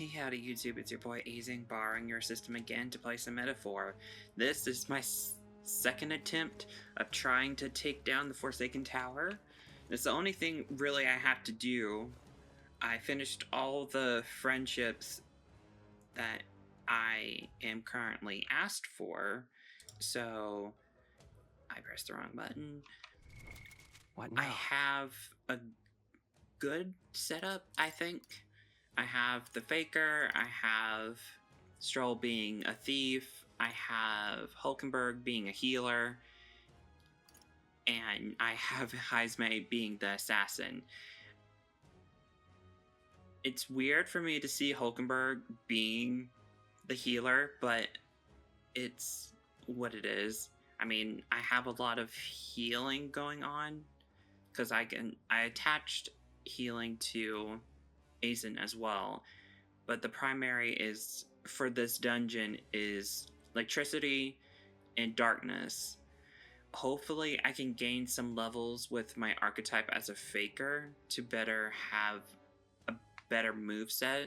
Hey howdy YouTube, it's your boy Azing, borrowing your system again to play some Metaphor. This is my second attempt of trying to take down the Forsaken Tower. It's the only thing really I have to do. I finished all the friendships that I am currently asked for, so I pressed the wrong button. What now? I have a good setup, I think. I have the Faker, I have Stroll being a thief, I have Hulkenberg being a healer, and I have Heisme being the assassin. It's weird for me to see Hulkenberg being the healer, but it's what it is. I mean, I have a lot of healing going on, because I attached healing to Azen as well, but the primary is for this dungeon is electricity and darkness. Hopefully I can gain some levels with my archetype as a faker to better have a better moveset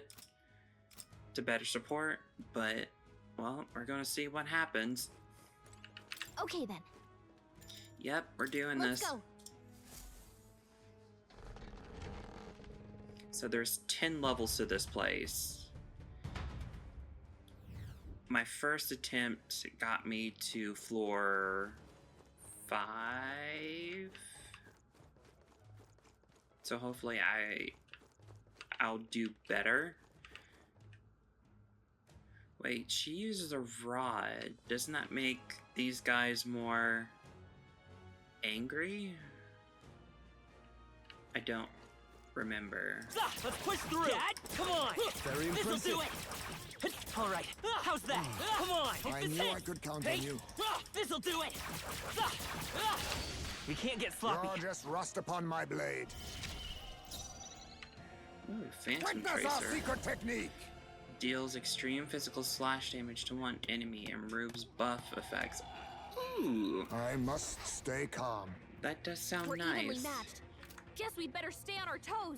to better support, but well, we're gonna see what happens. Okay then. Yep, we're doing Let's this. go. So there's 10 levels to this place. My first attempt got me to floor 5. So hopefully I'll do better. Wait, she uses a rod. Doesn't that make these guys more angry? I don't remember. Let's push through! Dad, come on! Very impressive. This'll do it! All right, how's that? Come on! I knew I could count on you. This'll do it! We can't get sloppy. You're just rust upon my blade. Ooh, Phantom Witness our Tracer. secret technique. Deals extreme physical slash damage to one enemy and removes buff effects. Ooh, I must stay calm. that does sound We're evenly nice. matched. Guess we'd better stay on our toes.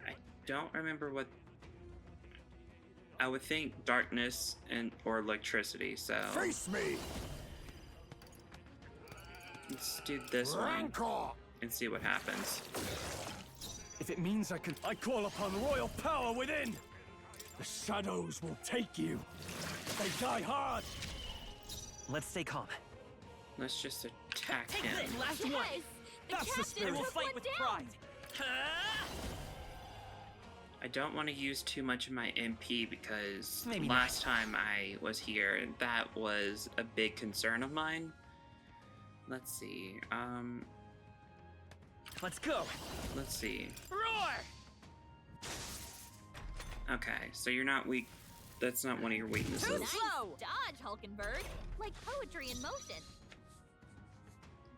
I don't remember what... I would think darkness or electricity, so Face me, let's do this one Rancor. and see what happens. If it means I call upon royal power within. The shadows will take you. They die hard. Let's stay calm. Let's just attack Take him. this, last Guys, one! the That's the captain spirit. And we'll took fight one with down. pride. I don't want to use too much of my MP because Maybe last time I was here, that was a big concern of mine. Let's see. Let's go! Let's see. Roar! Okay, so you're not weak. That's not one of your weaknesses. Nice dodge, Hulkenberg. Like poetry in motion.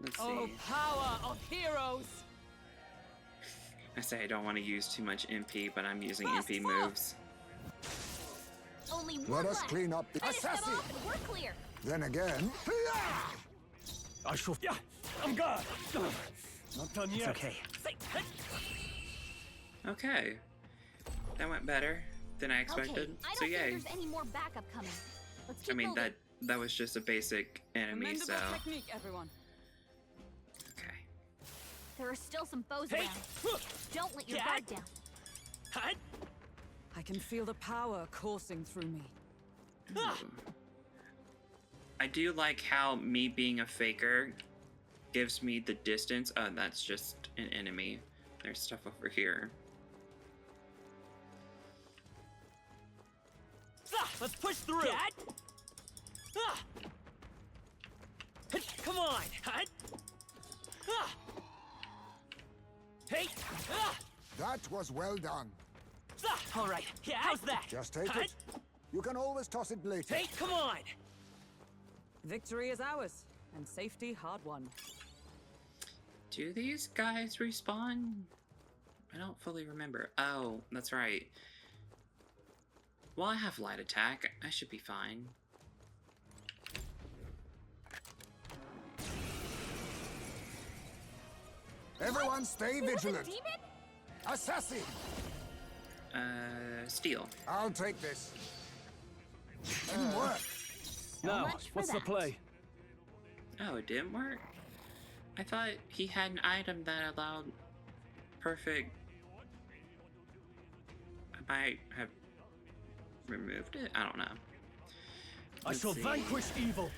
Let's see. Oh, power of heroes! I say I don't want to use too much MP, but I'm using Fast MP fall. moves. Only one Let us left. clean up the Finish them assassin. off and we're clear. Then again, I shall. Yeah, I'm God. Not done It's yet. okay. Okay. That went better than I expected. Okay, I So don't think yay. there's any more backup coming. Let's keep I mean building. that was just a basic enemy, so technique, everyone. okay. There are still some foes Hey! around. Don't let your Dad! guard down. Hut! I can feel the power coursing through me. I do like how me being a faker gives me the distance. Oh, that's just an enemy. There's stuff over here. Let's push through! Dad! Come on! Hut! Hey! that was well done. All right, yeah, how's that? Just take Hut! it. You can always toss it later. Hey, come on! Victory is ours, and safety hard won. Do these guys respawn? I don't fully remember. Oh, that's right. Well, I have light attack. I should be fine. Everyone stay He was a vigilant. demon? Assassin! Steel. I'll take this. Didn't work. Now, much for what's the that. play? Oh, it didn't work? I thought he had an item that allowed perfect... I might have removed it? I don't know. I Let's shall see. vanquish evil.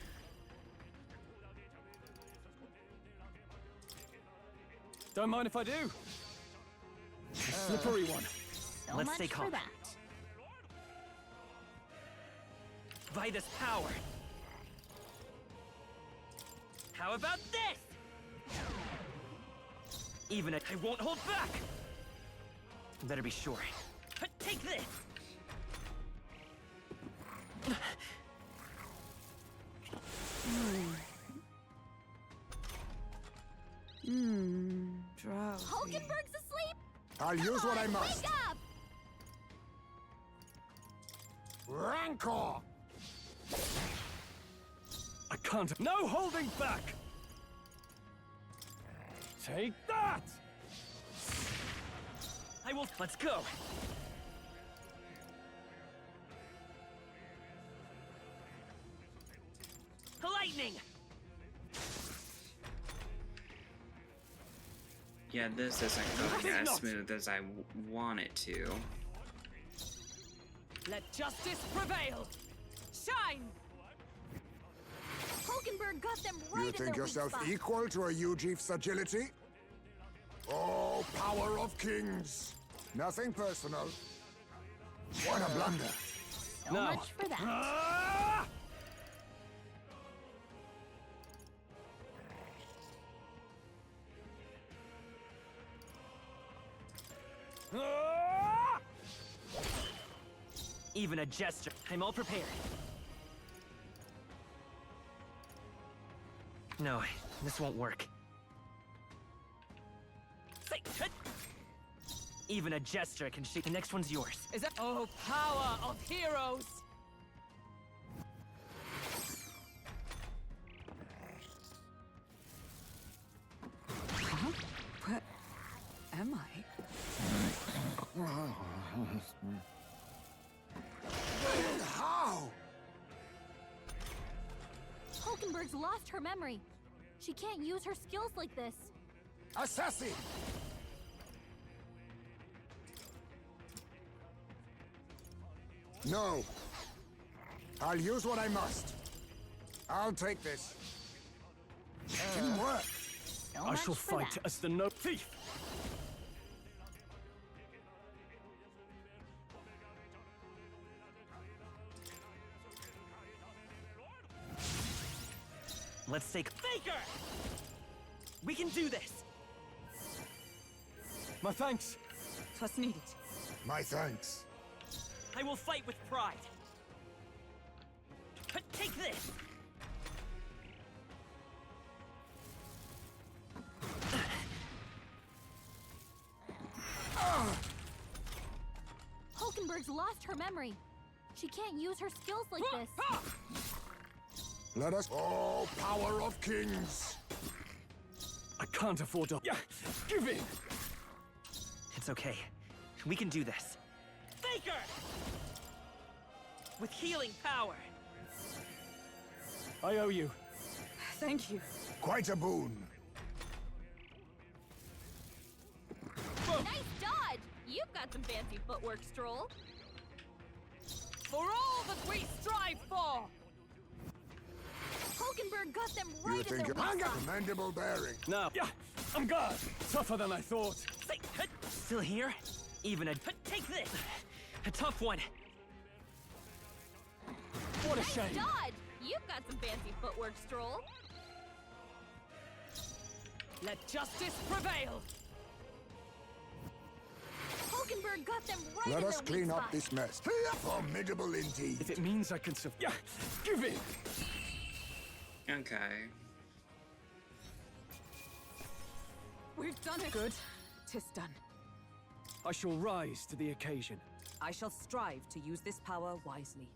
Don't mind if I do. A slippery one. So Let's much stay for calm. that. By this power. How about this? Even I won't hold back. Better be sure. Take this. Drowsy. Hulkenberg's asleep. I'll use what I must. Wake up. Rancor! I can't. No holding back. Take that. I will. Let's go. Lightning. Yeah, this isn't going as Not. smooth as I want it to. Let justice prevail. Shine. Hulkenberg got them right You in think their yourself weak spot. equal to a Ujief's agility? Oh, power of kings! Nothing personal. What a blunder. So Now. much for that. Ah! Ah! Even a gesture. I'm all prepared. No, this won't work. Even a gesture can shake. The next one's yours. Is that? Oh, power of heroes. Huh? Where am I? How? Hulkenberg's lost her memory. She can't use her skills like this. Assassin! No. I'll use what I must. I'll take this. Didn't work. So I much shall for fight that. as the no thief. Let's take Faker! We can do this! My thanks. 'Twas needed. My thanks. I will fight with pride. Take this! Hulkenberg's lost her memory. She can't use her skills like this. Let us. Oh, power of kings! I can't afford to. Yeah, give in. It's okay. We can do this. Faker! With healing power. I owe you. Thank you. Quite a boon. Nice dodge! You've got some fancy footwork, Stroll. For all that we strive for. Hulkenberg got them You right in think their you're weak spot. commendable bearing. Now. Yeah, I'm gone. Tougher than I thought. Still here? Even a. Take this! A tough one. What a Nice shame. dodge! You've got some fancy footwork, Stroll. Let justice prevail. Hulkenberg got them right Let in us their clean weak up spot. this mess. Formidable indeed. If it means I can survive. Yeah, give in. Okay. We've done it. Good. 'Tis done. I shall rise to the occasion. I shall strive to use this power wisely.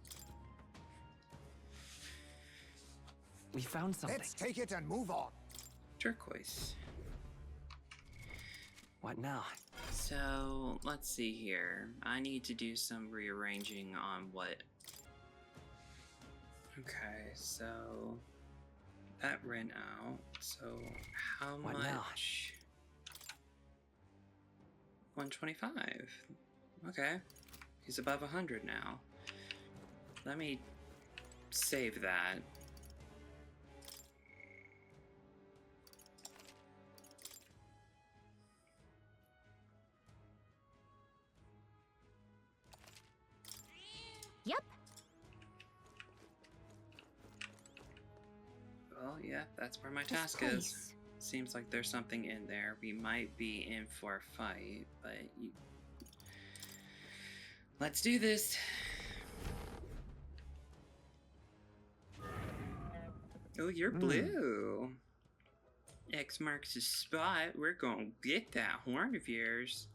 We found something. Let's take it and move on. Turquoise. What now? So, let's see here. I need to do some rearranging on what... Okay, so... That ran out, so how What much? now? 125. Okay. He's above 100 now. Let me save that. Yep. Well, yeah, that's where my This task is. place. Seems like there's something in there. We might be in for a fight, but you... Let's do this. Oh, you're blue. X marks the spot. We're gonna get that horn of yours.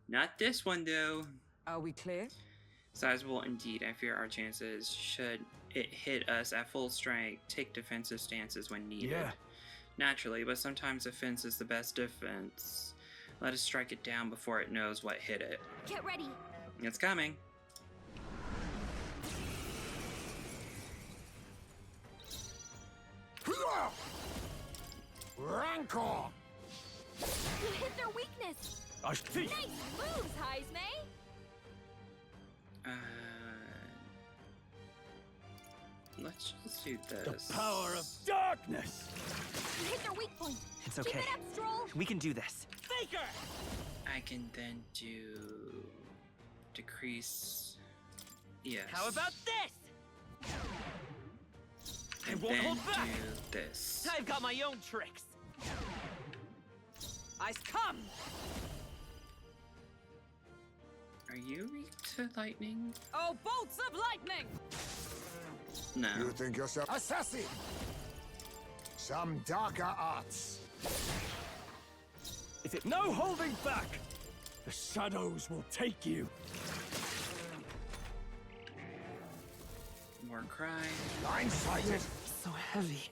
Not this one, though. Are we clear? Sizable indeed. I fear our chances. Should it hit us at full strength, take defensive stances when needed. Yeah. Naturally, but sometimes defense is the best defense. Let us strike it down before it knows what hit it. Get ready. It's coming. Rancor! You hit their weakness. I think. Nice moves, Heisme. Let's just do The this. power of darkness! You hit their weak point. It's okay. Keep it up, Stroll. We can do this. Faker! I can then do... decrease... Yes. How about this? And won't then hold back. do this. I've got my own tricks. Ice come! Are you weak to lightning? Oh, bolts of lightning! No. You think yourself assassin? Some darker arts. If it no holding back, the shadows will take you. More cry. Blindsided. So heavy.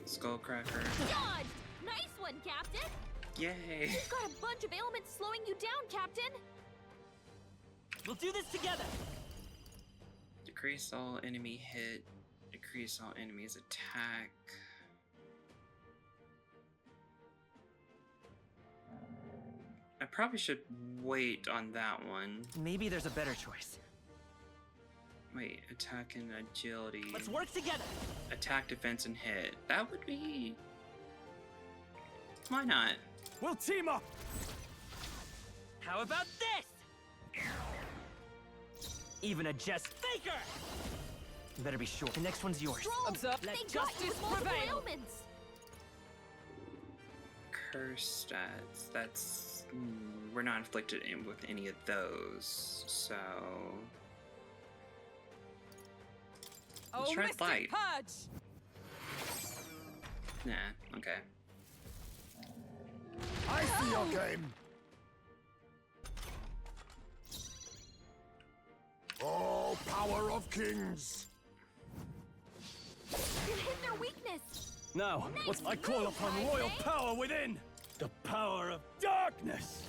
Skullcracker. Dodged. Nice one, Captain. Yay. You've got a bunch of ailments slowing you down, Captain. We'll do this together. Decrease all enemy hit. Decrease all enemies attack. I probably should wait on that one. Maybe there's a better choice. Wait, attack and agility. Let's work together. Attack, defense, and hit. That would be... Why not? We'll team up! How about this? Even a jest faker! Better be sure. The next one's yours. Stroll. Observe. They Let got you justice with multiple prevail. ailments. Curse stats. That's... we're not inflicted in with any of those, so... Let's Oh, try Mystic light. Purge! Nah, okay. I see your game. Oh, power of kings. You hit their weakness. Now, Nice I call move, upon Heisme. royal power within! The power of darkness!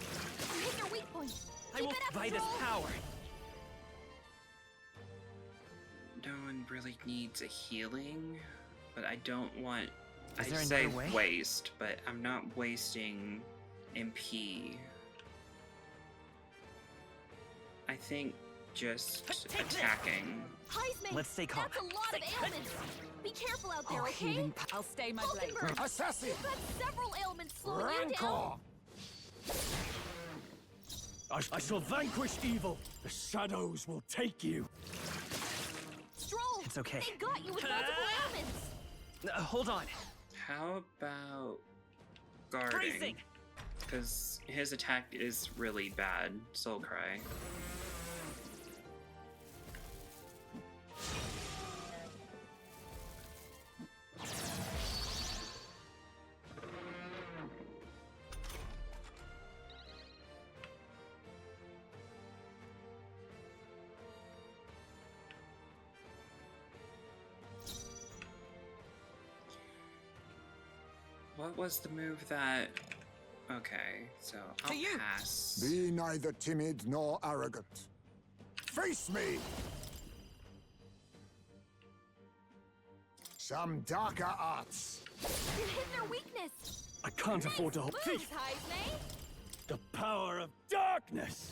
You hit their weak point. I Keep will it up, buy this Stroll. power. No one really needs a healing, but I don't want... Is I there say another way? waste, but I'm not wasting MP. I think just Take this. attacking. Heisman, Let's stay calm. That's a lot of ailments. Be careful out there, Oh, okay? healing. I'll stay my blade. Hulkenberg, Assassin. you've got several ailments slowing you down. Rancor. I shall vanquish evil. The shadows will take you. Stroll, It's okay. they got you with multiple ailments. Hold on. How about guarding? Bracing. Because his attack is really bad. Soul Cry. What was the move that... Okay, so I'll To you. pass. Be neither timid nor arrogant. Face me! Some darker arts. You hit their weakness. I can't afford to hold Moves, thief. Heisme. The power of darkness.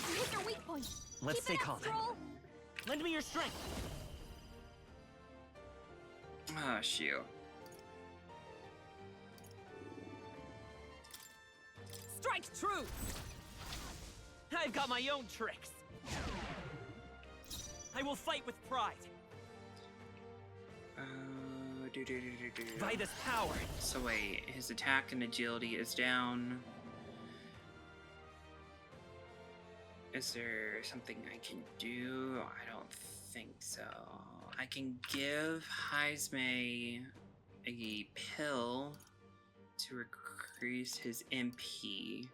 You hit their weak point. Let's Keep stay it up, calm. Stroll. Lend me your strength. Oh, shoot. Strike true! I've got my own tricks. I will fight with pride. By this power. So wait, his attack and agility is down. Is there something I can do? I don't think so. I can give Heisme a pill to increase his MP.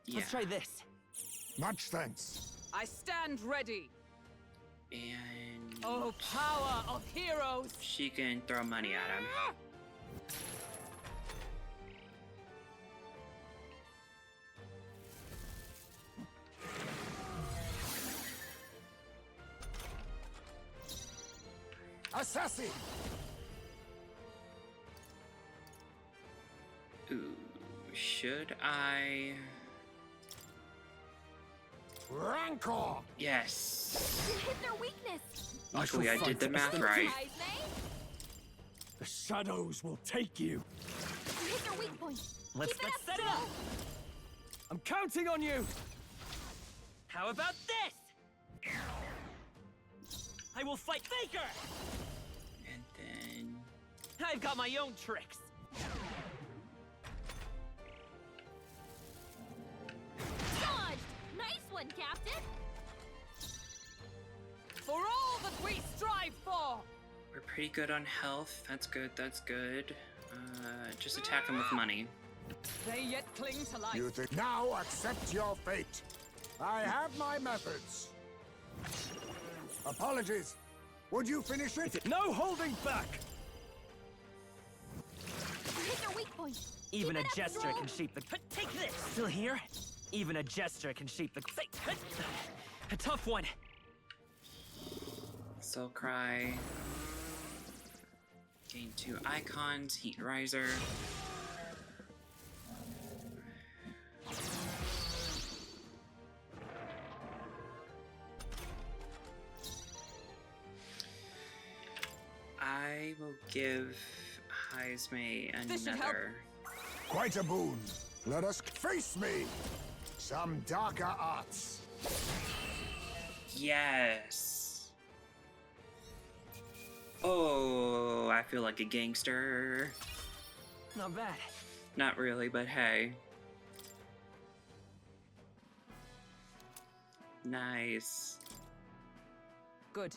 Yeah. Let's try this. Much thanks. I stand ready. And Oh, power of heroes! she can throw money at him. Assassin! Ooh, should I? Rancor! Yes. You hit their weakness. Luckily, I did the math right. Heisme. The shadows will take you. You hit their weak point. Let's Keep it up, set it up. Stroll. I'm counting on you. How about this? I will fight Faker. And then I've got my own tricks. Dodged. Nice one, Captain. For all that we strive for! we're pretty good on health. That's good. That's good. Just attack him with money. They yet cling to life. You think now accept your fate. I have my methods. Apologies. Would you finish it? No holding back. You hit their weak point. Even a Keep it up, gesture Stroll. can shape the. Take this. Still here? Even a gesture can shape the. A tough one. Soul Cry. Gain 2 icons. Heat Riser. I will give Heisme This should help. another. Quite a boon. Let us face me. Some darker arts. Yes. Oh, I feel like a gangster. Not bad. Not really, but hey. Nice. Good.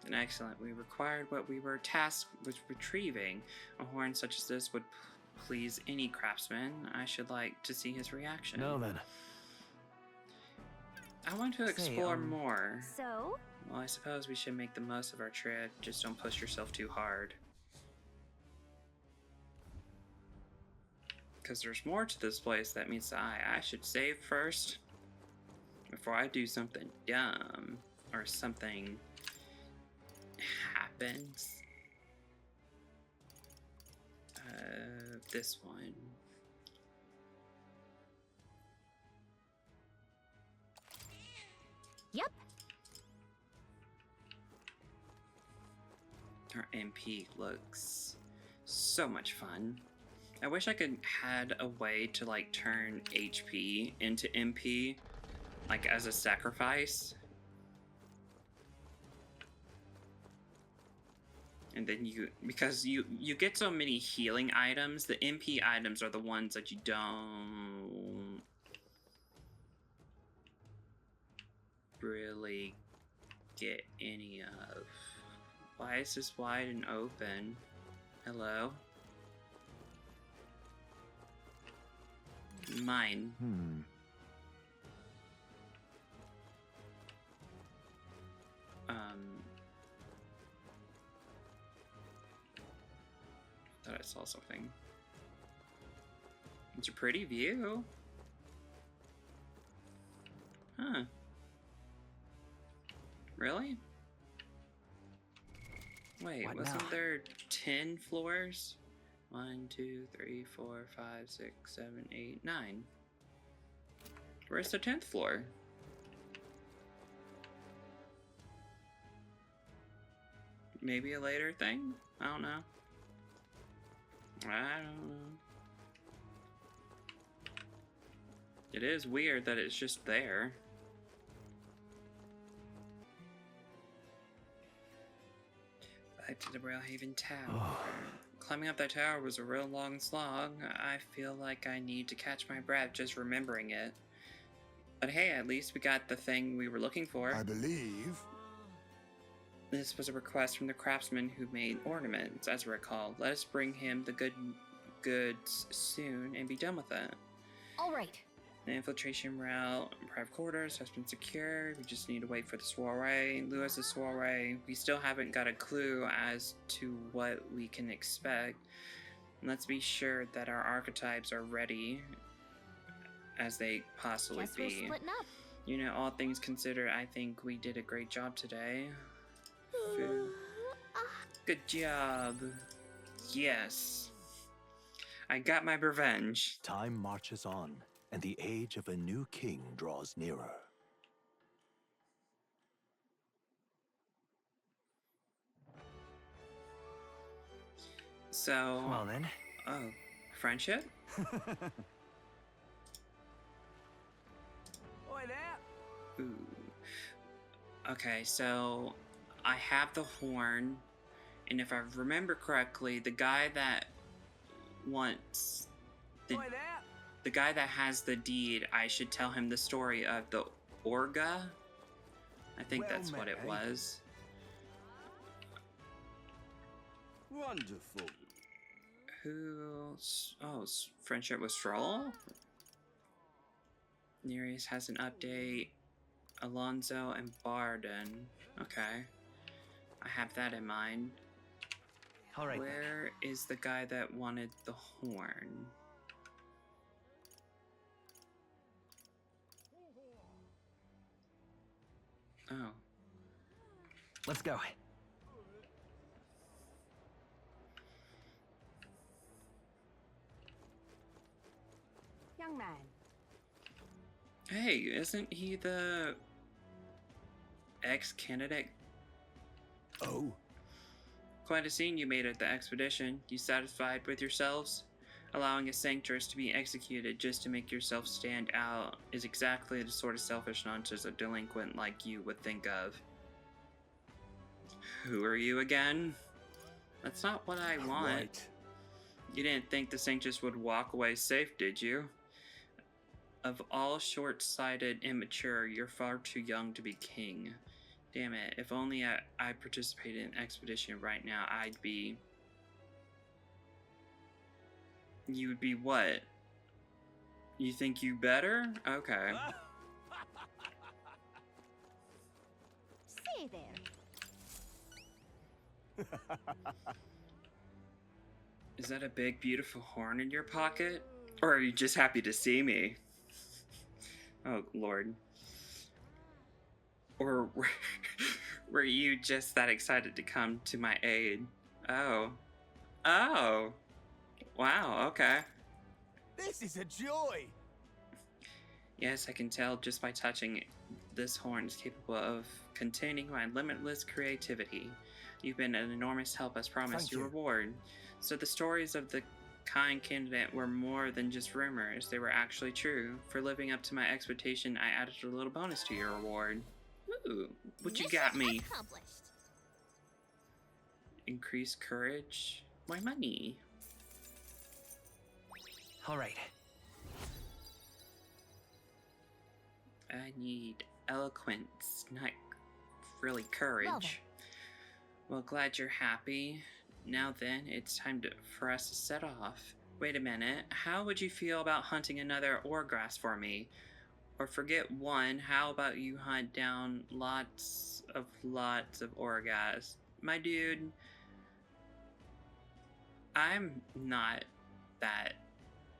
And excellent. We required what we were tasked with retrieving. A horn such as this would please any craftsman. I should like to see his reaction. Now then. I want to explore more. So? Well, I suppose we should make the most of our trip. Just don't push yourself too hard. Because there's more to this place. That means I should save first. Before I do something dumb. Or something happens. This one. Yep. Our MP looks so much fun. I wish I could had a way to like turn HP into MP, like as a sacrifice. And then because you get so many healing items, the MP items are the ones that you don't really get any of. Why is this wide and open? Hello? Mine. saw something. It's a pretty view. Huh. Really? Wait, What wasn't now? there 10 floors? 1, 2, 3, 4, 5, 6, 7, 8, 9. Where's the 10th floor? Maybe a later thing? I don't know. I don't know. It is weird that it's just there. Back to the Railhaven Tower. Climbing up that tower was a real long slog. I feel like I need to catch my breath just remembering it. But hey, at least we got the thing we were looking for. I believe. This was a request from the craftsman who made ornaments, as I recall. Let us bring him the goods soon and be done with it. All right. The infiltration route and private quarters has been secured. We just need to wait for the soiree. Lewis's soiree. We still haven't got a clue as to what we can expect. Let's be sure that our archetypes are ready as they possibly Guess we're be. splitting up. You know, all things considered, I think we did a great job today. Good job. Yes. I got my revenge. Time marches on, and the age of a new king draws nearer. So, Well then. oh, friendship? Oi there! Ooh. Okay, so I have the horn, and if I remember correctly, the guy that wants Oi there! the guy that has the deed, I should tell him the story of the Orga. I think Well that's what it met, eh? was. Wonderful. Oh, friendship with Stroll? Nereus has an update. Alonso and Barden. Okay. I have that in mind. All right. Where is the guy that wanted the horn? Oh. Let's go. Young man. Hey, isn't he the ex-candidate? Oh, Quite a scene you made at the expedition. You satisfied with yourselves? Allowing a sanctress to be executed just to make yourself stand out is exactly the sort of selfish nonsense a delinquent like you would think of. Who are you again? That's not what I want. right. You didn't think the sanctress would walk away safe, did you? Of all short-sighted immature, you're far too young to be king. Damn it, if only I participated in an expedition right now, I'd be... You would be what? You think you better? Okay. Say there. Is that a big, beautiful horn in your pocket? Or are you just happy to see me? Oh, Lord. Or were you just that excited to come to my aid? Oh. Oh. Wow, okay. This is a joy. Yes, I can tell just by touching it. This horn is capable of containing my limitless creativity. You've been an enormous help as promised Thank your you. reward. So the stories of the kind candidate were more than just rumors, they were actually true. For living up to my expectation, I added a little bonus to your reward. Ooh, what you got Mission me? accomplished. Increased courage? My money. All right. I need eloquence, not really courage. Well, glad you're happy. Now then, it's time for us to set off. Wait a minute, how would you feel about hunting another Orgrass for me? Or forget one, how about you hunt down lots of Orgas? My dude, I'm not that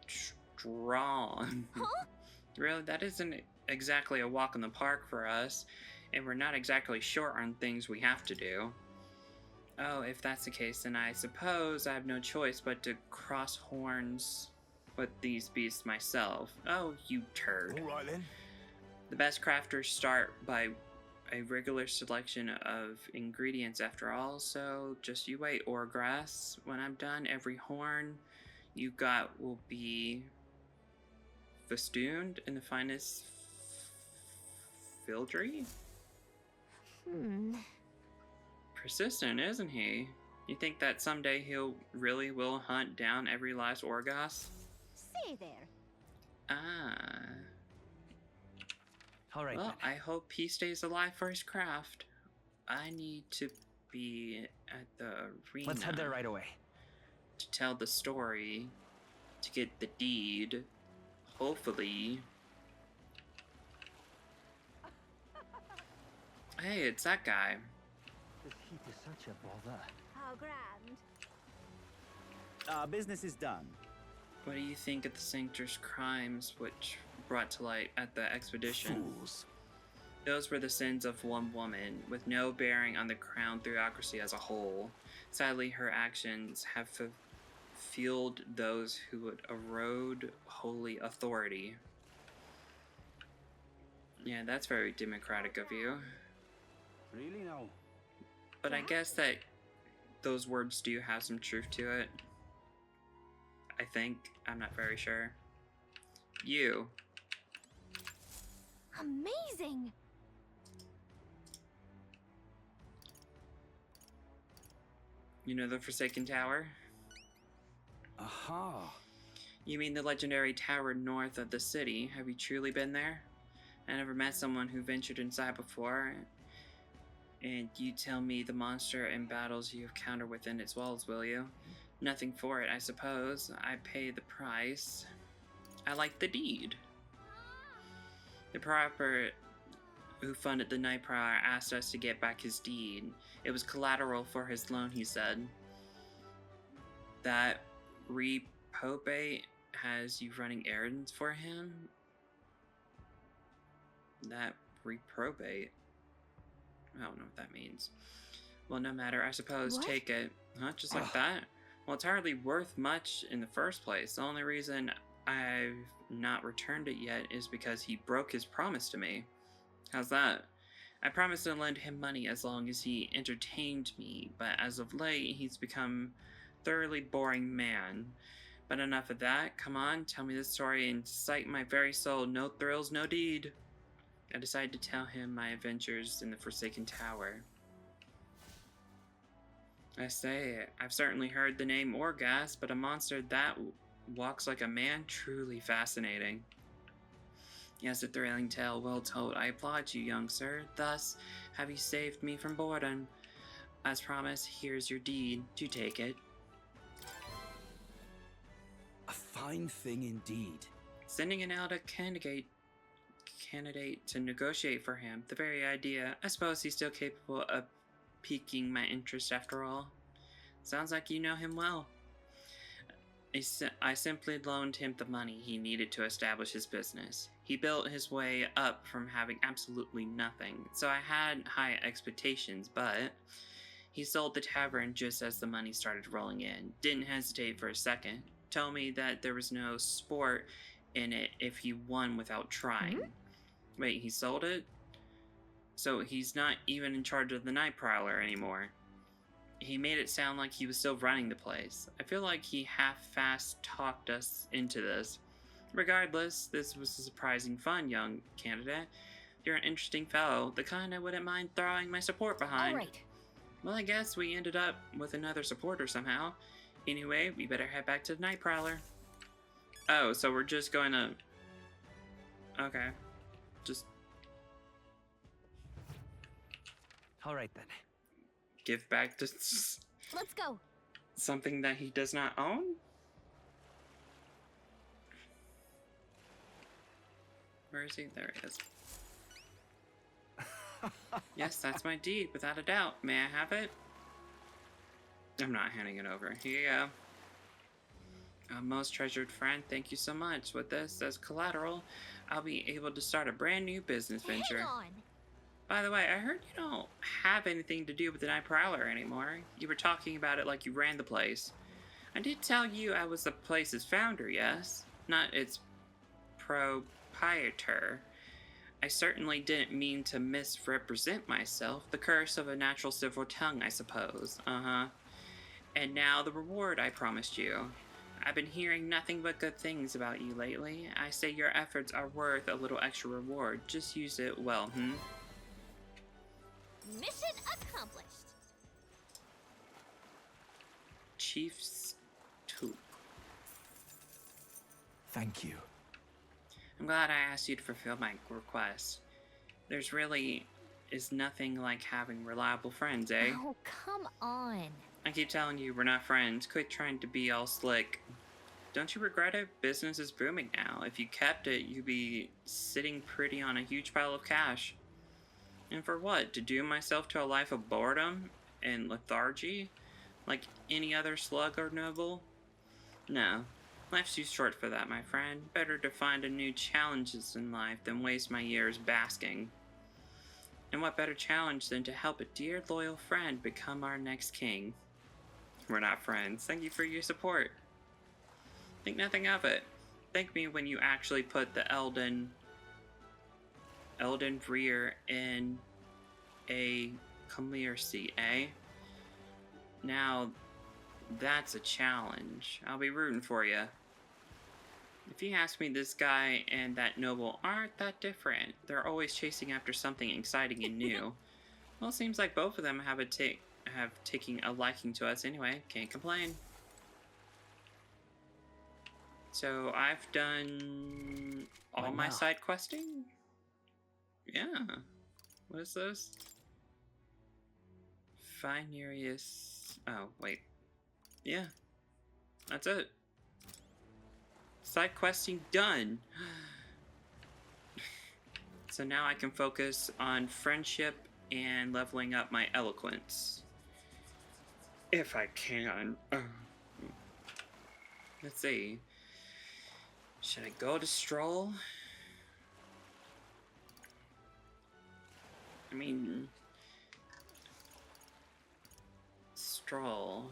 strong. Huh? Really, that isn't exactly a walk in the park for us, and we're not exactly short on things we have to do. Oh, if that's the case, then I suppose I have no choice but to cross horns with these beasts myself. Oh, you turd. All right then. The best crafters start by a regular selection of ingredients after all, so just you wait, Orgrass. When I'm done, every horn you got will be festooned in the finest filigree? Persistent, isn't he? You think that someday he'll really will hunt down every last Orgas? Say there. Ah. All right, Well, then. I hope he stays alive for his craft. I need to be at the arena Let's head there right away. to tell the story, to get the deed, hopefully. Hey, it's that guy. This heat is such a bother. How grand. Our business is done. What do you think of the Sanctor's crimes which brought to light at the expedition? Fools. Those were the sins of one woman, with no bearing on the crown theocracy as a whole. Sadly, her actions have fueled those who would erode holy authority. Yeah, that's very democratic of you. Really now? But I guess that those words do have some truth to it. I think. I'm not very sure. You. Amazing. You know the Forsaken Tower? Aha. You mean the legendary tower north of the city? Have you truly been there? I never met someone who ventured inside before. And you tell me the monster and battles you encounter within its walls, will you? Nothing for it, I suppose. I pay the price. I like the deed. The proper who funded the Night Prowler asked us to get back his deed. It was collateral for his loan, he said. That reprobate has you running errands for him? That reprobate? I don't know what that means. Well, no matter, I suppose. What? Take it. Huh? Just like that? Well, it's hardly worth much in the first place. The only reason I've not returned it yet is because he broke his promise to me. How's that? I promised to lend him money as long as he entertained me, but as of late, he's become a thoroughly boring man. But enough of that. Come on, tell me the story and cite my very soul. No thrills, no deed. I decided to tell him my adventures in the Forsaken Tower. I say, I've certainly heard the name Orgas, but a monster that walks like a man, truly fascinating. Yes, a thrilling tale, well told. I applaud you, young sir. Thus have you saved me from boredom. As promised, here's your deed. Do take it. A fine thing indeed. Sending an elder candidate to negotiate for him. The very idea. I suppose he's still capable of piquing my interest after all. Sounds like you know him well. I simply loaned him the money he needed to establish his business. He built his way up from having absolutely nothing, so I had high expectations, but he sold the tavern just as the money started rolling in. Didn't hesitate for a second. Told me that there was no sport in it if he won without trying. Wait, he sold it? So he's not even in charge of the Night Prowler anymore. He made it sound like he was still running the place. I feel like he half-fast talked us into this. Regardless, this was a surprising fun, young candidate. You're an interesting fellow, the kind I wouldn't mind throwing my support behind. All right. Well, I guess we ended up with another supporter somehow. Anyway, we better head back to the Night Prowler. Oh, so we're just going to... Okay. Just All right, then. give back to Let's go. something that he does not own? Where is he? There he is. Yes, that's my deed, without a doubt. May I have it? I'm not handing it over. Here you go. Most treasured friend, thank you so much. With this as collateral, I'll be able to start a brand new business venture. Hang on. By the way, I heard you don't have anything to do with the Night Prowler anymore. You were talking about it like you ran the place. I did tell you I was the place's founder, yes? Not its proprietor. I certainly didn't mean to misrepresent myself. The curse of a natural civil tongue, I suppose. Uh-huh. And now the reward I promised you. I've been hearing nothing but good things about you lately. I say your efforts are worth a little extra reward. Just use it well, Mission accomplished. Chief's Took. Thank you. I'm glad I asked you to fulfill my request. There's really is nothing like having reliable friends, eh? Oh, come on. I keep telling you we're not friends. Quit trying to be all slick. Don't you regret it? Business is booming now. If you kept it, you'd be sitting pretty on a huge pile of cash. And for what? To doom myself to a life of boredom and lethargy? Like any other slug or noble? No. Life's too short for that, my friend. Better to find a new challenges in life than waste my years basking. And what better challenge than to help a dear loyal friend become our next king? We're not friends. Thank you for your support. Think nothing of it. Thank me when you actually put the Elden Rear in a Khmer seat, eh? Now, that's a challenge. I'll be rooting for you. If you ask me, this guy and that noble aren't that different. They're always chasing after something exciting and new. Well, it seems like both of them have taken a liking to us anyway. Can't complain. So I've done all What my now? side questing? Yeah. What is this? Finurious. Oh, wait. Yeah. That's it. Side questing done. So now I can focus on friendship and leveling up my eloquence. If I can. Let's see. Should I go to Stroll? I mean... Stroll...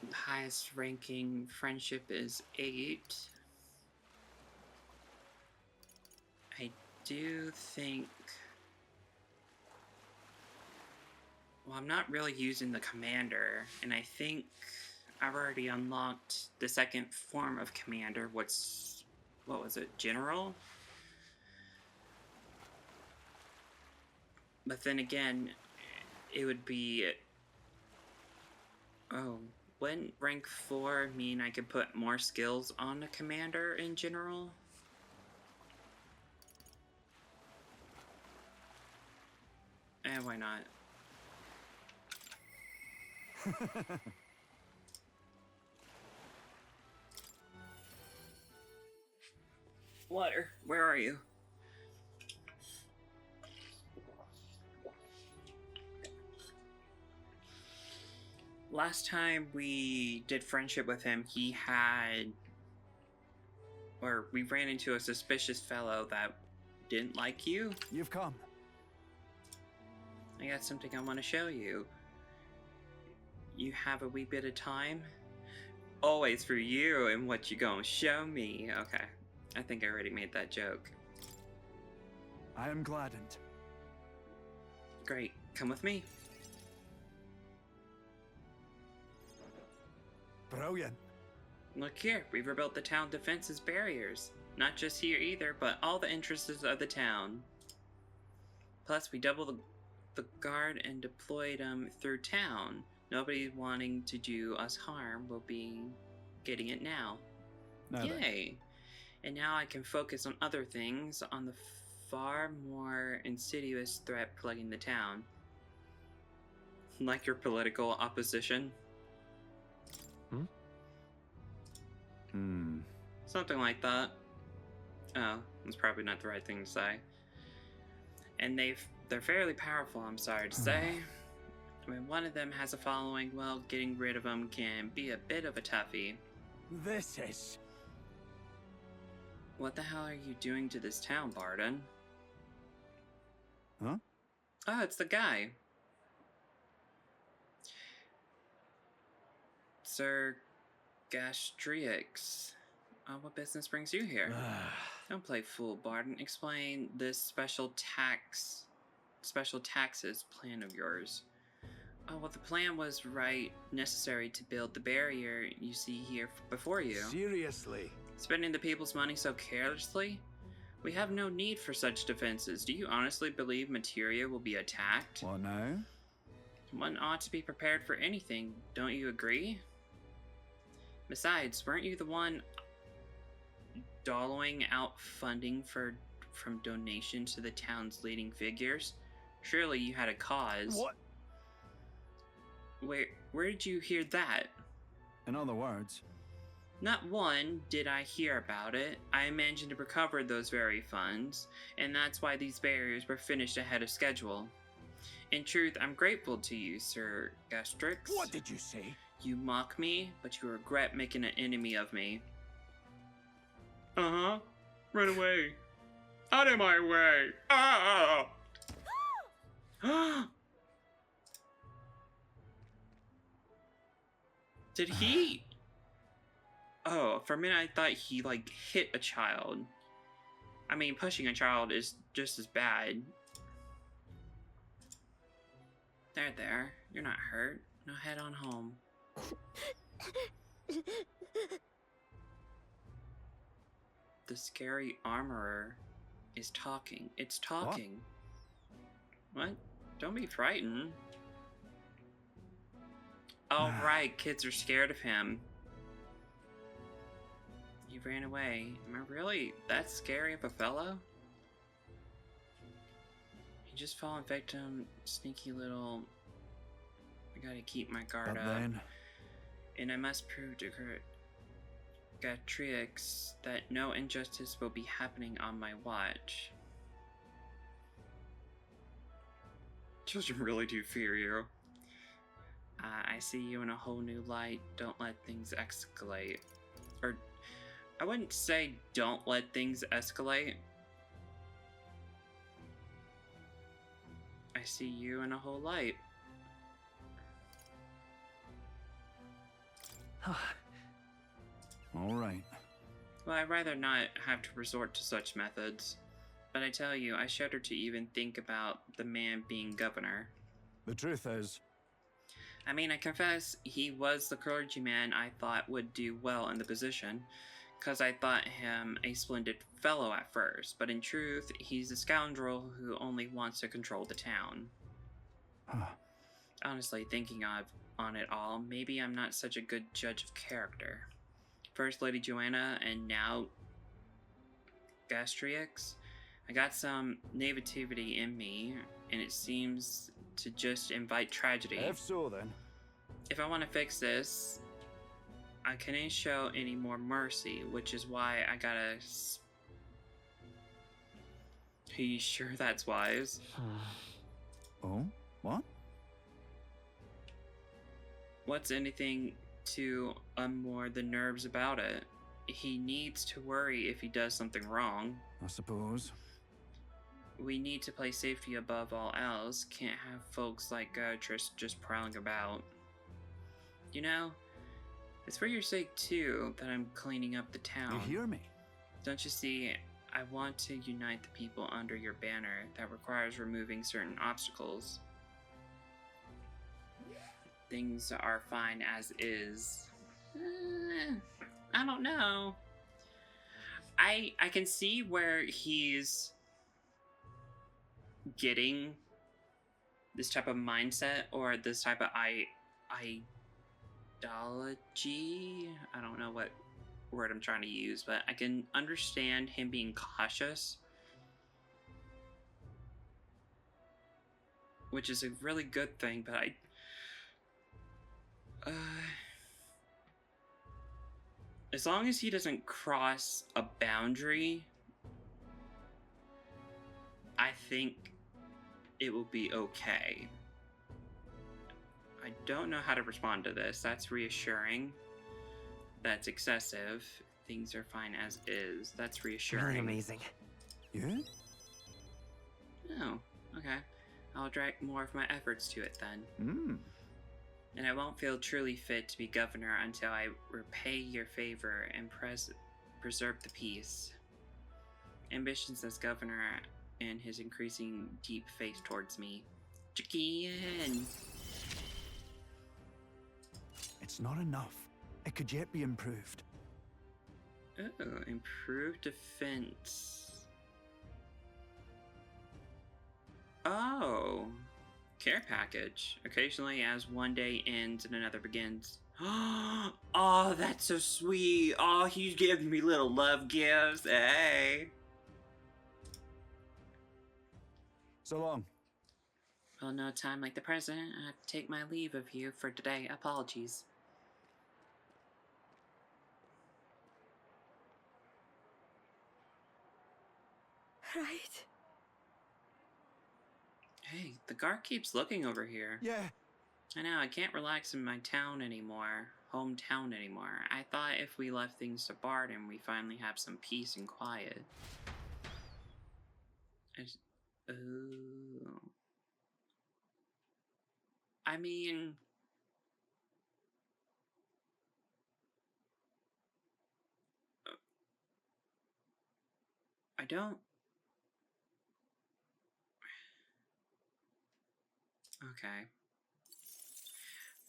The highest ranking friendship is 8. I do think... Well, I'm not really using the commander, and I think I've already unlocked the second form of commander. What was it? General? But then again, it would be... Oh, wouldn't rank 4 mean I could put more skills on the commander in general? Why not? Water, where are you? Last time we did friendship with him, we ran into a suspicious fellow that didn't like you. You've come. I got something I want to show you. You have a wee bit of time? Always for you and what you gonna show me. Okay, I think I already made that joke. I am gladdened. Great, come with me. Brilliant. Look here, we've rebuilt the town defenses barriers. Not just here either, but all the entrances of the town. Plus, we doubled the guard and deployed them through town. Nobody wanting to do us harm will be getting it now. Yay! And now I can focus on other things, on the far more insidious threat plaguing the town. Like your political opposition? Something like that. Oh, that's probably not the right thing to say. And they're fairly powerful, I'm sorry to say. When one of them has a following, well, getting rid of them can be a bit of a toughie. This is... What the hell are you doing to this town, Barden? Huh? Oh, it's the guy. Sir Gastrix. What business brings you here? Don't play fool, Barden. Explain this special taxes plan of yours. Oh, well, the plan was necessary to build the barrier you see here before you. Seriously? Spending the people's money so carelessly? We have no need for such defenses. Do you honestly believe Materia will be attacked? What now? One ought to be prepared for anything, don't you agree? Besides, weren't you the one doling out funding from donations to the town's leading figures? Surely you had a cause. What? Where did you hear that? In other words, Not one did I hear about it. I imagined to recover those very funds, and that's why these barriers were finished ahead of schedule. In truth, I'm grateful to you, Sir Gastrix. What did you say? You mock me, but you regret making an enemy of me. Uh-huh. Run away. Out of my way. Ah! Did he? Oh, for a minute I thought he, like, hit a child. I mean, pushing a child is just as bad. There. You're not hurt. Now head on home. The scary armorer is talking. It's talking. What? Don't be frightened. Oh, right. Kids are scared of him. He ran away. Am I really that scary of a fellow? He just fallen victim. Sneaky little... I gotta keep my guard but up. then, And I must prove to Gatrix that no injustice will be happening on my watch. Children really do fear you. I see you in a whole new light. Don't let things escalate. Or, I wouldn't say don't let things escalate. I see you in a whole light. all right. Well, I'd rather not have to resort to such methods. But I tell you, I shudder to even think about the man being governor. The truth is, I mean, I confess, he was the clergyman I thought would do well in the position, because I thought him a splendid fellow at first, but in truth, he's a scoundrel who only wants to control the town. Honestly, thinking on it all, maybe I'm not such a good judge of character. First Lady Joanna, and now Gastrix. I got some naivety in me, and it seems to just invite tragedy. if so then, If I want to fix this, I can't show any more mercy, which is why I gotta... Are you sure that's wise? oh, what? What's anything to unmoor the nerves about it? He needs to worry if he does something wrong. I suppose. We need to place safety above all else. Can't have folks like Gertrude just prowling about. You know, it's for your sake too that I'm cleaning up the town. You hear me? Don't you see, I want to unite the people under your banner. That requires removing certain obstacles. Things are fine as is. I don't know. I can see where he's getting this type of mindset or this type of ideology. I don't know what word I'm trying to use, but I can understand him being cautious, which is a really good thing, but as long as he doesn't cross a boundary, I think it will be okay. I don't know how to respond to this. That's reassuring. That's excessive. Things are fine as is. That's reassuring. Really amazing. Yeah? Oh, okay. I'll direct more of my efforts to it then. Hmm. And I won't feel truly fit to be governor until I repay your favor and preserve the peace. Ambitions as governor and his increasing deep faith towards me. Chicken! It's not enough. It could yet be improved. Oh, improved defense. Oh, care package. Occasionally, as one day ends and another begins. Oh, that's so sweet. Oh, he's giving me little love gifts. Hey. So long. Well, no time like the present. I have to take my leave of you for today. Apologies. Right? Hey, the guard keeps looking over here. Yeah. I know, I can't relax in my town anymore. Hometown anymore. I thought if we left things to Barton, we finally have some peace and quiet. Oh. I mean... I don't... Okay.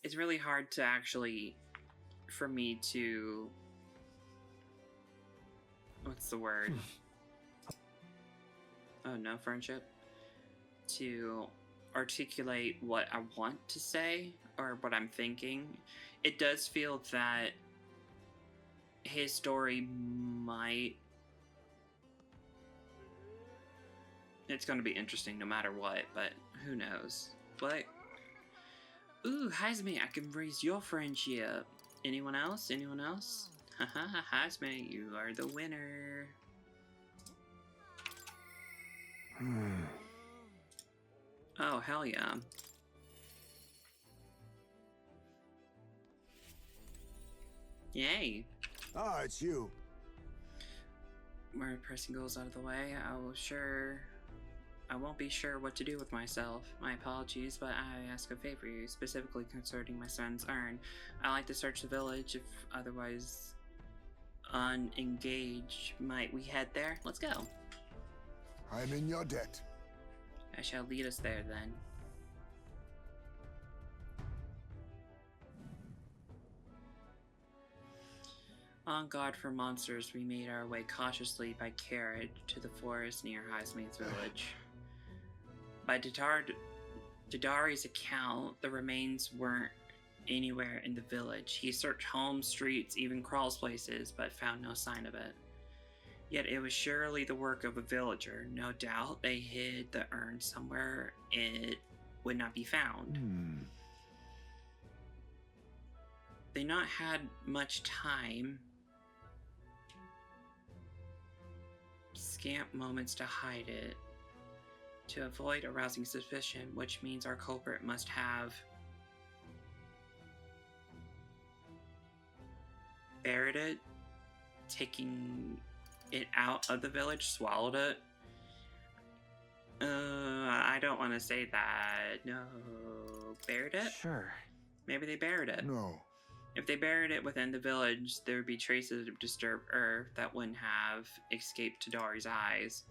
It's really hard to actually... for me to... What's the word? Oh, no friendship? To articulate what I want to say or what I'm thinking. It does feel that his story might... It's going to be interesting no matter what, but who knows. But... Ooh, Hazme, I can raise your friendship. Anyone else? Anyone else? Haha, Hazme, you are the winner. Oh, hell yeah. Yay. Ah, it's you. More pressing goals out of the way. I won't be sure what to do with myself. My apologies, but I ask a favor you, specifically concerning my son's urn. I like to search the village, if otherwise unengaged. Might we head there? Let's go. I'm in your debt. I shall lead us there then. On guard for monsters, we made our way cautiously by carriage to the forest near Highsmead's village. By Didari's account, the remains weren't anywhere in the village. He searched homes, streets, even crawl places, but found no sign of it. Yet it was surely the work of a villager. No doubt they hid the urn somewhere it would not be found. They not had much time. Scant moments to hide it. To avoid arousing suspicion, which means our culprit must have buried it, taking it out of the village, swallowed it. I don't want to say that. No. Buried it? Sure. Maybe they buried it. No. If they buried it within the village, there would be traces of disturbed earth that wouldn't have escaped Tadari's eyes.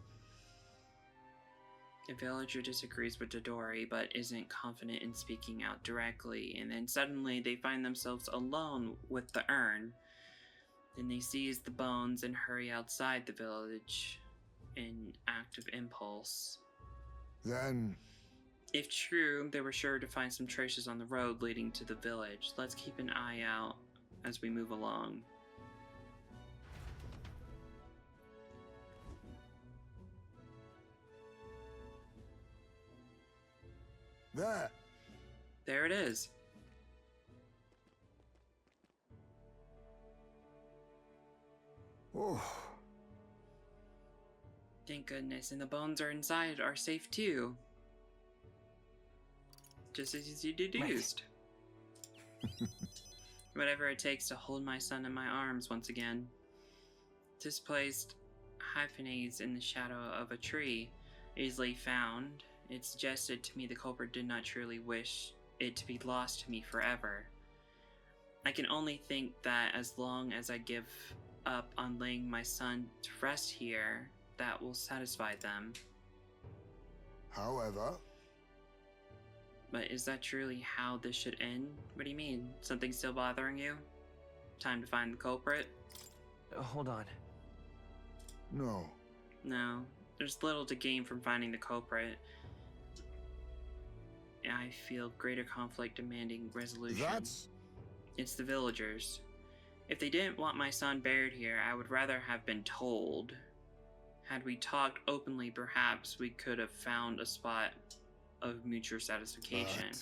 The villager disagrees with Tadari, but isn't confident in speaking out directly, and then suddenly they find themselves alone with the urn. Then they seize the bones and hurry outside the village in act of impulse. Then... If true, they were sure to find some traces on the road leading to the village. Let's keep an eye out as we move along. There. There it is. Oh. Thank goodness, and the bones are inside are safe too. just as you deduced. Whatever it takes to hold my son in my arms once again. Displaced hyphenates in the shadow of a tree, easily found. It suggested to me the culprit did not truly wish it to be lost to me forever. I can only think that as long as I give up on laying my son to rest here, that will satisfy them. However, But is that truly how this should end? What do you mean? Something still bothering you? Time to find the culprit? Hold on. no. No, there's little to gain from finding the culprit. I feel greater conflict demanding resolution. That's... It's the villagers. If they didn't want my son buried here, I would rather have been told. Had we talked openly, perhaps we could have found a spot of mutual satisfaction.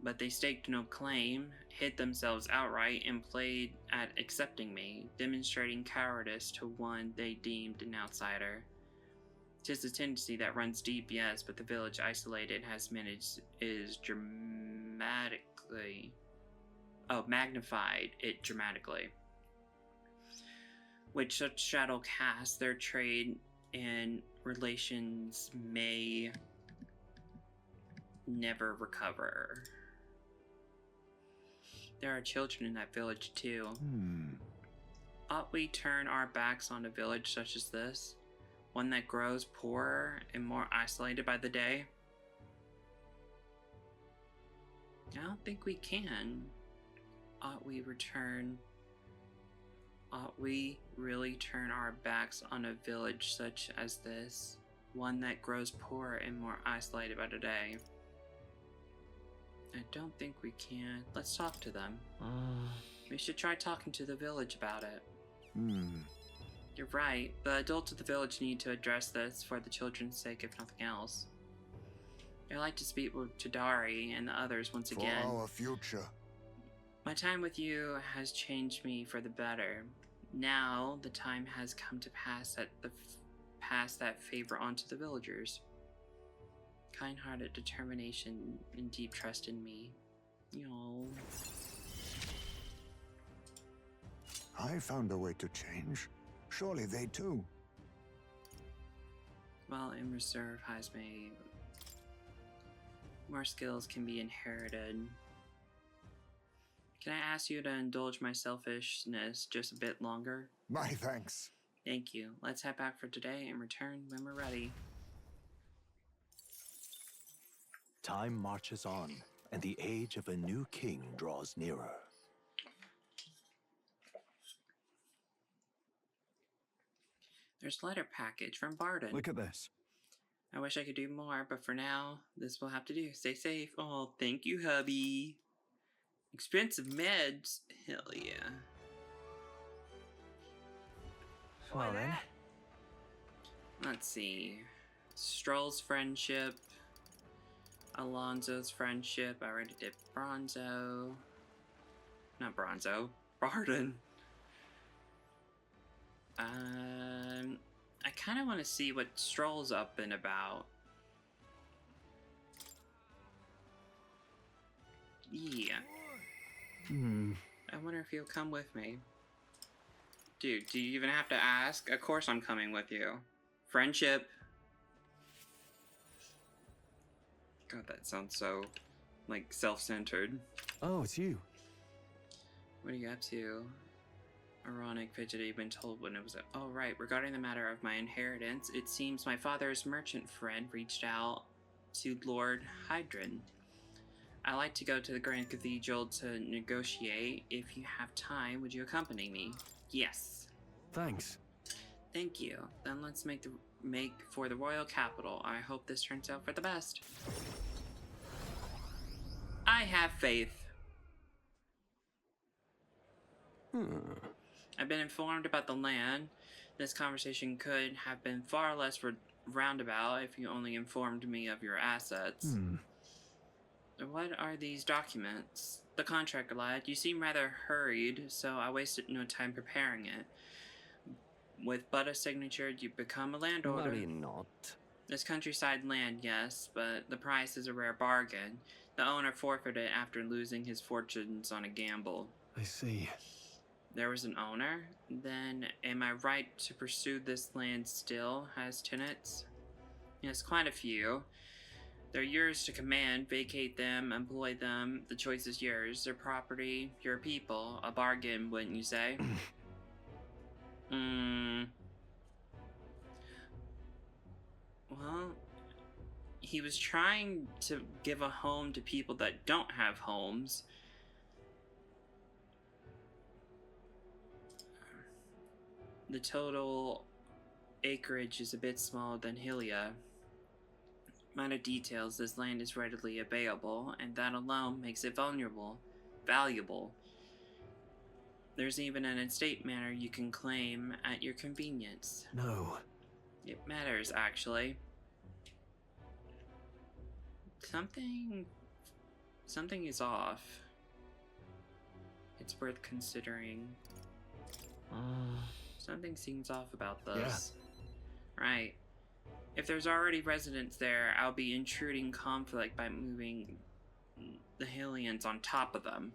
But they staked no claim, hid themselves outright, and played at accepting me, demonstrating cowardice to one they deemed an outsider. 'Tis a tendency that runs deep, yes, but the village isolated has managed magnified it dramatically. With such shadow cast, their trade and relations may never recover. There are children in that village too. Ought we turn our backs on a village such as this? One that grows poorer and more isolated by the day? I don't think we can. Ought we really turn our backs on a village such as this? One that grows poorer and more isolated by the day? I don't think we can. Let's talk to them. We should try talking to the village about it. You're right. The adults of the village need to address this for the children's sake, if nothing else. I'd like to speak with Tadari and the others once again. For our future. My time with you has changed me for the better. Now the time has come to pass that favor on to the villagers. Kind-hearted determination and deep trust in me. I found a way to change. Surely they too. Well, in reserve has made more skills can be inherited. Can I ask you to indulge my selfishness just a bit longer? My thanks. Thank you. Let's head back for today and return when we're ready. Time marches on, and the age of a new king draws nearer. There's a letter package from Barden. Look at this. I wish I could do more, but for now, this will have to do. Stay safe. Oh, thank you, hubby. Expensive meds. Hell yeah. Well then. Let's see. Stroll's friendship. Alonzo's friendship. I already did Bronzo. Not Bronzo. Barden. I kind of want to see what Stroll's up and about. Yeah. I wonder if he'll come with me. Dude, do you even have to ask? Of course I'm coming with you. Friendship. God, that sounds so, like, self-centered. Oh, it's you. What are you up to? Ironic, fidgety, been told when it was oh right, regarding the matter of my inheritance, it seems my father's merchant friend reached out to Lord Hydron. I like to go to the Grand Cathedral to negotiate. If you have time, would you accompany me? Yes. Thanks. Thank you. Then let's make for the royal capital. I hope this turns out for the best. I have faith. I've been informed about the land. This conversation could have been far less roundabout if you only informed me of your assets. What are these documents? The contract, lad. You seem rather hurried, so I wasted no time preparing it. With but a signature, you become a landowner. Worry not. There's countryside land, yes, but the price is a rare bargain. The owner forfeited it after losing his fortunes on a gamble. I see. There was an owner? Then am I right to pursue this land still has tenants? Yes, quite a few. They're yours to command, vacate them, employ them. The choice is yours. Their property, your people. A bargain, wouldn't you say? Well, he was trying to give a home to people that don't have homes. The total acreage is a bit smaller than Hylia. Minor details, this land is readily available, and that alone makes it valuable. There's even an estate manor you can claim at your convenience. No. It matters, actually. Something is off. It's worth considering. Something seems off about this. Yeah. Right. If there's already residents there, I'll be intruding conflict by moving the Hylians on top of them.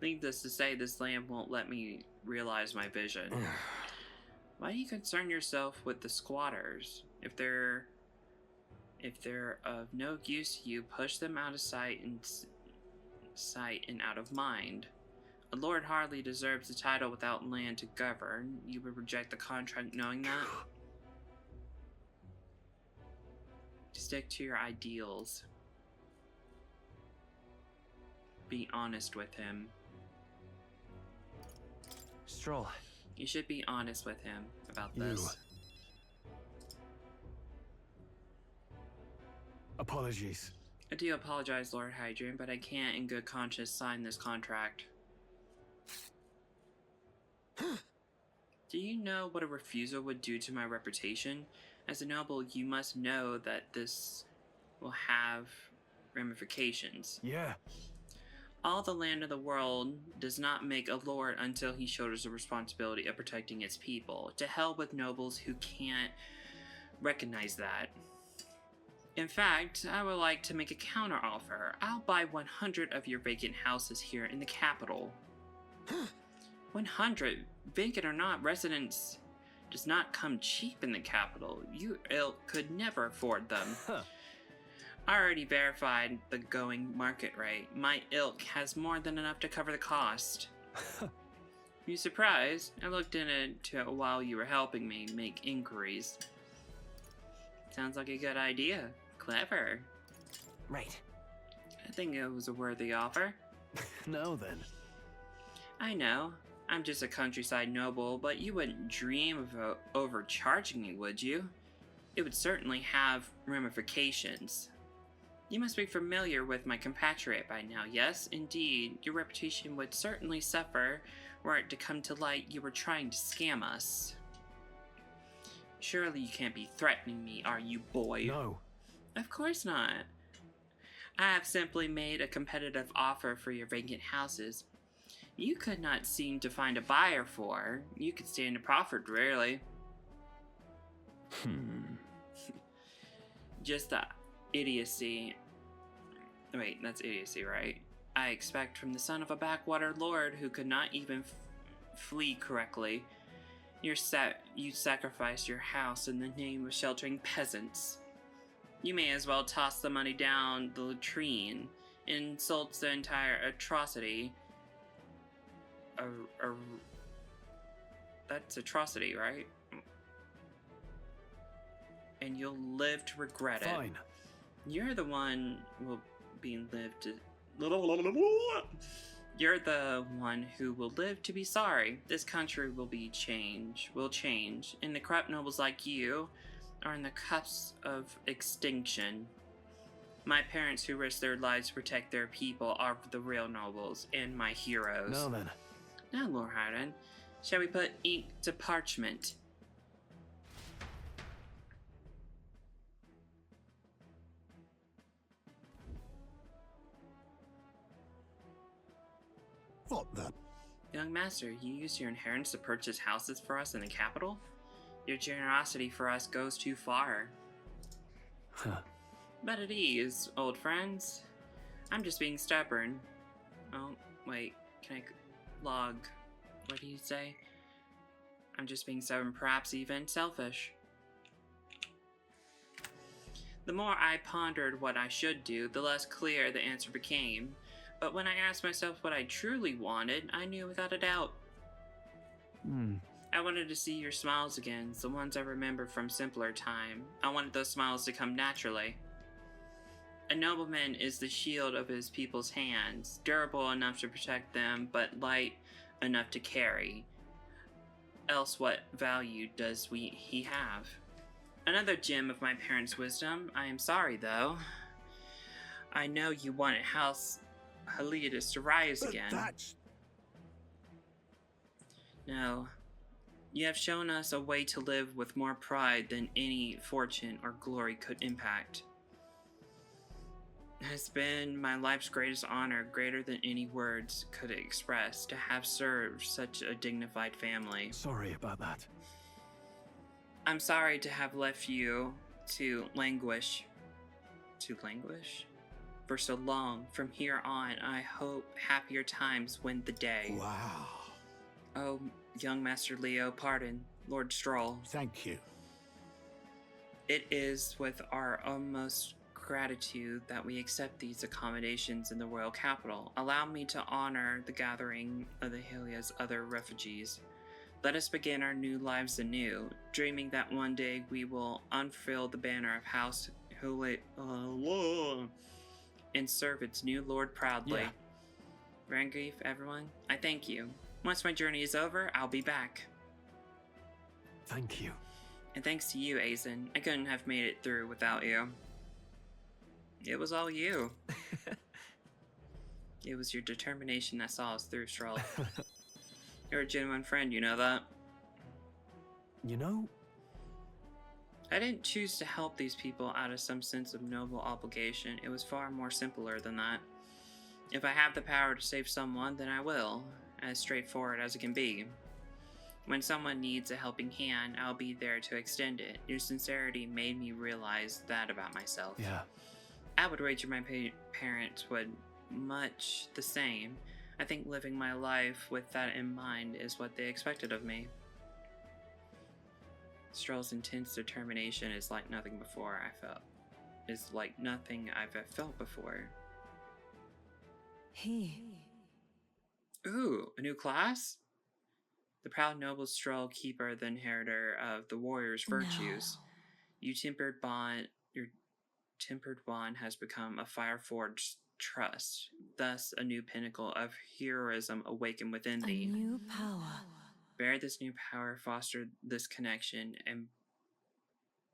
Needless to say, this land won't let me realize my vision. Why do you concern yourself with the squatters? If they're of no use to you, push them out of sight and out of mind. A lord hardly deserves the title without land to govern. You would reject the contract knowing that? Stick to your ideals. Be honest with him. Stroll. You should be honest with him about this. Apologies. I do apologize, Lord Hadrian, but I can't in good conscience sign this contract. Do you know what a refusal would do to my reputation? As a noble, you must know that this will have ramifications. Yeah. All the land of the world does not make a lord until he shoulders the responsibility of protecting its people. To hell with nobles who can't recognize that. In fact, I would like to make a counteroffer. I'll buy 100 of your vacant houses here in the capital. 100? Vacant or not, residents does not come cheap in the capital. You ilk could never afford them. I already verified the going market rate. My ilk has more than enough to cover the cost. You surprised? I looked into it while you were helping me make inquiries. Sounds like a good idea. Clever. Right. I think it was a worthy offer. No, then. I know. I'm just a countryside noble, but you wouldn't dream of overcharging me, would you? It would certainly have ramifications. You must be familiar with my compatriot by now, yes? Indeed, your reputation would certainly suffer were it to come to light you were trying to scam us. Surely you can't be threatening me, are you, boy? No. Of course not. I have simply made a competitive offer for your vacant houses. You could not seem to find a buyer for. You could stand a profit, really. Just the idiocy. Wait, that's idiocy, right? I expect from the son of a backwater lord who could not even flee correctly. You sacrificed your house in the name of sheltering peasants. You may as well toss the money down the latrine. It insults the entire atrocity. That's atrocity, right? And you'll live to regret it. Fine. You're the one You're the one who will live to be sorry. This country will change, and the corrupt nobles like you are in the cusp of extinction. My parents who risked their lives to protect their people are the real nobles and my heroes. No, then. Now, Lord Harden, shall we put ink to parchment? What the? Young master, you use your inheritance to purchase houses for us in the capital? Your generosity for us goes too far. But at ease, old friends. I'm just being stubborn. Oh, wait. Can I log? What do you say? I'm just being stubborn, perhaps even selfish. The more I pondered what I should do, the less clear the answer became. But when I asked myself what I truly wanted, I knew without a doubt. I wanted to see your smiles again, the ones I remember from simpler time. I wanted those smiles to come naturally. A nobleman is the shield of his people's hands, durable enough to protect them, but light enough to carry. Else what value does he have? Another gem of my parents' wisdom. I am sorry, though. I know you wanted House Heliodus to rise But again. that's... No. You have shown us a way to live with more pride than any fortune or glory could impact. It has been my life's greatest honor, greater than any words could express, to have served such a dignified family. Sorry about that. I'm sorry to have left you to languish. To languish? For so long. From here on, I hope happier times win the day. Wow. Oh, young Master Leo, pardon, Lord Stroll. Thank you. It is with our utmost gratitude that we accept these accommodations in the royal capital. Allow me to honor the gathering of the Helia's other refugees. Let us begin our new lives anew, dreaming that one day we will unfurl the banner of House Helia and serve its new lord proudly. Yeah. Rangief, everyone, I thank you. Once my journey is over, I'll be back. Thank you. And thanks to you, Aizen. I couldn't have made it through without you. It was all you. It was your determination that saw us through, Stroll. You're a genuine friend, you know that? You know, I didn't choose to help these people out of some sense of noble obligation. It was far more simpler than that. If I have the power to save someone, then I will. As straightforward as it can be. When someone needs a helping hand, I'll be there to extend it. Your sincerity made me realize that about myself. yeah. I would wager my parents would much the same. I think living my life with that in mind is what they expected of me. Stroll's intense determination is like nothing before I've felt before. Ooh, a new class? The proud noble Stroll, keeper, the inheritor of the warrior's virtues. Your tempered bond has become a fire-forged trust. Thus, a new pinnacle of heroism awakened within thee. A new power. Bear this new power, foster this connection, and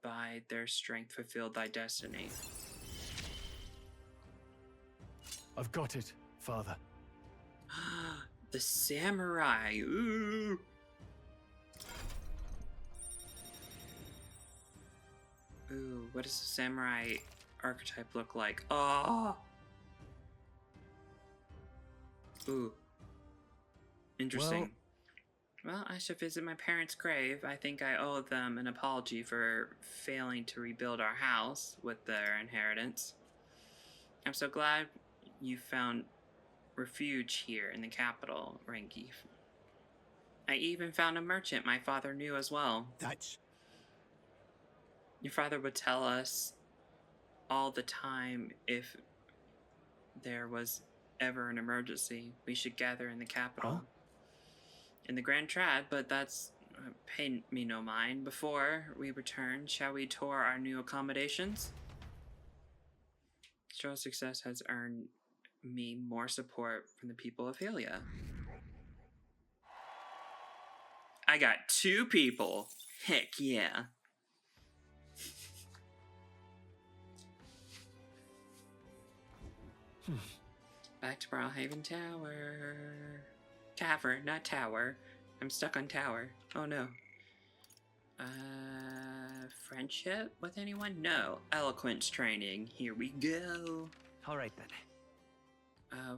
by their strength fulfill thy destiny. I've got it, Father. The samurai! Ooh! Ooh, what does the samurai archetype look like? Oh! Ooh. Interesting. Well, I should visit my parents' grave. I think I owe them an apology for failing to rebuild our house with their inheritance. I'm so glad you found refuge here in the capital, Rangief. I even found a merchant my father knew as well. That's... Your father would tell us all the time if there was ever an emergency, we should gather in the capital. Huh? In the Grand Trad, but that's... pay me no mind. Before we return, shall we tour our new accommodations? Stroll's success has earned me more support from the people of Helia. I got 2 people. Heck yeah. Back to Brawlhaven Tower. Tavern, not tower. I'm stuck on tower. Oh no. Friendship with anyone? No. Eloquence training. Here we go. Alright then.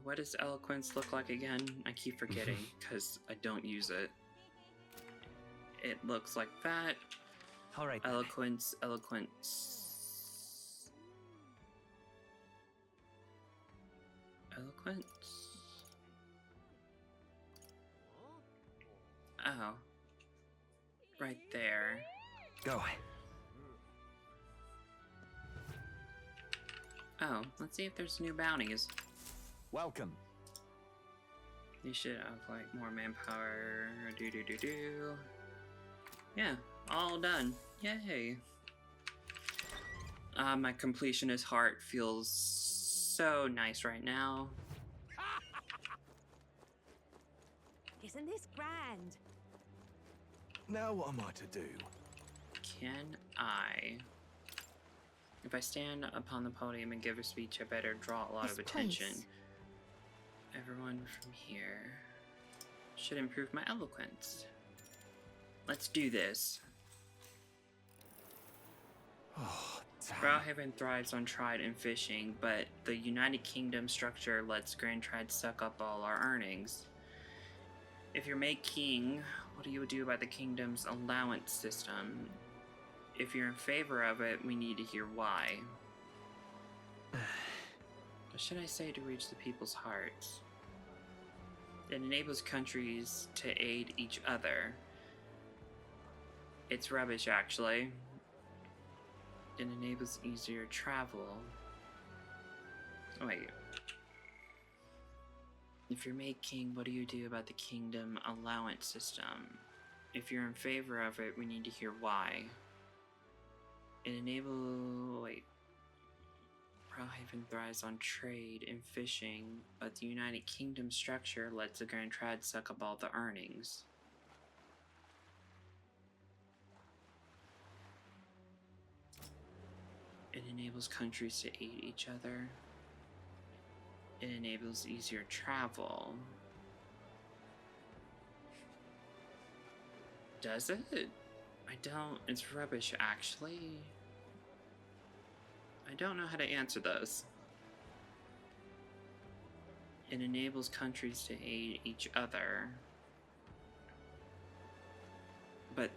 What does eloquence look like again? I keep forgetting because I don't use it. It looks like that. Alright then. Eloquence. eloquence? Oh. Right there. Go. Oh, let's see if there's new bounties. Welcome. You should have like more manpower. Do. Yeah, all done. Yay. My completionist heart feels so nice right now. Isn't this grand? Now what am I to do? Can I? If I stand upon the podium and give a speech, I better draw a lot Yes, of attention. please. Everyone from here should improve my eloquence. Let's do this. Oh, damn. Browhaven thrives on trade and fishing, but the United Kingdom structure lets Grand Trade suck up all our earnings. If you're made king, what do you do about the kingdom's allowance system? If you're in favor of it, we need to hear why. What should I say to reach the people's hearts? It enables countries to aid each other. It's rubbish, actually. It enables easier travel. Oh, wait. If you're made king, what do you do about the kingdom allowance system? If you're in favor of it, we need to hear why. It enables... wait. Browhaven thrives on trade and fishing, but the United Kingdom structure lets the Grand Trade suck up all the earnings. It enables countries to aid each other. It enables easier travel. Does it? I don't. It's rubbish, actually. I don't know how to answer those. It enables countries to aid each other. But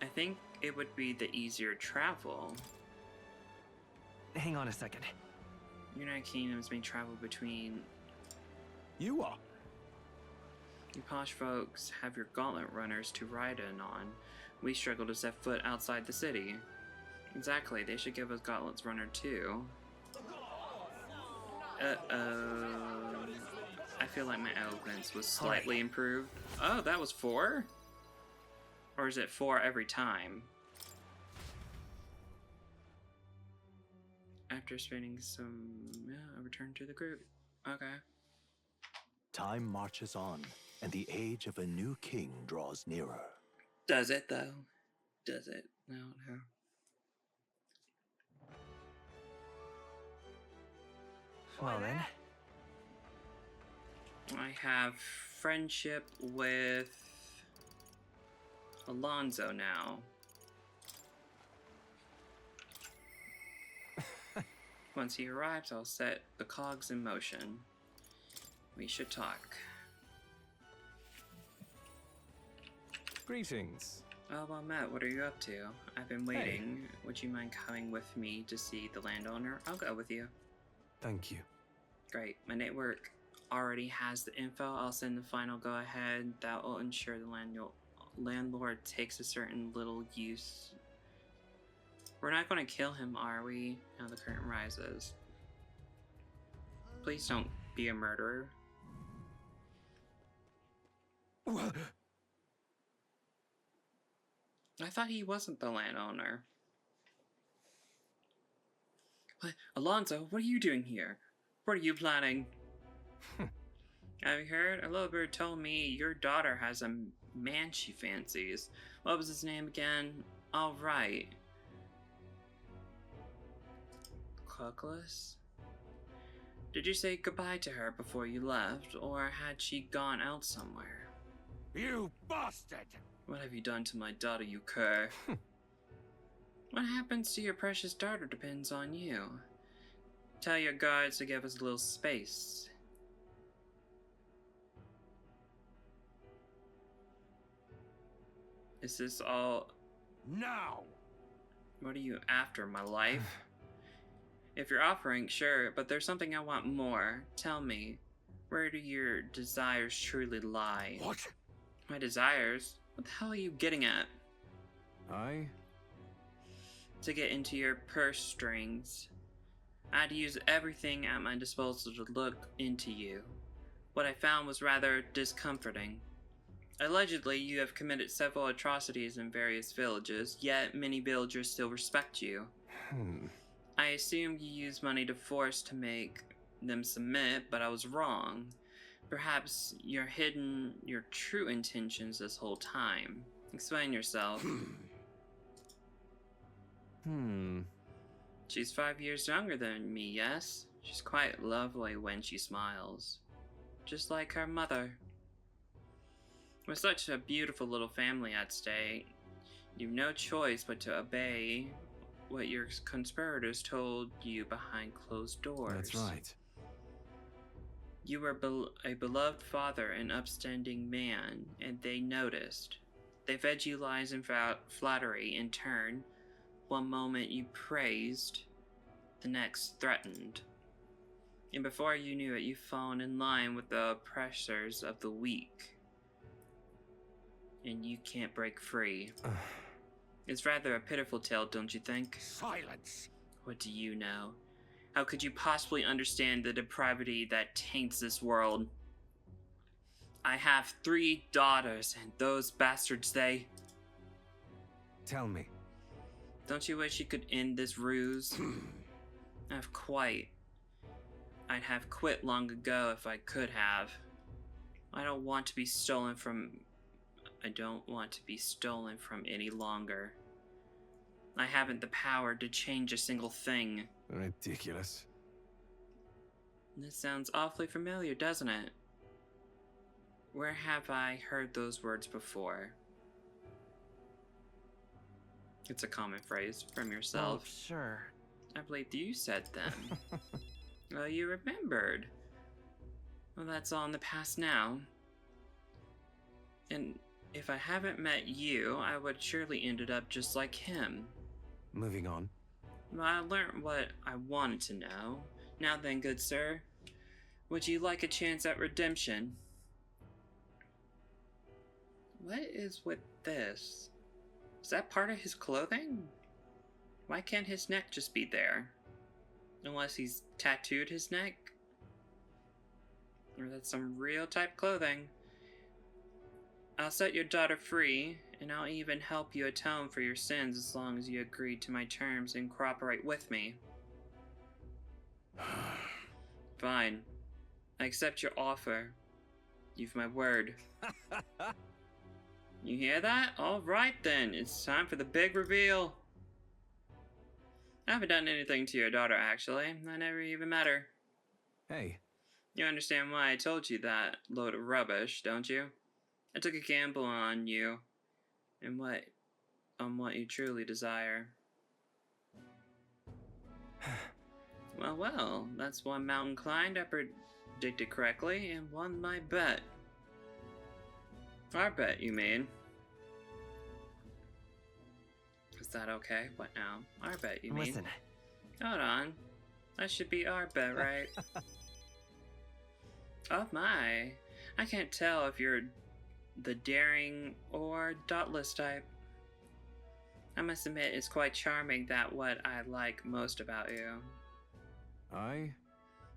I think it would be the easier travel. Hang on a second. United Kingdoms may travel between. You are. You posh folks have your gauntlet runners to ride in on. We struggle to set foot outside the city. Exactly, they should give us gauntlets runner too. Uh-oh. I feel like my eloquence was slightly improved. Oh, that was 4? Or is it 4 every time? After spending some... yeah, I return to the group. Okay. Time marches on, and the age of a new king draws nearer. Does it, though? Does it? No. Well then. I have friendship with Alonzo now. Once he arrives, I'll set the cogs in motion. We should talk. Greetings. Oh, well, Matt, what are you up to? I've been waiting. Would you mind coming with me to see the landowner? I'll go with you. Thank you. Great. My network already has the info. I'll send the final go-ahead. That will ensure the landlord takes a certain little use. We're not going to kill him, are we? Now the curtain rises. Please don't be a murderer. I thought he wasn't the landowner. What? Alonzo, what are you doing here? What are you planning? Have you heard? A little bird told me your daughter has a man she fancies. What was his name again? All right. Cluckless? Did you say goodbye to her before you left, or had she gone out somewhere? You bastard! What have you done to my daughter, you cur? What happens to your precious daughter depends on you. Tell your guards to give us a little space. Is this all... Now! What are you after, my life? If you're offering, sure, but there's something I want more. Tell me, where do your desires truly lie? What? My desires? What the hell are you getting at? To get into your purse strings. I had to use everything at my disposal to look into you. What I found was rather discomforting. Allegedly, you have committed several atrocities in various villages, yet many villagers still respect you. I assumed you used money to force to make them submit, but I was wrong. Perhaps you're hidden your true intentions this whole time. Explain yourself. She's 5 years younger than me, yes? She's quite lovely when she smiles. Just like her mother. With such a beautiful little family at stake, you've no choice but to obey what your conspirators told you behind closed doors. That's right. You were a beloved father and upstanding man, and they noticed. They fed you lies and flattery in turn. One moment you praised, the next threatened. And before you knew it, you've fallen in line with the oppressors of the weak. And you can't break free. It's rather a pitiful tale, don't you think? Silence! What do you know? How could you possibly understand the depravity that taints this world? I have 3 daughters, and those bastards, they... Tell me. Don't you wish you could end this ruse? I've quite. I'd have quit long ago if I could have. I don't want to be stolen from any longer. I haven't the power to change a single thing. Ridiculous. This sounds awfully familiar, doesn't it? Where have I heard those words before? It's a common phrase from yourself. Oh, sure. I believe you said them. Well, you remembered. Well, that's all in the past now. And if I haven't met you, I would surely ended up just like him. Moving on. Well, I learned what I wanted to know. Now then, good sir, would you like a chance at redemption? What is with this? Is that part of his clothing? Why can't his neck just be there? Unless he's tattooed his neck? Or that's some real type clothing. I'll set your daughter free, and I'll even help you atone for your sins as long as you agree to my terms and cooperate with me. Fine. I accept your offer. You've my word. You hear that? Alright then, it's time for the big reveal. I haven't done anything to your daughter, actually. I never even met her. Hey. You understand why I told you that load of rubbish, don't you? I took a gamble on you and what you truly desire. Well, that's one mountain climbed I predicted correctly and won my bet. Our bet, you mean? Is that okay? What now? Our bet, you mean? Listen. Hold on. That should be our bet, right? Oh my. I can't tell if you're the daring or dauntless type. I must admit it's quite charming that what I like most about you.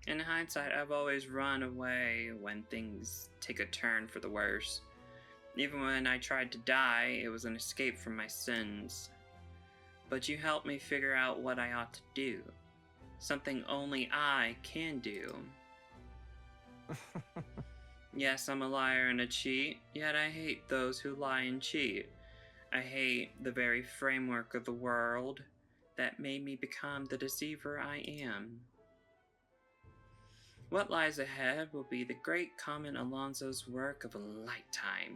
In hindsight, I've always run away when things take a turn for the worse. Even when I tried to die, it was an escape from my sins. But you helped me figure out what I ought to do. Something only I can do. Yes, I'm a liar and a cheat, yet I hate those who lie and cheat. I hate the very framework of the world that made me become the deceiver I am. What lies ahead will be the great Common Alonso's work of a lifetime.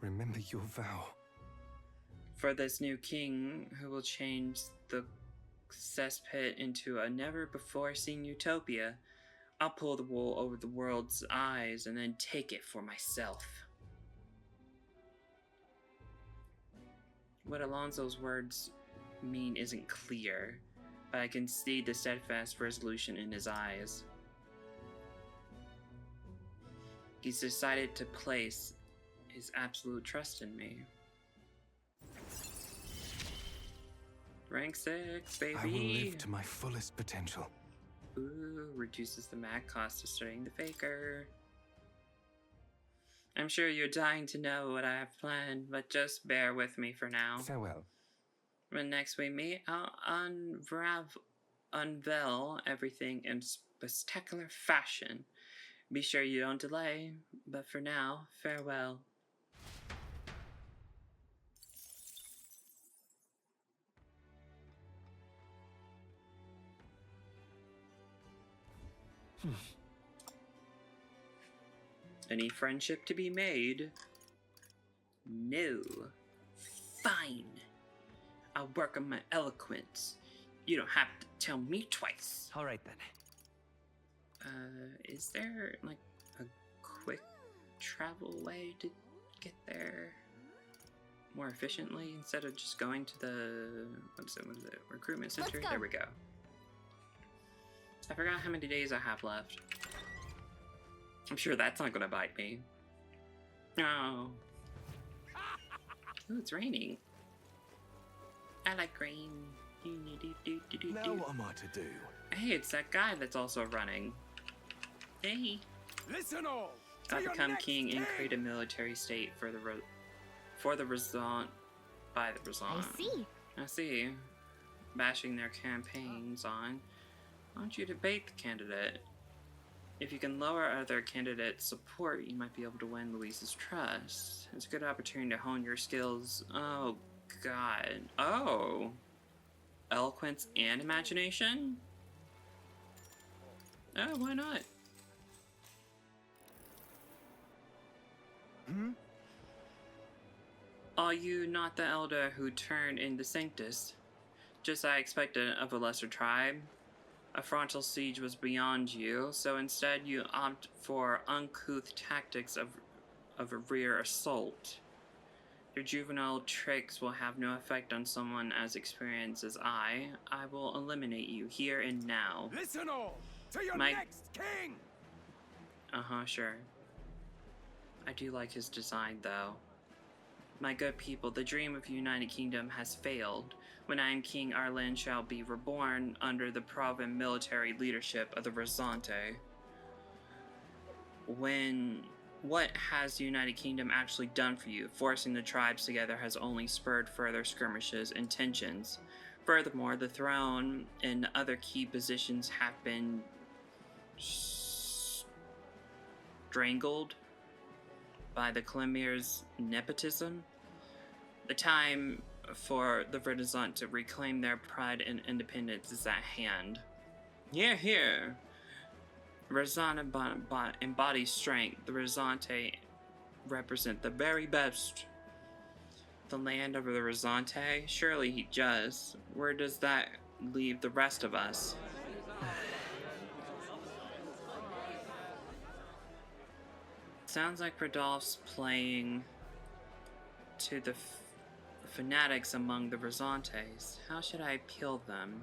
Remember your vow. For this new king who will change the cesspit into a never-before-seen utopia, I'll pull the wool over the world's eyes and then take it for myself. What Alonso's words mean isn't clear, but I can see the steadfast resolution in his eyes. He's decided to place his absolute trust in me. Rank 6, baby! I will live to my fullest potential. Ooh, reduces the mag cost of studying the Faker. I'm sure you're dying to know what I have planned, but just bear with me for now. Farewell. When next we meet, I'll unveil everything in spectacular fashion. Be sure you don't delay, but for now, farewell. Any friendship to be made? No. Fine. I'll work on my eloquence. You don't have to tell me twice. All right then. Is there like a quick travel way to get there more efficiently instead of just going to the what is it? Recruitment center? Let's go. There we go. I forgot how many days I have left. I'm sure that's not gonna bite me. No. Ooh, it's raining. I like rain. Now what am I to do? Hey, it's that guy that's also running. Hey. Listen all! I've become king and create a military state for the Resant by the Resant. I see. I see. Bashing their campaigns on. Why don't you debate the candidate? If you can lower other candidates' support, you might be able to win Luis's trust. It's a good opportunity to hone your skills. Oh, God. Oh. Eloquence and imagination? Oh, why not? Are you not the elder who turned in the Sanctus? Just as I expected of a lesser tribe. A frontal siege was beyond you, so instead you opt for uncouth tactics of a rear assault. Your juvenile tricks will have no effect on someone as experienced as I. I will eliminate you here and now. Listen all! To your My- next king! Uh-huh, sure. I do like his design, though. My good people, the dream of United Kingdom has failed. When I am king, our land shall be reborn under the province military leadership of the Resante. What has the United Kingdom actually done for you? Forcing the tribes together has only spurred further skirmishes and tensions. Furthermore, the throne and other key positions have been strangled by the Clemir's nepotism. The time for the Renaissance to reclaim their pride and independence is at hand. Here. Rezana embodies strength. The Rezante represent the very best. The land of the Rezante? Surely he does. Where does that leave the rest of us? Sounds like Rodolph's playing to the fanatics among the Rezantes. How should I appeal them?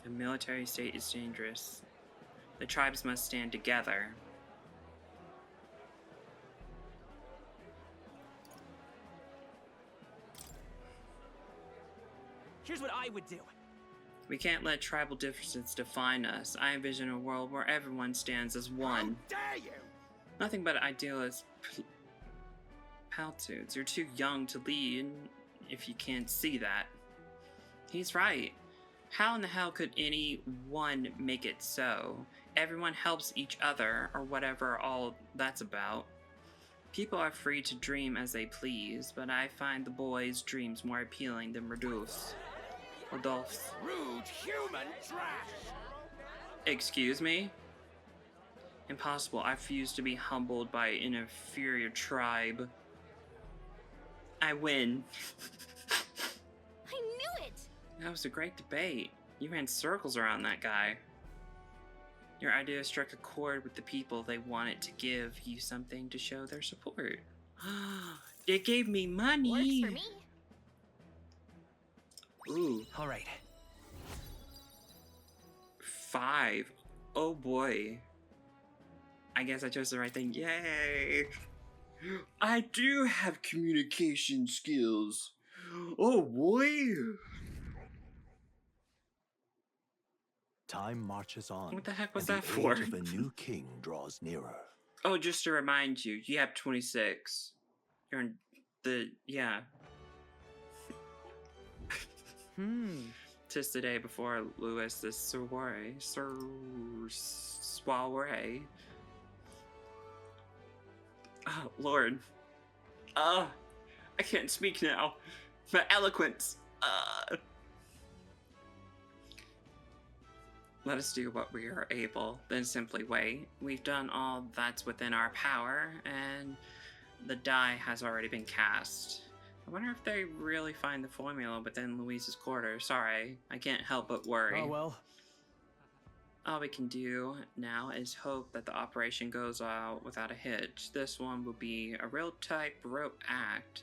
The military state is dangerous. The tribes must stand together. Here's what I would do. We can't let tribal differences define us. I envision a world where everyone stands as one. How dare you! Nothing but idealist paltudes. You're too young to lead if you can't see that. He's right. How in the hell could anyone make it so? Everyone helps each other, or whatever all that's about. People are free to dream as they please, but I find the boy's dreams more appealing than Rodolph's. Rude human trash! Excuse me? Impossible. I refuse to be humbled by an inferior tribe. I win. I knew it! That was a great debate. You ran circles around that guy. Your idea struck a chord with the people. They wanted to give you something to show their support. It gave me money. Works for me. Ooh, All right. 5. Oh boy. I guess I chose the right thing. Yay! I do have communication skills. Oh boy! Time marches on. What the heck was and that the for? age of a new king draws nearer. Oh, just to remind you, you have 26. You're in the, yeah. Tis the day before Louis the soiree. Oh, Lord. I can't speak now. My eloquence. Let us do what we are able, then simply wait. We've done all that's within our power, and the die has already been cast. I wonder if they really find the formula within Louise's quarter. Sorry, I can't help but worry. Oh well. All we can do now is hope that the operation goes out without a hitch. This one will be a real tightrope act,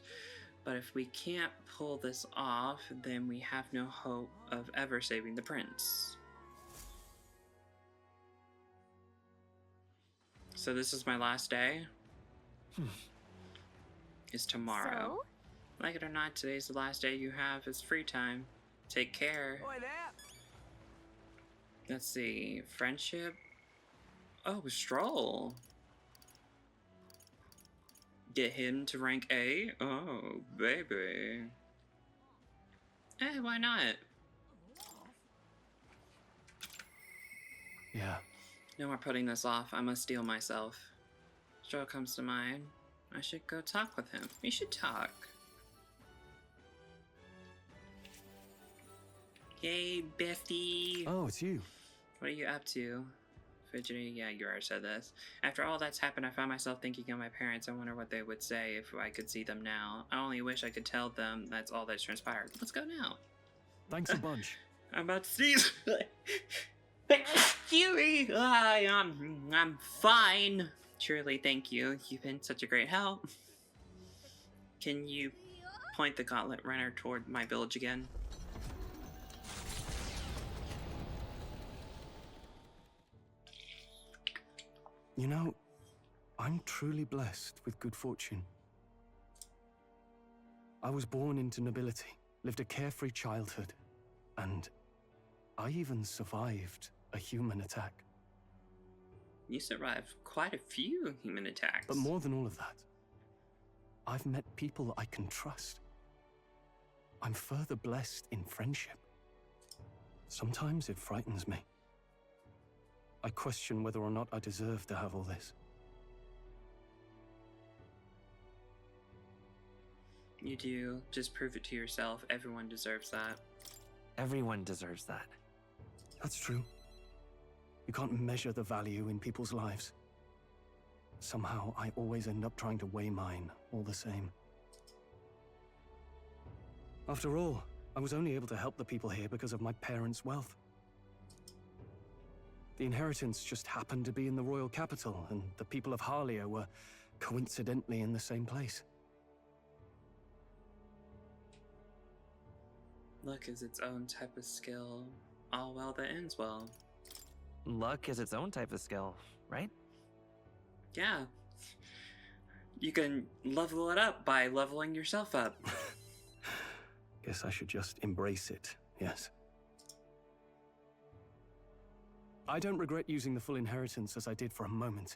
but if we can't pull this off, then we have no hope of ever saving the prince. So this is my last day. Is tomorrow. So? Like it or not, today's the last day you have is free time. Take care. Boy, there. Let's see. Friendship. Oh, Stroll. Get him to rank A? Oh, baby. Eh, why not? Yeah. No more putting this off. I must steel myself. Stroll comes to mind. I should go talk with him. We should talk. Hey, Biffy. Oh, it's you. What are you up to? Fidgety? Yeah, you already said this. After all that's happened, I found myself thinking of my parents. I wonder what they would say if I could see them now. I only wish I could tell them that's all that's transpired. Let's go now. Thanks a bunch. I'm about to see. Excuse me. I'm fine. Truly, thank you. You've been such a great help. Can you point the gauntlet runner toward my village again? You know, I'm truly blessed with good fortune. I was born into nobility, lived a carefree childhood, and I even survived a human attack. You survived quite a few human attacks. But more than all of that, I've met people I can trust. I'm further blessed in friendship. Sometimes it frightens me. I question whether or not I deserve to have all this. You do. Just prove it to yourself. Everyone deserves that. Everyone deserves that. That's true. You can't measure the value in people's lives. Somehow, I always end up trying to weigh mine all the same. After all, I was only able to help the people here because of my parents' wealth. The inheritance just happened to be in the royal capital, and the people of Harlia were coincidentally in the same place. Luck is its own type of skill. All well that ends well. Luck is its own type of skill, right? Yeah. You can level it up by leveling yourself up. Guess I should just embrace it, yes. I don't regret using the full inheritance as I did for a moment.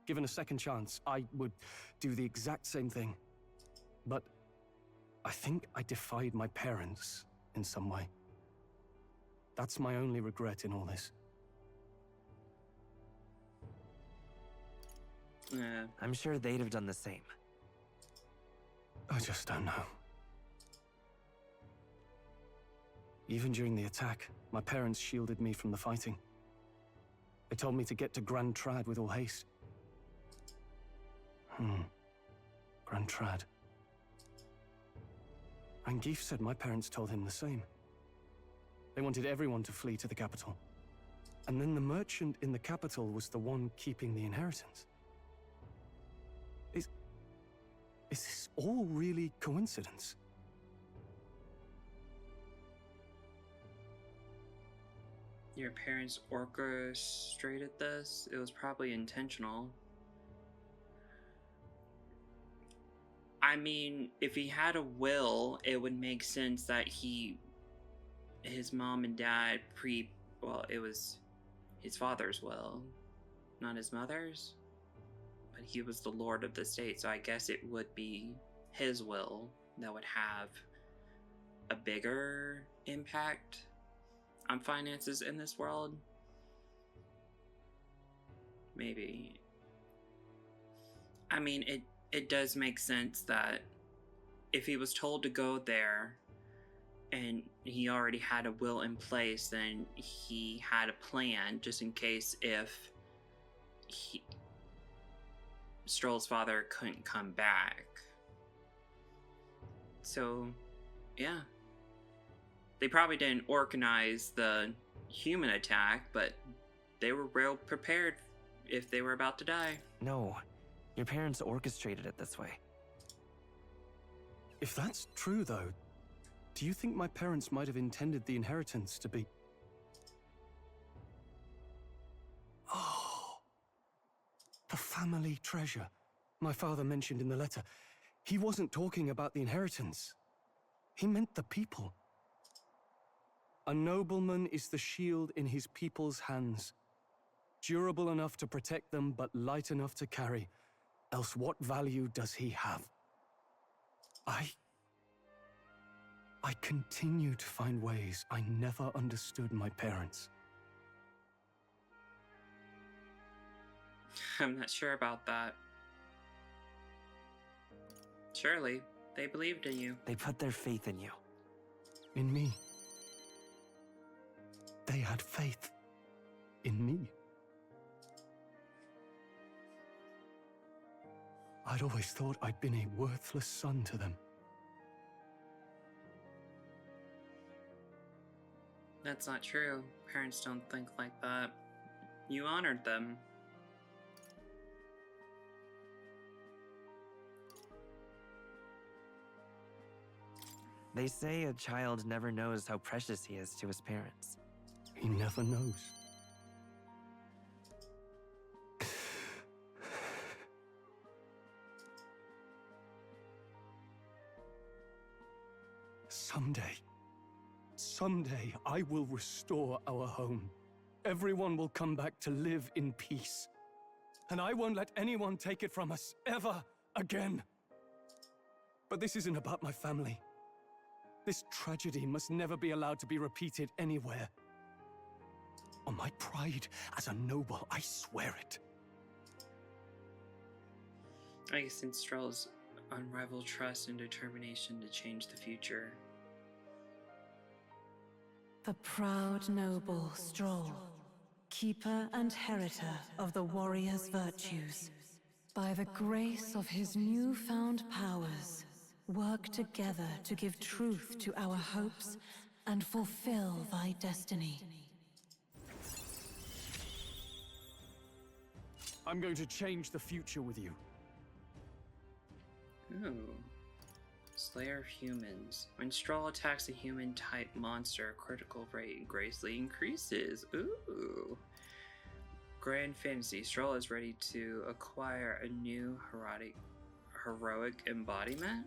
Given a second chance, I would do the exact same thing. But I think I defied my parents in some way. That's my only regret in all this. Yeah. I'm sure they'd have done the same. I just don't know. Even during the attack, my parents shielded me from the fighting. They told me to get to Grand Trad with all haste. Grand Trad. Rangif said my parents told him the same. They wanted everyone to flee to the capital. And then the merchant in the capital was the one keeping the inheritance. Is Is this all really coincidence? Your parents orchestrated this? It was probably intentional. I mean, if he had a will, it would make sense that his mom and dad well, it was his father's will, not his mother's. But he was the lord of the state, so I guess it would be his will that would have a bigger impact on finances in this world. Maybe. I mean, it does make sense that if he was told to go there and he already had a will in place, then he had a plan just in case if Stroll's father couldn't come back. So, yeah. They probably didn't organize the human attack, but they were real prepared if they were about to die. No, your parents orchestrated it this way. If that's true, though, do you think my parents might have intended the inheritance to be... Oh, the family treasure my father mentioned in the letter. He wasn't talking about the inheritance. He meant the people. A nobleman is the shield in his people's hands, durable enough to protect them, but light enough to carry. Else what value does he have? I continue to find ways I never understood my parents. I'm not sure about that. Surely, they believed in you. They put their faith in you. In me. They had faith in me. I'd always thought I'd been a worthless son to them. That's not true. Parents don't think like that. You honored them. They say a child never knows how precious he is to his parents. He never knows. Someday, I will restore our home. Everyone will come back to live in peace. And I won't let anyone take it from us, ever again. But this isn't about my family. This tragedy must never be allowed to be repeated anywhere. On my pride as a noble, I swear it. I guess in Stroll's unrivaled trust and determination to change the future. The proud noble Stroll, keeper and heritor of the warrior's virtues, by the grace of his newfound powers, work together to give truth to our hopes and fulfill thy destiny. I'm going to change the future with you. Ooh. Slayer of Humans. When Stroll attacks a human-type monster, critical rate greatly increases. Ooh. Grand Fantasy. Stroll is ready to acquire a new heroic embodiment.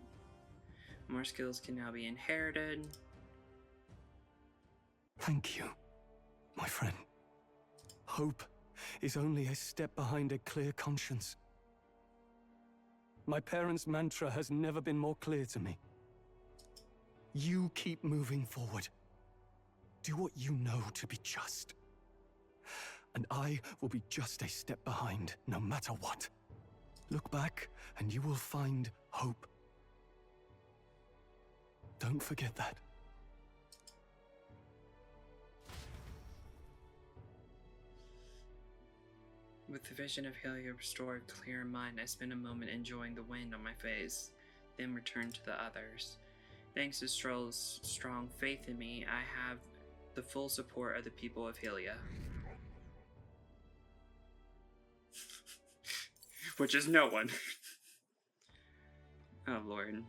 More skills can now be inherited. Thank you, my friend. Hope is only a step behind a clear conscience. My parents' mantra has never been more clear to me. You keep moving forward. Do what you know to be just. And I will be just a step behind, no matter what. Look back, and you will find hope. Don't forget that. With the vision of Helia restored, clear in mind, I spent a moment enjoying the wind on my face, then returned to the others. Thanks to Stroll's strong faith in me, I have the full support of the people of Helia. Which is no one. Oh lord.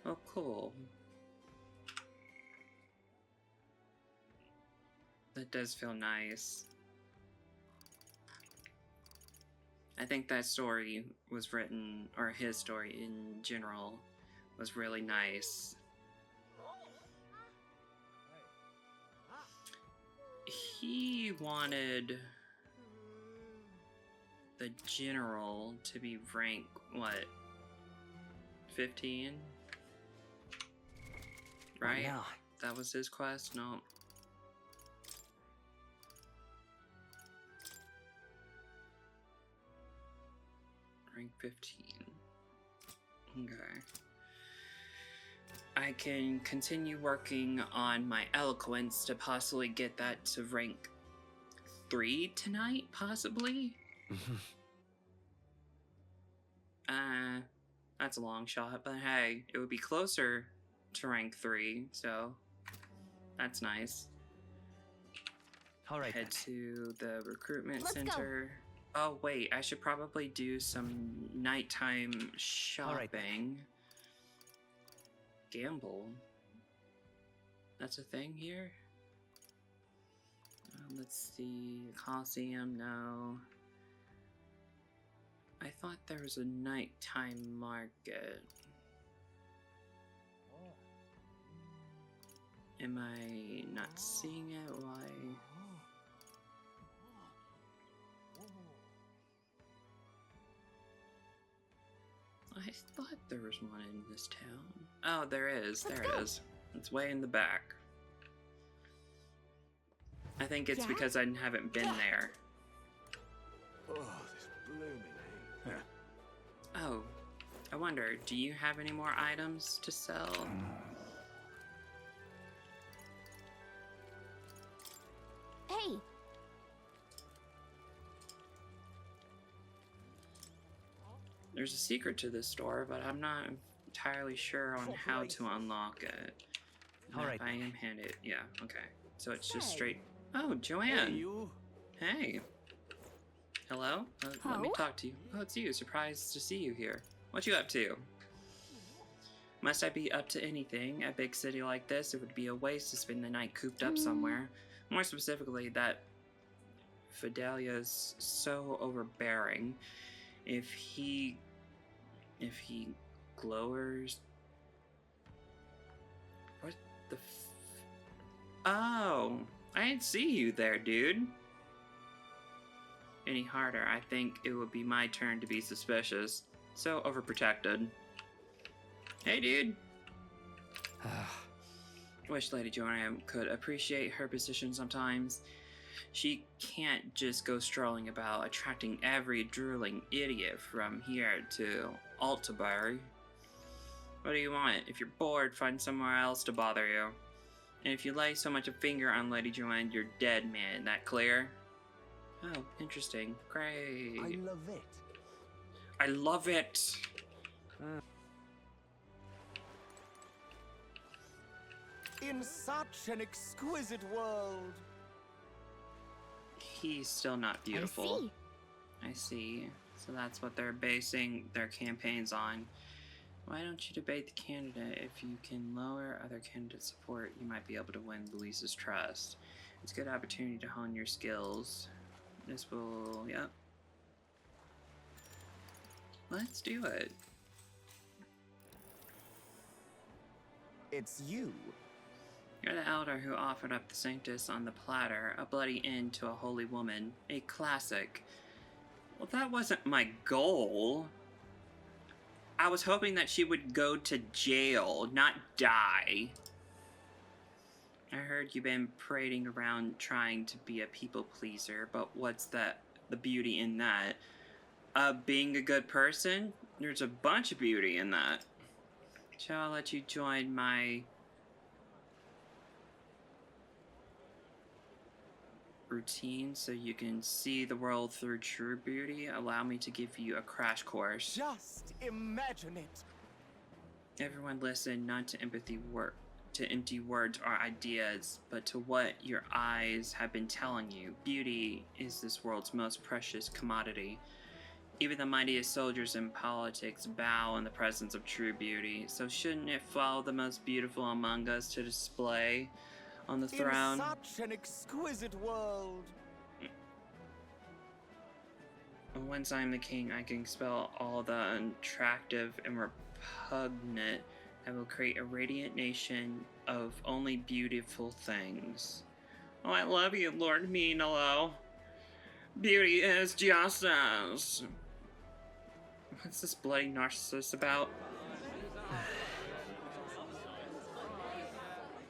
Oh, cool. That does feel nice. I think that story was written, or his story in general, was really nice. He wanted the general to be rank, what, 15? Right? now? That was his quest? No. Rank 15. Okay. I can continue working on my eloquence to possibly get that to rank 3 tonight, possibly? That's a long shot, but hey, it would be closer to rank 3, so that's nice. Alright, Head to the recruitment Let's go. center. Oh wait, I should probably do some nighttime shopping. Gamble. That's a thing here? Let's see. Coliseum, no. I thought there was a nighttime market. Am I not seeing it? Why? I thought there was one in this town. Oh, there is. There it is. It's way in the back. I think it's because I haven't been there. Oh, this blooming heat. Oh, I wonder, do you have any more items to sell? Hey! There's a secret to this door, but I'm not entirely sure on how to unlock it. Alright. I am handed. Yeah, okay. So it's just straight. Oh, Joanne. Hey, you. Hey. Hello? Let me Oh? talk to you. Oh, it's you. Surprised to see you here. What you up to? Must I be up to anything? A big city like this, it would be a waste to spend the night cooped up somewhere. More specifically, that Fidelia's so overbearing. If he glowers. What the Oh, I didn't see you there, dude. Any harder, I think it would be my turn to be suspicious. So overprotected. Hey, dude. Wish Lady Joanna could appreciate her position sometimes. She can't just go strolling about, attracting every drooling idiot from here to Altabury. What do you want? If you're bored, find somewhere else to bother you. And if you lay so much a finger on Lady Joanne, you're dead, man. That clear? Oh, interesting. Great. I love it. I love it. In such an exquisite world. He's still not beautiful. I see. I see. So that's what they're basing their campaigns on. Why don't you debate the candidate? If you can lower other candidate support, you might be able to win Luisa's trust. It's a good opportunity to hone your skills. This will, yep. Let's do it. It's you. You're the elder who offered up the Sanctus on the platter, a bloody end to a holy woman. A classic. Well, that wasn't my goal. I was hoping that she would go to jail, not die. I heard you've been parading around trying to be a people pleaser, but what's the beauty in that? Being a good person? There's a bunch of beauty in that. Shall I let you join my routine so you can see the world through true beauty? Allow me to give you a crash course. Just imagine it. Everyone listen, not to empathy work. to empty words or ideas, but to what your eyes have been telling you. Beauty is this world's most precious commodity. Even the mightiest soldiers in politics bow in the presence of true beauty. So shouldn't it follow the most beautiful among us to display on the throne? In such an exquisite world. Once I am the king, I can expel all the unattractive and repugnant. I will create a radiant nation of only beautiful things. Oh, I love you, Lord Minalo. Beauty is justice. What's this bloody narcissist about?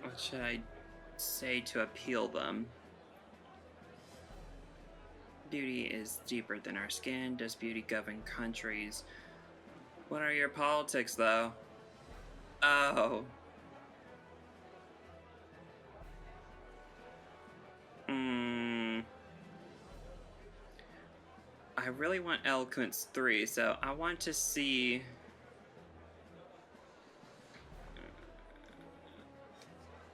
What should I say to appeal them? Beauty is deeper than our skin. Does beauty govern countries? What are your politics, though? Oh. I really want Eloquence 3, so I want to see...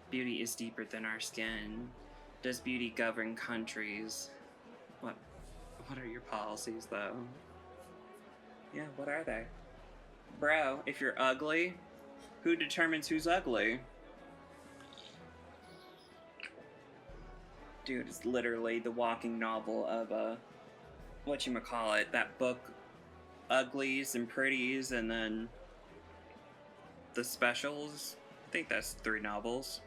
Beauty is deeper than our skin. Does beauty govern countries? What are your policies, though? Yeah, what are they? Bro, if you're ugly, who determines who's ugly? Dude, it's literally the walking novel of, whatchamacallit, that book, Uglies and Pretties, and then the specials. I think that's 3 novels.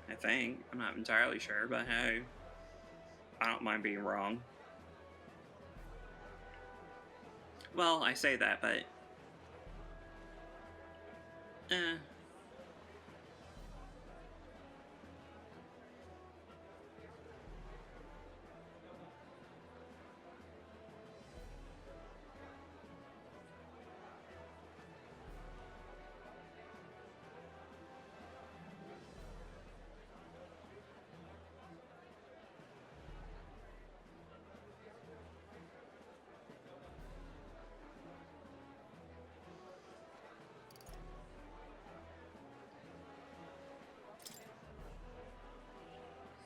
I think. I'm not entirely sure, but hey, I don't mind being wrong. Well, I say that, but...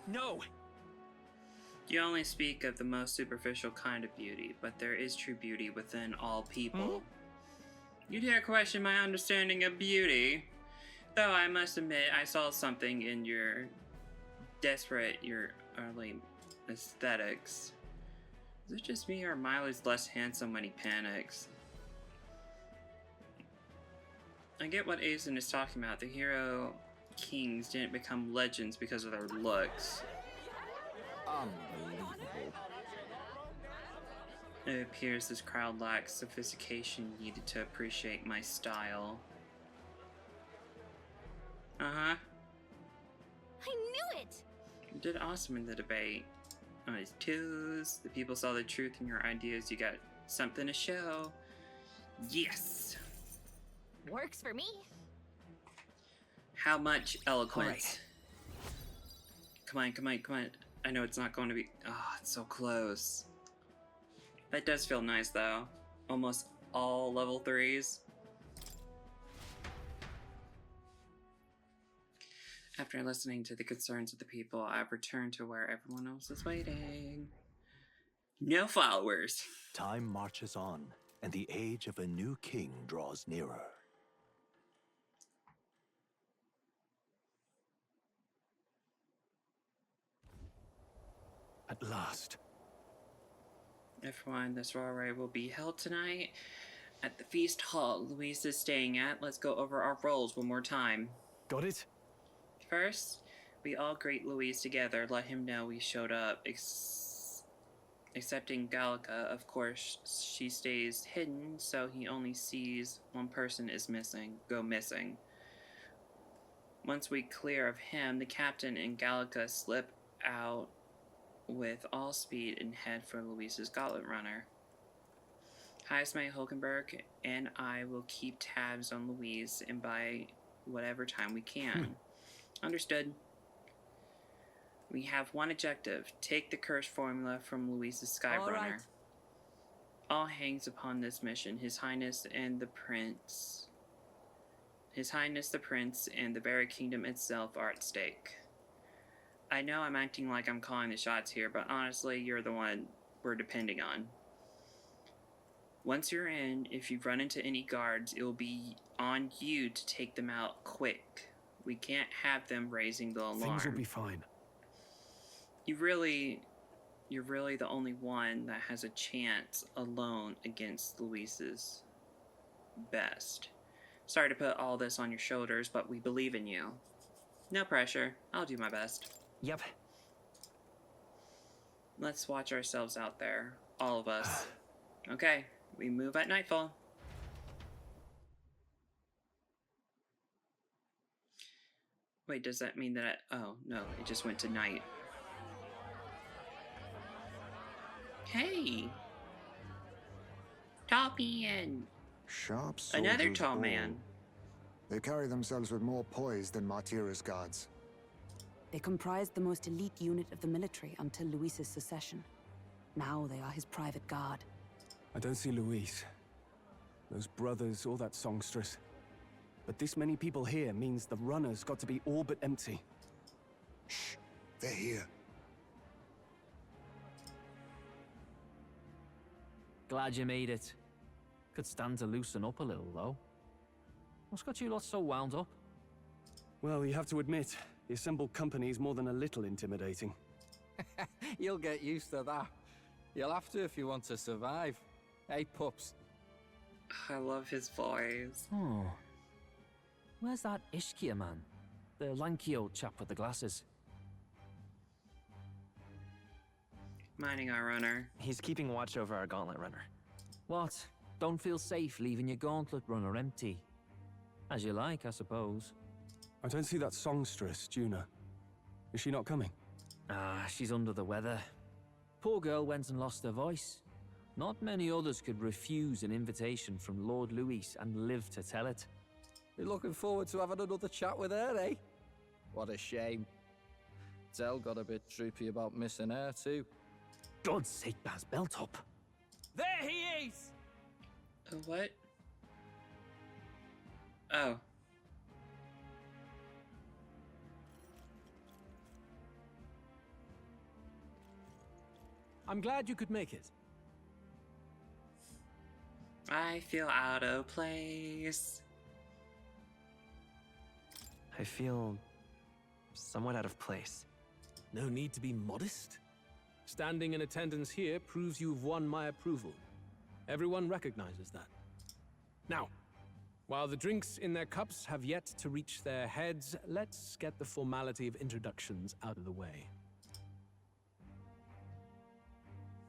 No! You only speak of the most superficial kind of beauty, but there is true beauty within all people. You dare question my understanding of beauty? Though I must admit, I saw something in your early aesthetics. Is it just me, or Miley's less handsome when he panics? I get what Aizen is talking about. The hero kings didn't become legends because of their looks. Unbelievable. It appears this crowd lacks sophistication needed to appreciate my style. Uh-huh. I knew it! You did awesome in the debate. On his twos, the people saw the truth in your ideas. You got something to show. Yes! Works for me. How much eloquence? Right. Come on. I know it's not going to be... Oh, it's so close. That does feel nice, though. Almost all level 3s. After listening to the concerns of the people, I've returned to where everyone else is waiting. No followers. Time marches on, and the age of a new king draws nearer. At last. Everyone, the soiree will be held tonight at the feast hall Louise is staying at. Let's go over our roles one more time. Got it? First, we all greet Louise together, let him know we showed up. Excepting Gallica, of course, she stays hidden, so he only sees one person is go missing. Once we clear of him, the captain and Gallica slip out with all speed and head for Louise's gauntlet runner. Heismay Hulkenberg and I will keep tabs on Louise and buy whatever time we can. Understood. We have one objective. Take the curse formula from Louise's Skyrunner. Right. All hangs upon this mission. His Highness and the Prince His Highness the Prince and the very kingdom itself are at stake. I know I'm acting like I'm calling the shots here, but honestly, you're the one we're depending on. Once you're in, if you run into any guards, it will be on you to take them out quick. We can't have them raising the alarm. Things will be fine. You're really the only one that has a chance alone against Luis's best. Sorry to put all this on your shoulders, but we believe in you. No pressure. I'll do my best. Yep. Let's watch ourselves out there. All of us. Okay, we move at nightfall. Wait, does that mean that oh, no, it just went to night. Hey! Tall man! Sharp Another soldiers tall all. man. They carry themselves with more poise than Martira's guards. They comprised the most elite unit of the military until Luis's secession. Now they are his private guard. I don't see Luis, those brothers, or that songstress. But this many people here means the runners got to be all but empty. Shh, they're here. Glad you made it. Could stand to loosen up a little, though. What's got you lot so wound up? Well, you have to admit, the assembled company is more than a little intimidating. You'll get used to that. You'll have to if you want to survive. Hey, pups. I love his voice. Oh. Where's that Ishkia man? The lanky old chap with the glasses. Minding our runner. He's keeping watch over our gauntlet runner. What? Don't feel safe leaving your gauntlet runner empty? As you like, I suppose. I don't see that songstress, Juna. Is she not coming? Ah, she's under the weather. Poor girl went and lost her voice. Not many others could refuse an invitation from Lord Luis and live to tell it. You're looking forward to having another chat with her, eh? What a shame. Zell got a bit droopy about missing her, too. God's sake, Baz, belt up. There he is! What? Oh. I'm glad you could make it. I feel out of place. I feel somewhat out of place. No need to be modest. Standing in attendance here proves you've won my approval. Everyone recognizes that. Now, while the drinks in their cups have yet to reach their heads, let's get the formality of introductions out of the way.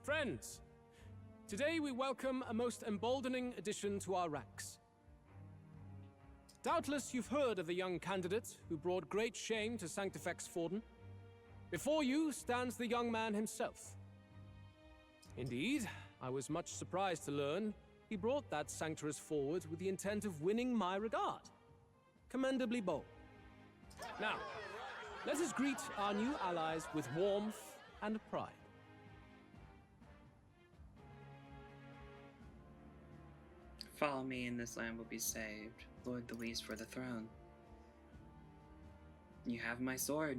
Friends, today we welcome a most emboldening addition to our ranks. Doubtless you've heard of the young candidate who brought great shame to Sanctifex Forden. Before you stands the young man himself. Indeed, I was much surprised to learn he brought that sanctuaress forward with the intent of winning my regard. Commendably bold. Now, let us greet our new allies with warmth and pride. Follow me and this land will be saved. Lord Luis for the throne. You have my sword.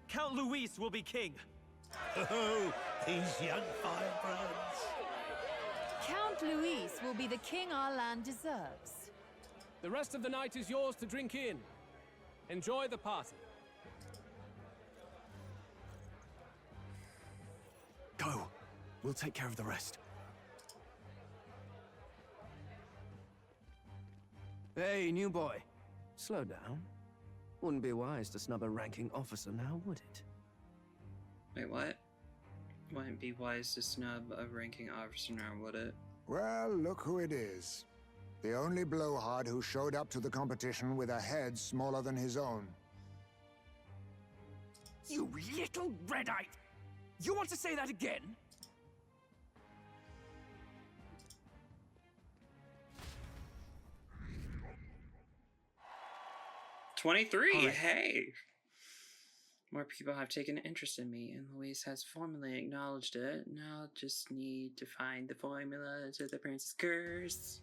Count Luis will be king. Oh, these young firebrands. Count Luis will be the king our land deserves. The rest of the night is yours to drink in. Enjoy the party. Go. We'll take care of the rest. Hey, new boy. Slow down. Wouldn't be wise to snub a ranking officer now, would it? Wait, what? Wouldn't be wise to snub a ranking officer now, would it? Well, look who it is. The only blowhard who showed up to the competition with a head smaller than his own. You little red-eye! You want to say that again? '23. Hey. More people have taken an interest in me, and Luis has formally acknowledged it. Now just need to find the formula to the Prince's curse.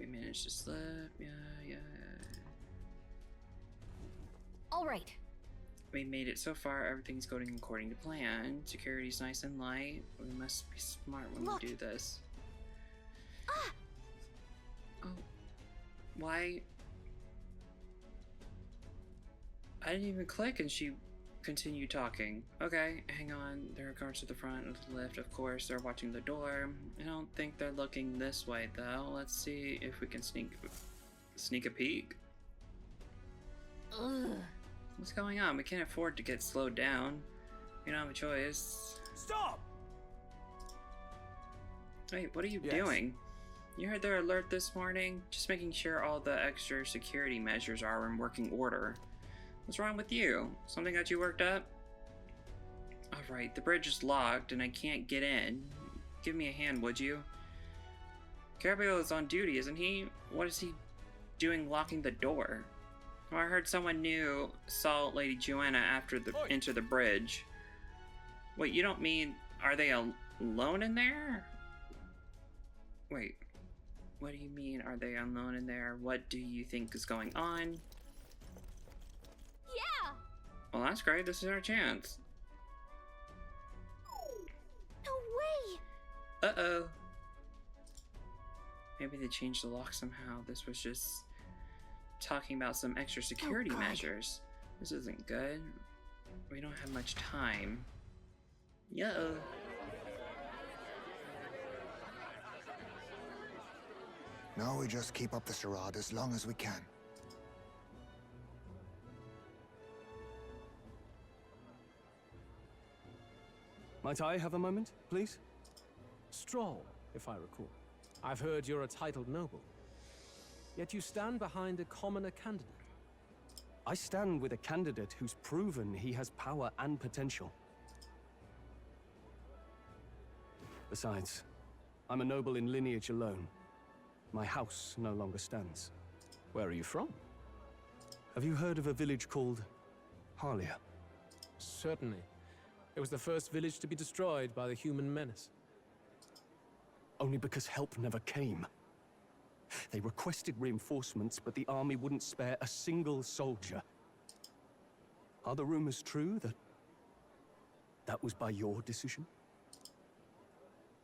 We managed to slip. Yeah. All right. We made it so far. Everything's going according to plan. Security's nice and light. We must be smart when we do this. Ah! Oh. Why? I didn't even click and she continued talking. Okay, hang on. There are guards at the front of the lift. Of course, they're watching the door. I don't think they're looking this way, though. Let's see if we can sneak a peek. Ugh. What's going on? We can't afford to get slowed down. We don't have a choice. Stop! Wait, what are you doing? You heard their alert this morning? Just making sure all the extra security measures are in working order. What's wrong with you? Something got you worked up? Alright, the bridge is locked and I can't get in. Give me a hand, would you? Gabriel is on duty, isn't he? What is he doing locking the door? Oh, I heard someone new saw Lady Joanna after enter the bridge. Wait, you don't mean, are they alone in there? Wait, what do you mean, are they alone in there? What do you think is going on? Yeah! Well, that's great. This is our chance. No way! Uh-oh. Maybe they changed the lock somehow. This was just talking about some extra security measures. This isn't good. We don't have much time. Yo. Now we just keep up the charade as long as we can. Might I have a moment, please? Stroll, if I recall. I've heard you're a titled noble. Yet you stand behind a commoner candidate. I stand with a candidate who's proven he has power and potential. Besides, I'm a noble in lineage alone. My house no longer stands. Where are you from? Have you heard of a village called Harlia? Certainly. It was the first village to be destroyed by the human menace. Only because help never came. They requested reinforcements, but the army wouldn't spare a single soldier. Are the rumors true that was by your decision?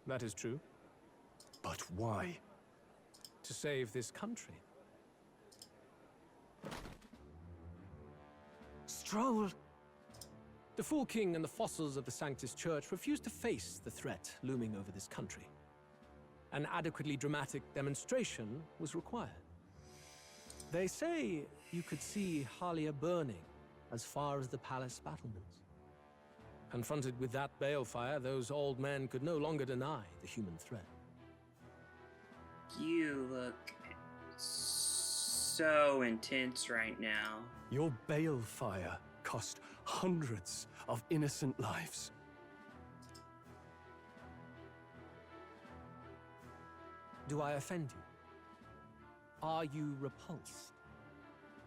That is true. But why? To save this country. Stroll! The Fool King and the fossils of the Sanctus Church refused to face the threat looming over this country. An adequately dramatic demonstration was required. They say you could see Harlia burning as far as the palace battlements. Confronted with that balefire, those old men could no longer deny the human threat. You look so intense right now. Your balefire cost hundreds of innocent lives. Do I offend you? Are you repulsed?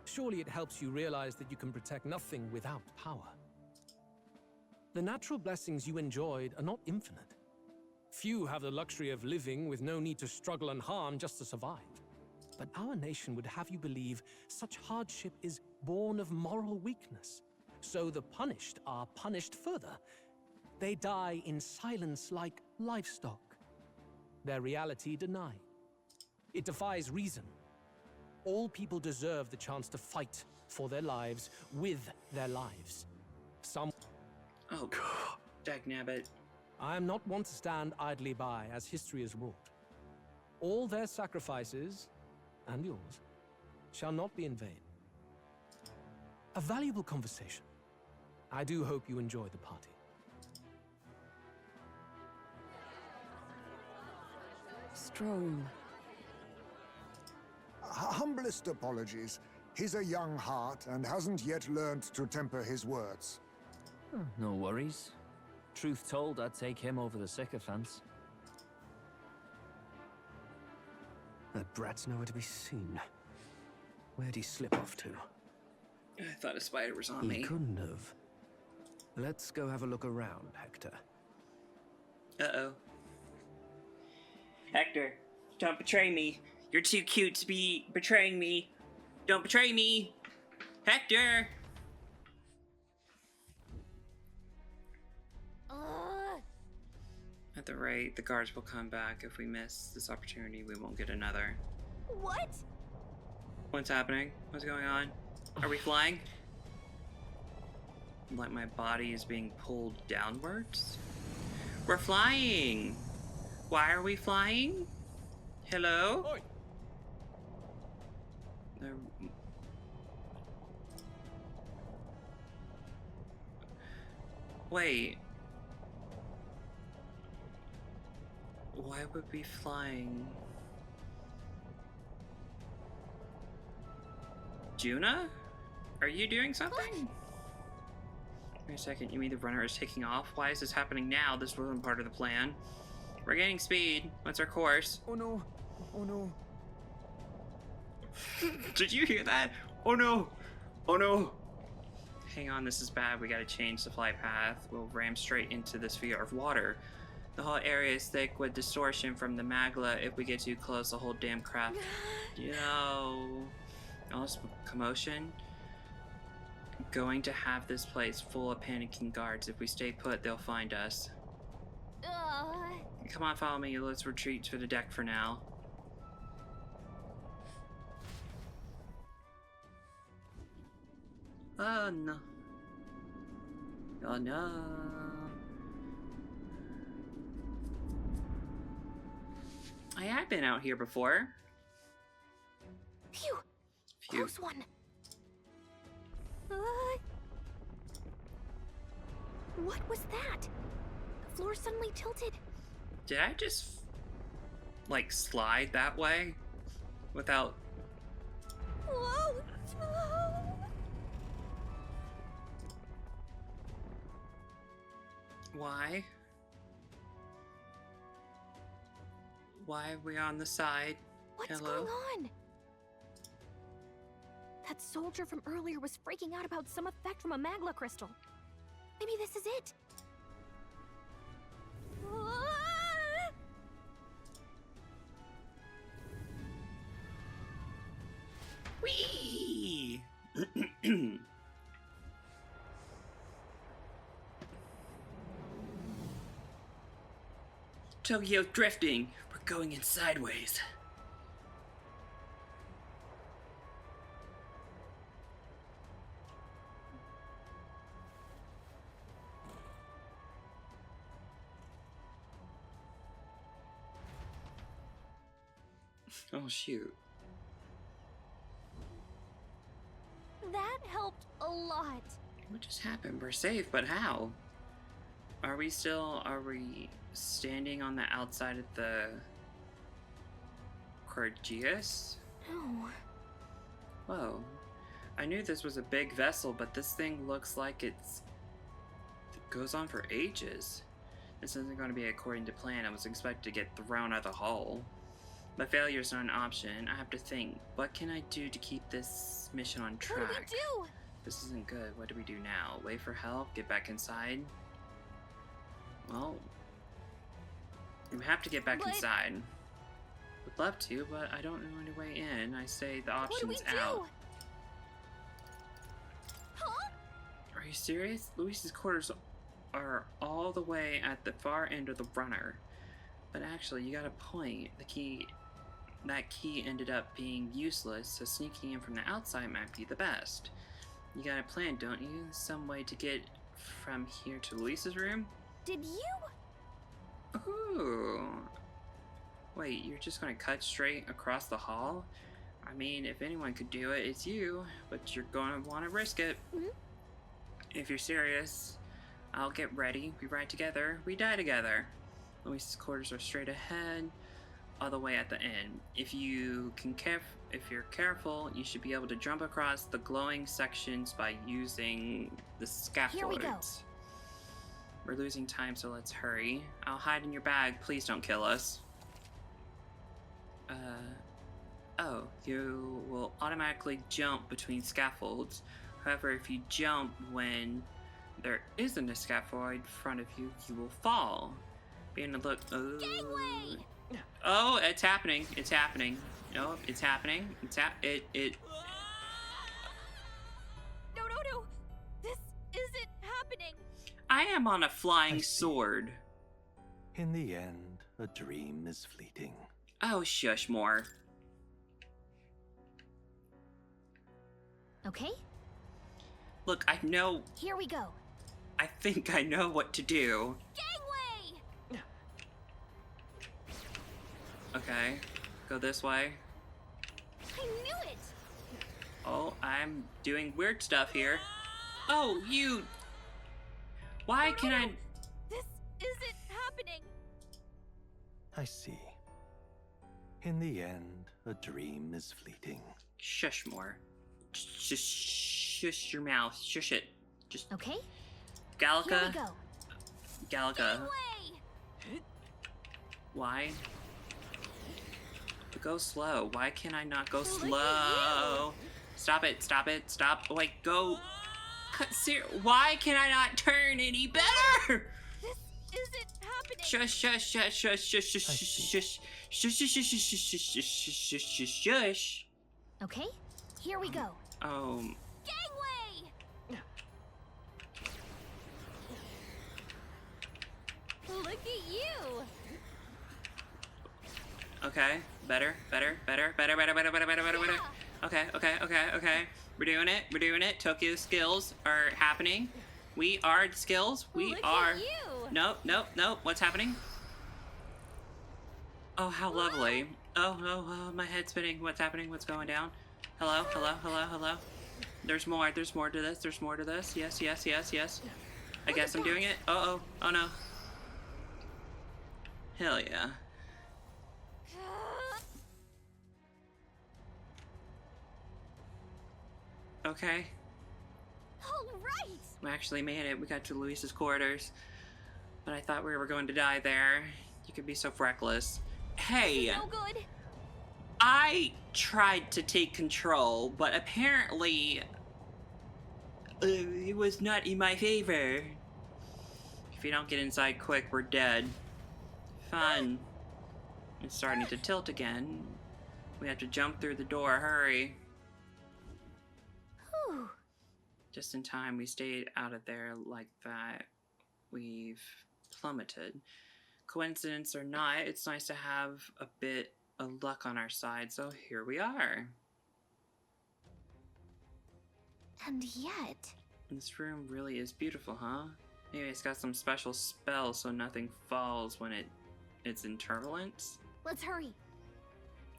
Surely it helps you realize that you can protect nothing without power. The natural blessings you enjoyed are not infinite. Few have the luxury of living with no need to struggle and harm just to survive. But our nation would have you believe such hardship is born of moral weakness. So the punished are punished further. They die in silence like livestock. Their reality denied. It defies reason. All people deserve the chance to fight for their lives with their lives. Some... Oh, dagnabbit. I am not one to stand idly by as history is wrought. All their sacrifices, and yours, shall not be in vain. A valuable conversation. I do hope you enjoy the party. Stroll. Humblest apologies. He's a young heart and hasn't yet learned to temper his words. No worries. Truth told, I'd take him over the sycophants. That brat's nowhere to be seen. Where'd he slip off to? I thought a spider was on He me. couldn't have. Let's go have a look around, Hector. Uh-oh. Hector, don't betray me. You're too cute to be betraying me. Don't betray me. Hector! At the rate, the guards will come back. If we miss this opportunity, we won't get another. What? What's happening? What's going on? Are we flying? Like my body is being pulled downwards? We're flying! Why are we flying? Hello? Oi. Wait. Why would we be flying? Juna? Are you doing something? Wait a second, you mean the runner is taking off? Why is this happening now? This wasn't part of the plan. We're gaining speed. What's our course? Oh no. Oh no. Did you hear that? Oh no! Oh no! Hang on, this is bad. We gotta change the flight path. We'll ram straight into the sphere of water. The whole area is thick with distortion from the magma. If we get too close, the whole damn craft, you know, all this commotion. Going to have this place full of panicking guards. If we stay put, they'll find us. Come on, follow me. Let's retreat to the deck for now. Oh no. Oh no. I have been out here before. Phew. Close one. What was that? The floor suddenly tilted. Did I just like slide that way without? Whoa! Why? Why are we on the side? What's Hello? going on? That soldier from earlier was freaking out about some effect from a magma crystal. Maybe this is it. Whee! Tokyo drifting. We're going in sideways. Oh shoot. That helped a lot. What just happened? We're safe, but how? Are we standing on the outside of the Corgius? No. Whoa. I knew this was a big vessel, but this thing looks like it goes on for ages. This isn't going to be according to plan. I was expected to get thrown out of the hull. But failure is not an option. I have to think, what can I do to keep this mission on track? What do we do? This isn't good. What do we do now? Wait for help? Get back inside? Well, we have to get back inside. Would love to, but I don't know any way in. I say the option's out. Huh? Are you serious? Luis's quarters are all the way at the far end of the runner. But actually, you got a point. That key ended up being useless, so sneaking in from the outside might be the best. You got a plan, don't you? Some way to get from here to Luis's room? Did you? Ooh. Wait, you're just gonna cut straight across the hall? I mean, if anyone could do it, it's you, but you're gonna wanna risk it. Mm-hmm. If you're serious, I'll get ready. We ride together, we die together. Luis's quarters are straight ahead, all the way at the end. If you're careful, you should be able to jump across the glowing sections by using the scaffolds. Here we go. We're losing time, so let's hurry. I'll hide in your bag. Please don't kill us. Oh, you will automatically jump between scaffolds. However, if you jump when there isn't a scaffold in front of you, you will fall. Being a look. Gangway! Oh, it's happening. It's happening. Nope, it's happening. It. No, no, no! This isn't happening! I am on a I flying see. sword. In the end, a dream is fleeting. Oh, shush more. Okay, Look, I know. here we go. I think I know what to do. Gangway! Okay, go this way. I knew it! Oh, I'm doing weird stuff here. Oh, you. Why No, can no, I? no. This isn't happening! I see. In the end, a dream is fleeting. Shush more. Just shush your mouth. Shush it. Just. Okay, Gallica. here we go. Gallica. Gangway! Why? Go slow. Why can I not go Look at slow? Stop it. Stop it. Stop. Like, go. Why can I not turn any better? This isn't happening! Shush, shush, shush, shush, shush, shush, shush, shush, shush, shush, shush, shush, shush, shush. Okay, here we go. Gangway! Look at you! Okay, better. Okay. We're doing it. Tokyo skills are happening. We are the skills. We Look are. At you. Nope. What's happening? Oh, how lovely. Oh, my head's spinning. What's happening? What's going down? Hello. There's more to this. Yes. I guess I'm doing it. Oh no. Hell yeah. Okay. All right. We actually made it. We got to Luis's quarters. But I thought we were going to die there. You could be so reckless. Hey! No good. I tried to take control, but apparently it was not in my favor. If you don't get inside quick, we're dead. Fun. It's starting to tilt again. We have to jump through the door. Hurry. Whew. Just in time, we stayed out of there like that. We've plummeted. Coincidence or not, it's nice to have a bit of luck on our side, so here we are. And yet... This room really is beautiful, huh? Maybe it's got some special spell so nothing falls when it's in turbulence? Let's hurry.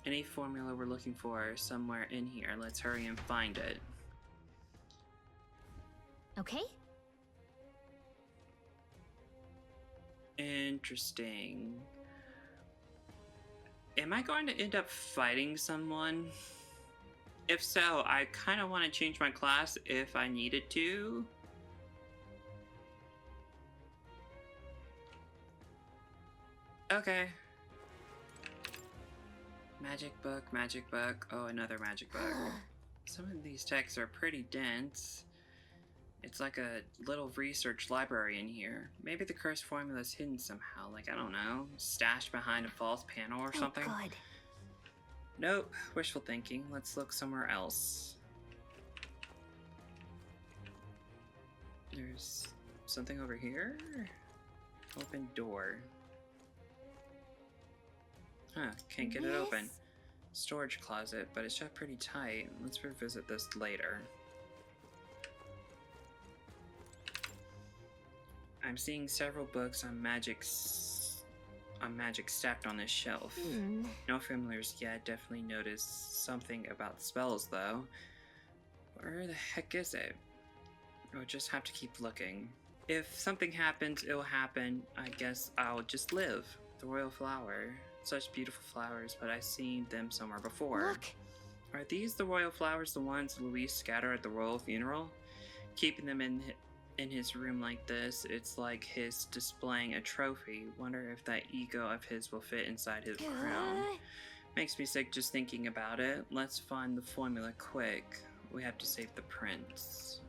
Any formula we're looking for somewhere in here. Let's hurry and find it. Okay? Interesting. Am I going to end up fighting someone? If so, I kind of want to change my class if I needed to. Okay. Magic book. Oh, another magic book. Some of these texts are pretty dense. It's like a little research library in here. Maybe the cursed formula is hidden somehow, like, I don't know, stashed behind a false panel or something? Oh, good. Nope, wishful thinking. Let's look somewhere else. There's something over here? Open door. Huh, can't get it open. Storage closet, but it's shut pretty tight. Let's revisit this later. I'm seeing several books on magic stacked on this shelf. No familiars yet. Definitely noticed something about spells though. Where the heck is it? I'll just have to keep looking. If something happens, it'll happen. I guess I'll just live. The royal flower. Such beautiful flowers, but I've seen them somewhere before. Look. Are these the royal flowers, the ones Luis scattered at the royal funeral? Keeping them in his room like this, it's like his displaying a trophy. Wonder if that ego of his will fit inside his crown. Makes me sick just thinking about it. Let's find the formula quick. We have to save the prince.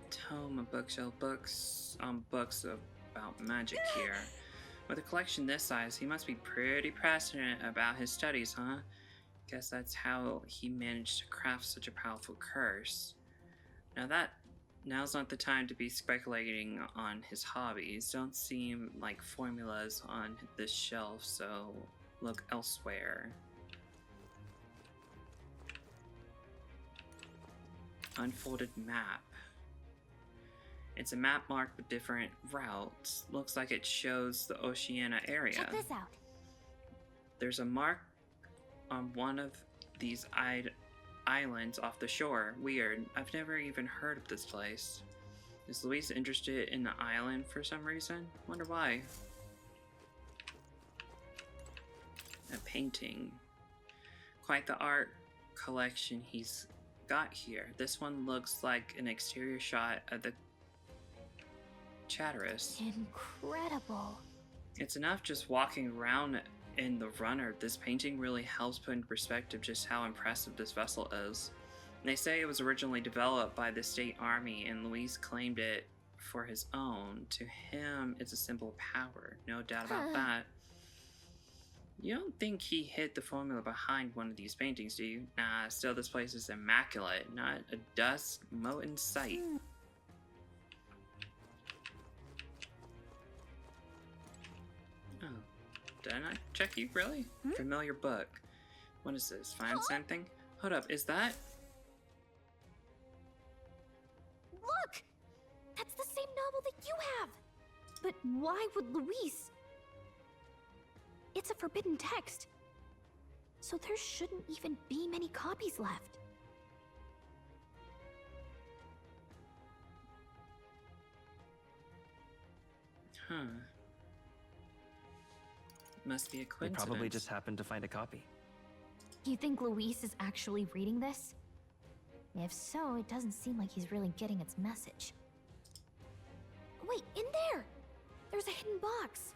Tome of bookshelf books on books about magic here. With a collection this size, he must be pretty passionate about his studies, huh? Guess that's how he managed to craft such a powerful curse. Now's not the time to be speculating on his hobbies. Don't seem like formulas on this shelf, so look elsewhere. Unfolded map. It's a map marked with different routes. Looks like it shows the Oceania area. Check this out. There's a mark on one of these islands off the shore. Weird. I've never even heard of this place. Is Luis interested in the island for some reason? Wonder why. A painting. Quite the art collection he's got here. This one looks like an exterior shot of the Chatteris. Incredible. It's enough just walking around in the runner. This painting really helps put into perspective just how impressive this vessel is. They say it was originally developed by the state army and Luis claimed it for his own. To him, it's a symbol of power. No doubt about that. You don't think he hid the formula behind one of these paintings, do you? Nah, still this place is immaculate. Not a dust mote in sight. Oh. Did I not check you? Really? Familiar book. What is this? Find something? Hold up, is that? Look! That's the same novel that you have! But why would Luis? It's a forbidden text. So there shouldn't even be many copies left. Huh. Must be a They coincidence. probably just happened to find a copy. You think Luis is actually reading this? If so, it doesn't seem like he's really getting its message. Wait, in there! There's a hidden box.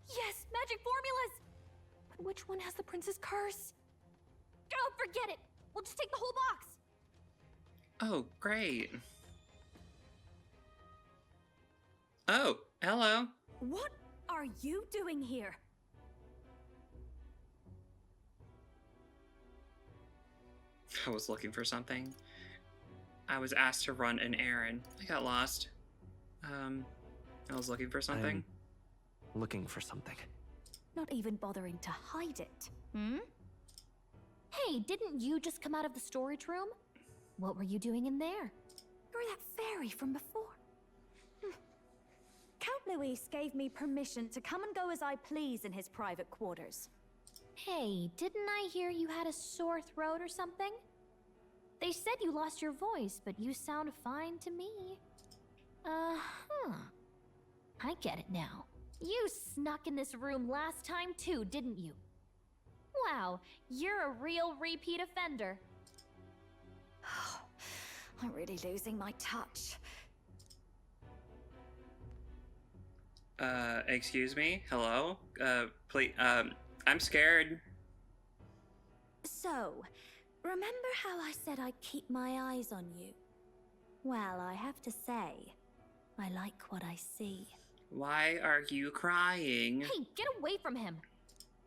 Yes, magic formulas! But which one has the prince's curse? Oh, forget it! We'll just take the whole box! Oh, great. Oh, hello. What are you doing here? I was looking for something. I was asked to run an errand. I got lost. I was looking for something. I'm looking for something. Not even bothering to hide it. Hey, didn't you just come out of the storage room? What were you doing in there? You're that fairy from before. Count Luis gave me permission to come and go as I please in his private quarters. Hey, didn't I hear you had a sore throat or something? They said you lost your voice, but you sound fine to me. I get it now. You snuck in this room last time too, didn't you? Wow, you're a real repeat offender. I'm really losing my touch. Excuse me? Hello? Please, I'm scared. So, remember how I said I'd keep my eyes on you? Well, I have to say, I like what I see. Why are you crying? Hey, get away from him!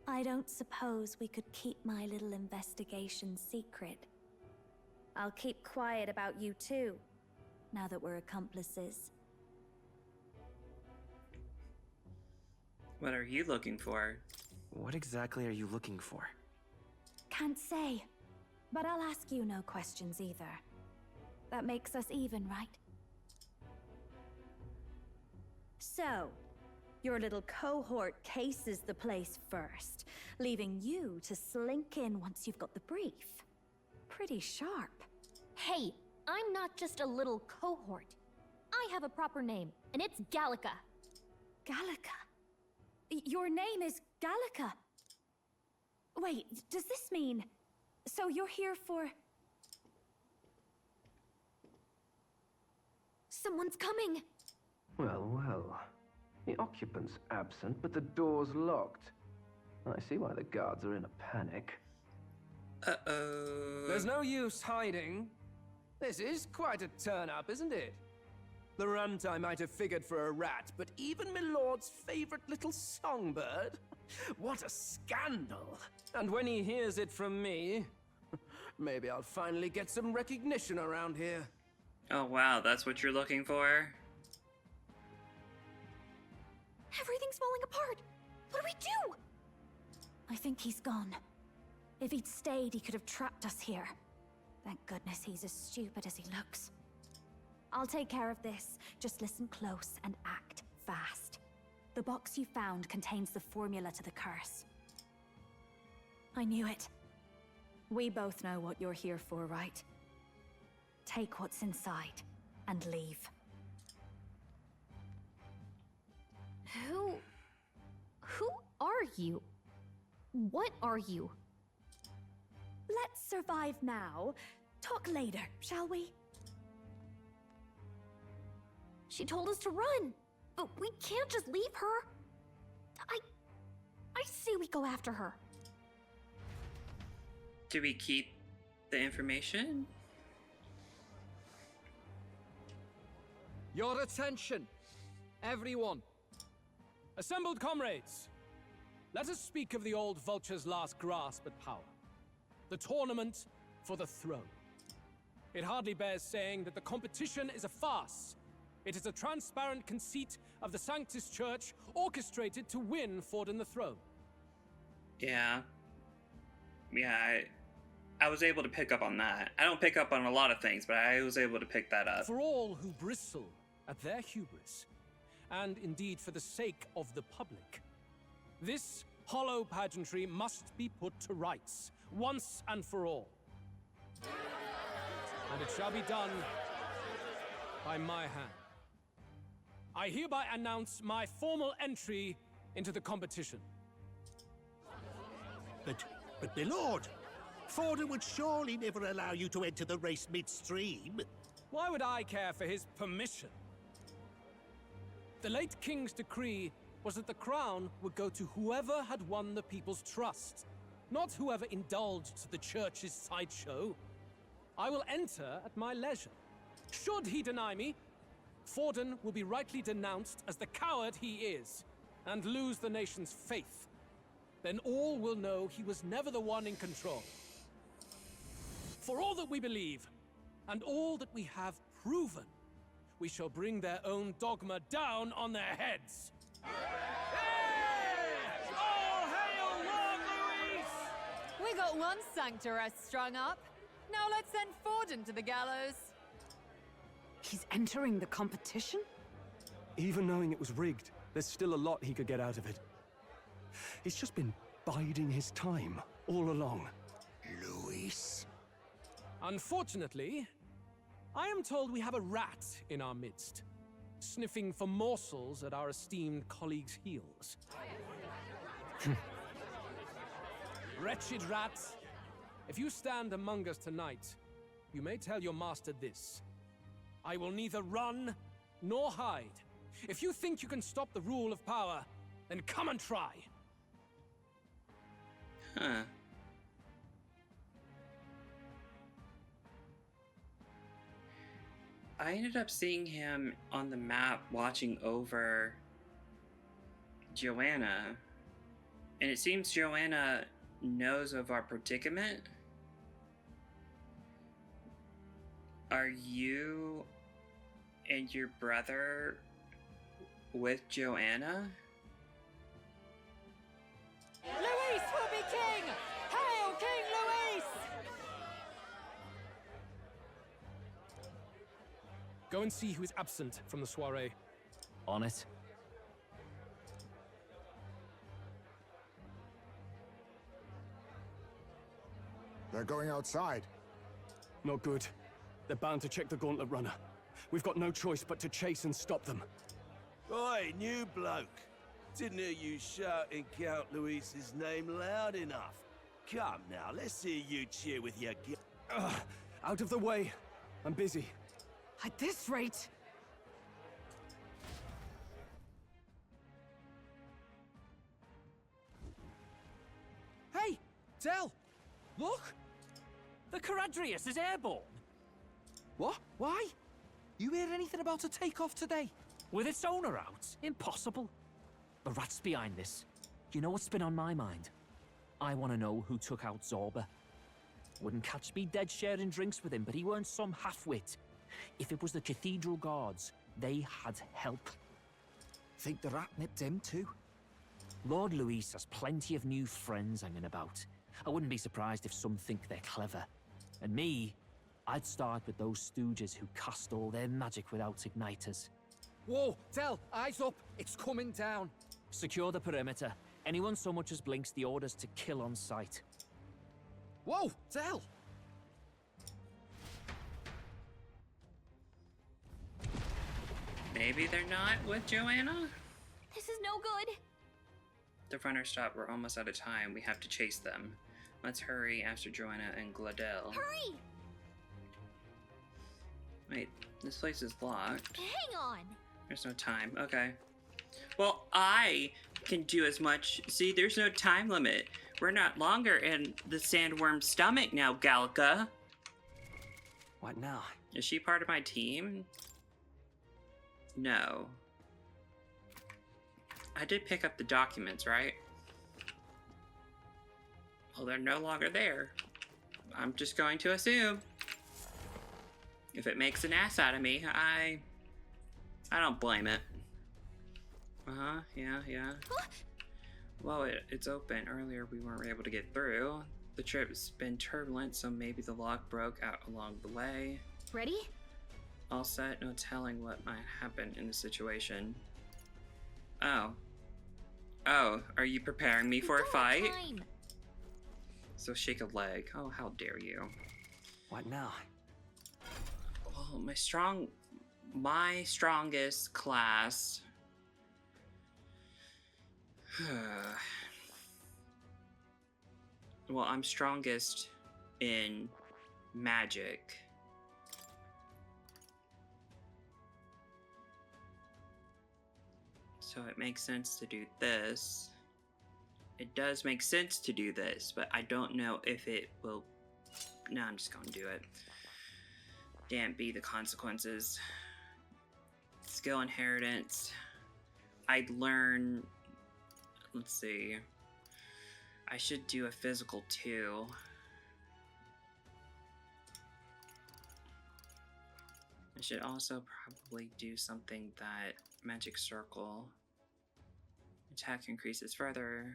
I don't suppose we could keep my little investigation secret. I'll keep quiet about you too, now that we're accomplices. What are you looking for? What exactly are you looking for? Can't say, but I'll ask you no questions either. That makes us even, right? So, your little cohort cases the place first, leaving you to slink in once you've got the brief. Pretty sharp. Hey, I'm not just a little cohort. I have a proper name, and it's Gallica. Gallica? Your name is Gallica. Wait, does this mean... So you're here for... Someone's coming! Well, well. The occupant's absent, but the door's locked. I see why the guards are in a panic. There's no use hiding. This is quite a turn-up, isn't it? The runt I might have figured for a rat, but even my lord's favorite little songbird? What a scandal! And when he hears it from me, maybe I'll finally get some recognition around here. Oh wow, that's what you're looking for? Everything's falling apart. What do we do? I think he's gone. If he'd stayed, he could have trapped us here. Thank goodness he's as stupid as he looks. I'll take care of this. Just listen close and act fast. The box you found contains the formula to the curse. I knew it. We both know what you're here for, right? Take what's inside and leave. Who are you? What are you? Let's survive now. Talk later, shall we? She told us to run, but we can't just leave her. I say we go after her. Do we keep the information? Your attention, everyone. Assembled comrades, let us speak of the old vulture's last grasp at power. The tournament for the throne. It hardly bears saying that the competition is a farce. It is a transparent conceit of the Sanctus Church orchestrated to win Forden the throne. Yeah. I was able to pick up on that. I don't pick up on a lot of things, but I was able to pick that up. For all who bristle at their hubris, and indeed for the sake of the public, this hollow pageantry must be put to rights, once and for all. And it shall be done by my hand. I hereby announce my formal entry into the competition. But my lord, Forden would surely never allow you to enter the race midstream. Why would I care for his permission? The late king's decree was that the crown would go to whoever had won the people's trust, not whoever indulged the church's sideshow. I will enter at my leisure. Should he deny me, Forden will be rightly denounced as the coward he is, and lose the nation's faith. Then all will know he was never the one in control. For all that we believe, and all that we have proven, we shall bring their own dogma down on their heads. All hail Lord Luis! We got one sanctoress strung up. Now let's send Forden to the gallows. He's entering the competition? Even knowing it was rigged, there's still a lot he could get out of it. He's just been biding his time all along. Luis? Unfortunately, I am told we have a rat in our midst, sniffing for morsels at our esteemed colleagues' heels. Wretched rat, if you stand among us tonight, you may tell your master this. I will neither run nor hide. If you think you can stop the rule of power, then come and try. Huh. I ended up seeing him on the map watching over Joanna. And it seems Joanna knows of our predicament. Are you and your brother with Joanna? Luis will be king! Hail King Luis! Go and see who is absent from the soiree. On it. They're going outside. Not good. They're bound to check the gauntlet runner. We've got no choice but to chase and stop them. Oi, new bloke. Didn't hear you shouting Count Luis's name loud enough. Come now, let's hear you cheer with your Out of the way. I'm busy. At this rate... Hey! Tell! Look! The Caradrius is airborne! What? Why? You hear anything about a takeoff today? With its owner out? Impossible. The rat's behind this. You know what's been on my mind? I want to know who took out Zorba. Wouldn't catch me dead sharing drinks with him, but he weren't some half-wit. If it was the Cathedral Guards, they had help. Think the rat nipped him too? Lord Luis has plenty of new friends hanging about. I wouldn't be surprised if some think they're clever. And me, I'd start with those stooges who cast all their magic without igniters. Whoa, Tell, eyes up. It's coming down. Secure the perimeter. Anyone so much as blinks, the orders to kill on sight. Whoa, Tell! Maybe they're not with Joanna? This is no good. The runners stop. We're almost out of time. We have to chase them. Let's hurry after Joanna and Gladel. Hurry! Wait, this place is locked. Hang on. There's no time. Okay. Well, I can do as much. See, there's no time limit. We're not longer in the sandworm's stomach now, Galka. What now? Is she part of my team? No. I did pick up the documents, right? Well, they're no longer there. I'm just going to assume. If it makes an ass out of me, I don't blame it. Uh-huh, yeah. Well, it's open. Earlier we weren't able to get through. The trip's been turbulent, so maybe the lock broke out along the way. Ready? All set, no telling what might happen in the situation. Oh, are you preparing me for a fight? Time. So shake a leg. Oh, how dare you. What now? Well, my strongest class. Well, I'm strongest in magic. So it makes sense to do this. It does make sense to do this, but I don't know if it will... No, I'm just gonna do it. Damn, be the consequences. Skill inheritance. I'd learn... Let's see. I should do a physical too. I should also probably do something that magic circle. Attack increases further.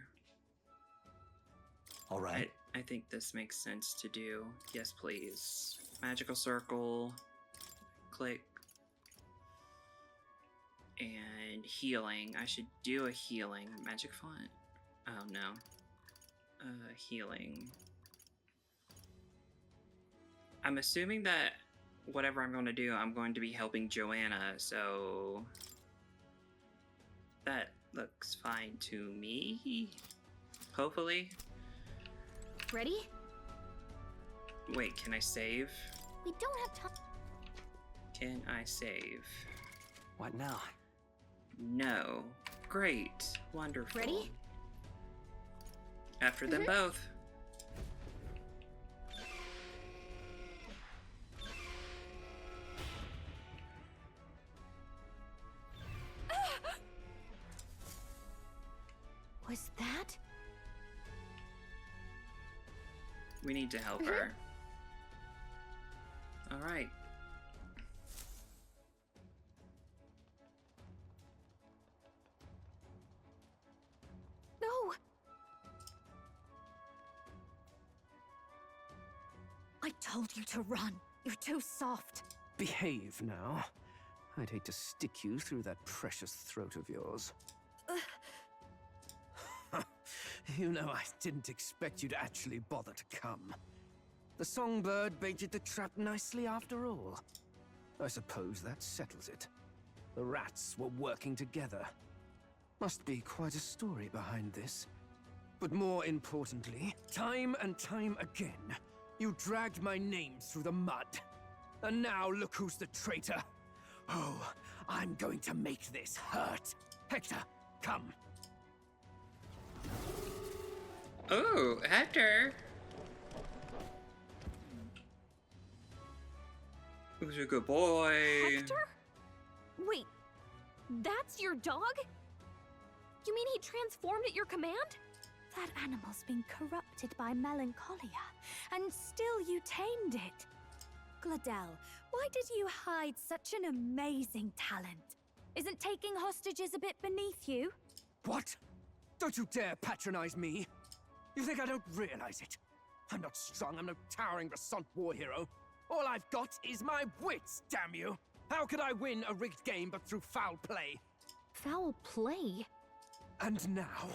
All right. I think this makes sense to do. Yes, please. Magical circle. Click. And healing. I should do a healing. Magic font? Oh no. Healing. I'm assuming that whatever I'm going to do, I'm going to be helping Joanna, so that looks fine to me. Hopefully. Ready? Wait, can I save? We don't have time. Can I save? What now? No. Great. Wonderful. Ready? After them both. Was that? We need to help her. All right. No. I told you to run. You're too soft. Behave now. I'd hate to stick you through that precious throat of yours. You know, I didn't expect you to actually bother to come. The songbird baited the trap nicely after all. I suppose that settles it. The rats were working together. Must be quite a story behind this. But more importantly, time and time again, you dragged my name through the mud. And now look who's the traitor. Oh, I'm going to make this hurt. Hector, come. Oh, Hector. Who's a good boy? Hector? Wait, that's your dog? You mean he transformed at your command? That animal's been corrupted by melancholia, and still you tamed it. Gladel, why did you hide such an amazing talent? Isn't taking hostages a bit beneath you? What? Don't you dare patronize me! You think I don't realize it? I'm not strong, I'm no towering Rassant war hero. All I've got is my wits, damn you! How could I win a rigged game but through foul play? Foul play? And now,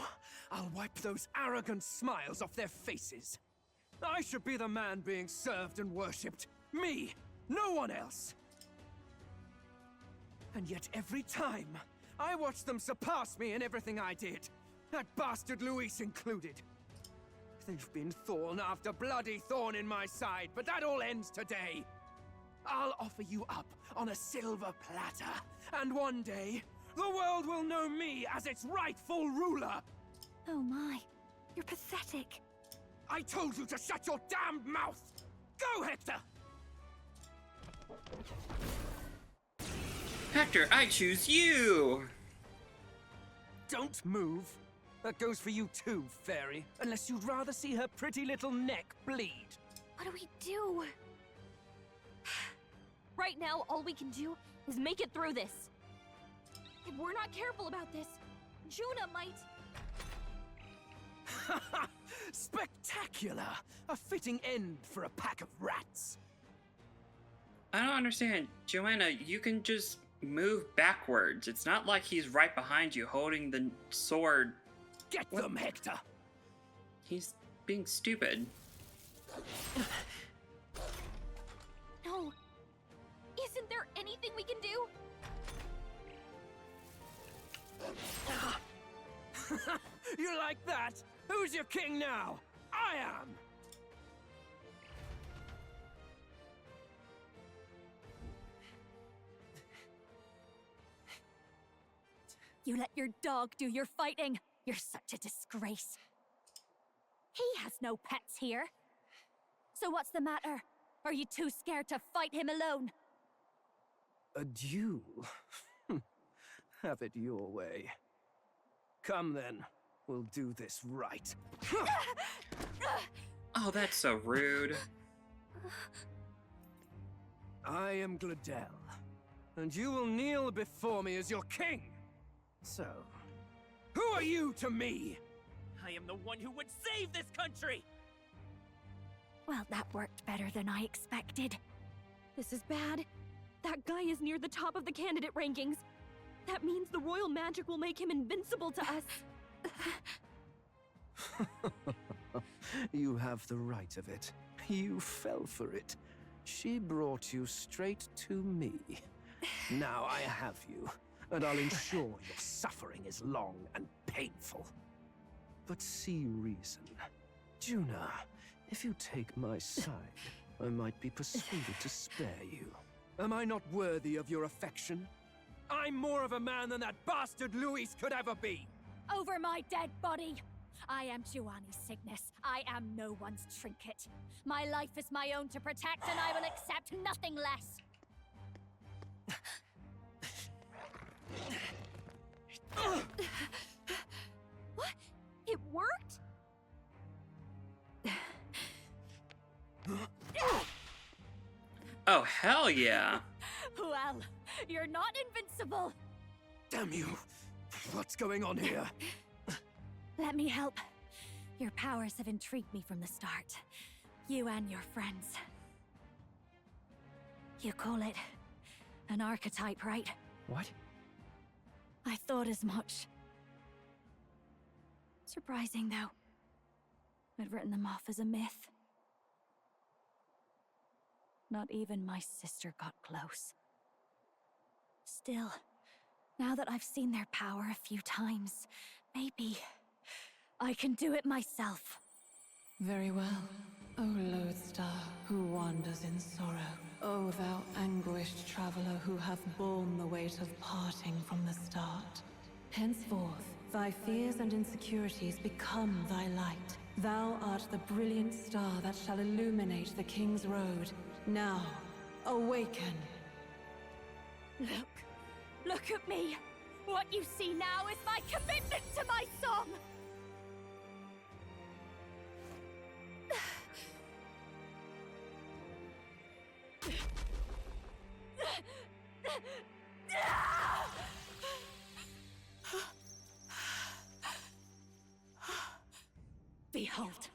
I'll wipe those arrogant smiles off their faces. I should be the man being served and worshipped. Me! No one else! And yet every time, I watch them surpass me in everything I did. That bastard Luis included. They've been thorn after bloody thorn in my side, but that all ends today. I'll offer you up on a silver platter, and one day, the world will know me as its rightful ruler! Oh my, you're pathetic. I told you to shut your damned mouth! Go, Hector! Hector, I choose you! Don't move. That goes for you too, fairy. Unless you'd rather see her pretty little neck bleed. What do we do? Right now, all we can do is make it through this. If we're not careful about this, Juna might... Spectacular! A fitting end for a pack of rats. I don't understand. Joanna, you can just move backwards. It's not like he's right behind you holding the sword. Get them, Hector! He's being stupid. No. Isn't there anything we can do? You like that? Who's your king now? I am! You let your dog do your fighting. You're such a disgrace. He has no pets here. So what's the matter? Are you too scared to fight him alone? A duel? Have it your way. Come then, we'll do this right. Oh, that's so rude. I am Gladel, and you will kneel before me as your king. So, who are you to me? I am the one who would save this country! Well, that worked better than I expected. This is bad. That guy is near the top of the candidate rankings. That means the royal magic will make him invincible to us. You have the right of it. You fell for it. She brought you straight to me. Now I have you, and I'll ensure your suffering is long and painful. But see reason. Juna, if you take my side, I might be persuaded to spare you. Am I not worthy of your affection? I'm more of a man than that bastard Luis could ever be! Over my dead body! I am Giovanni's sickness. I am no one's trinket. My life is my own to protect, and I will accept nothing less. What? It worked? Oh, hell yeah. Well, you're not invincible. Damn you! What's going on here? Let me help. Your powers have intrigued me from the start. You and your friends. You call it an archetype, right? What? I thought as much. Surprising, though. I'd written them off as a myth. Not even my sister got close. Still, now that I've seen their power a few times, maybe I can do it myself. Very well, O lodestar who wanders in sorrow. O thou anguished traveler who hath borne the weight of parting from the start. Henceforth, thy fears and insecurities become thy light. Thou art the brilliant star that shall illuminate the King's Road. Now, awaken. Look at me. What you see now is my commitment to my song. Behold,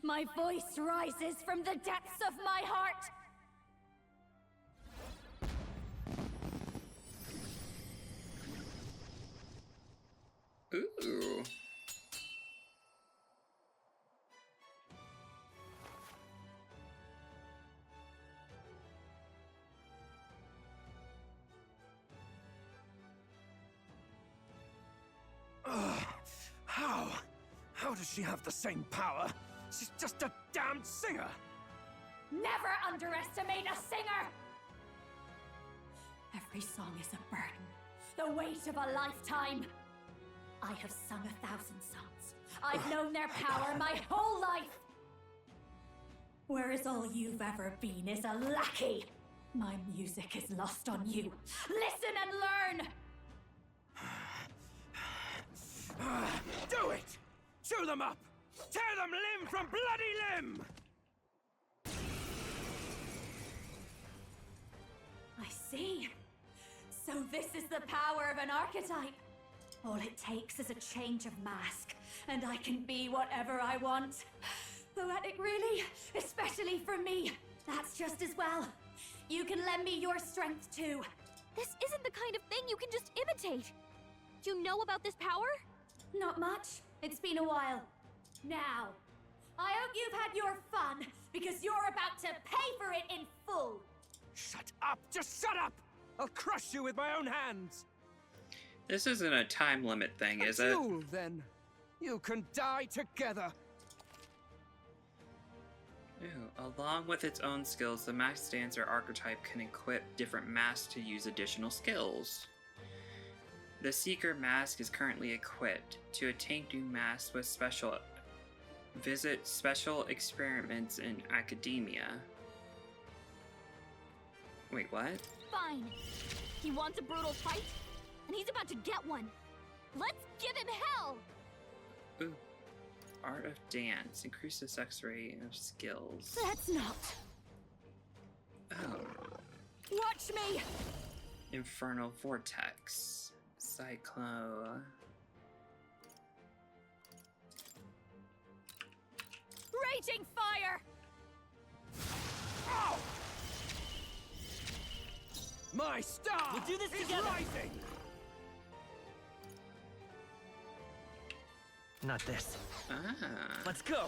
my voice rises from the depths of my heart. Ooh. How does she have the same power? She's just a damned singer! Never underestimate a singer! Every song is a burden, the weight of a lifetime. I have sung 1,000 songs. I've known their power my whole life. Whereas all you've ever been is a lackey. My music is lost on you. Listen and learn! Do it! Chew them up! Tear them limb from bloody limb! I see. So this is the power of an archetype. All it takes is a change of mask, and I can be whatever I want. Poetic, really? Especially for me. That's just as well. You can lend me your strength too. This isn't the kind of thing you can just imitate. You know about this power? Not much. It's been a while. Now, I hope you've had your fun, because you're about to pay for it in full. Shut up! Just shut up! I'll crush you with my own hands! This isn't a time limit thing, is it? Duel, then. You can die together. Ooh, along with its own skills, the masked dancer archetype can equip different masks to use additional skills. The Seeker mask is currently equipped. To attain new masks with visit special experiments in academia. Wait, what? Fine. He wants a brutal fight, and he's about to get one. Let's give him hell! Ooh. Art of Dance. Increase the success rate of skills. That's not. Oh. Watch me! Infernal Vortex. Cyclo. Raging fire! Ow! My star! We'll do this is together! Rising! Not this. Ah. Let's go!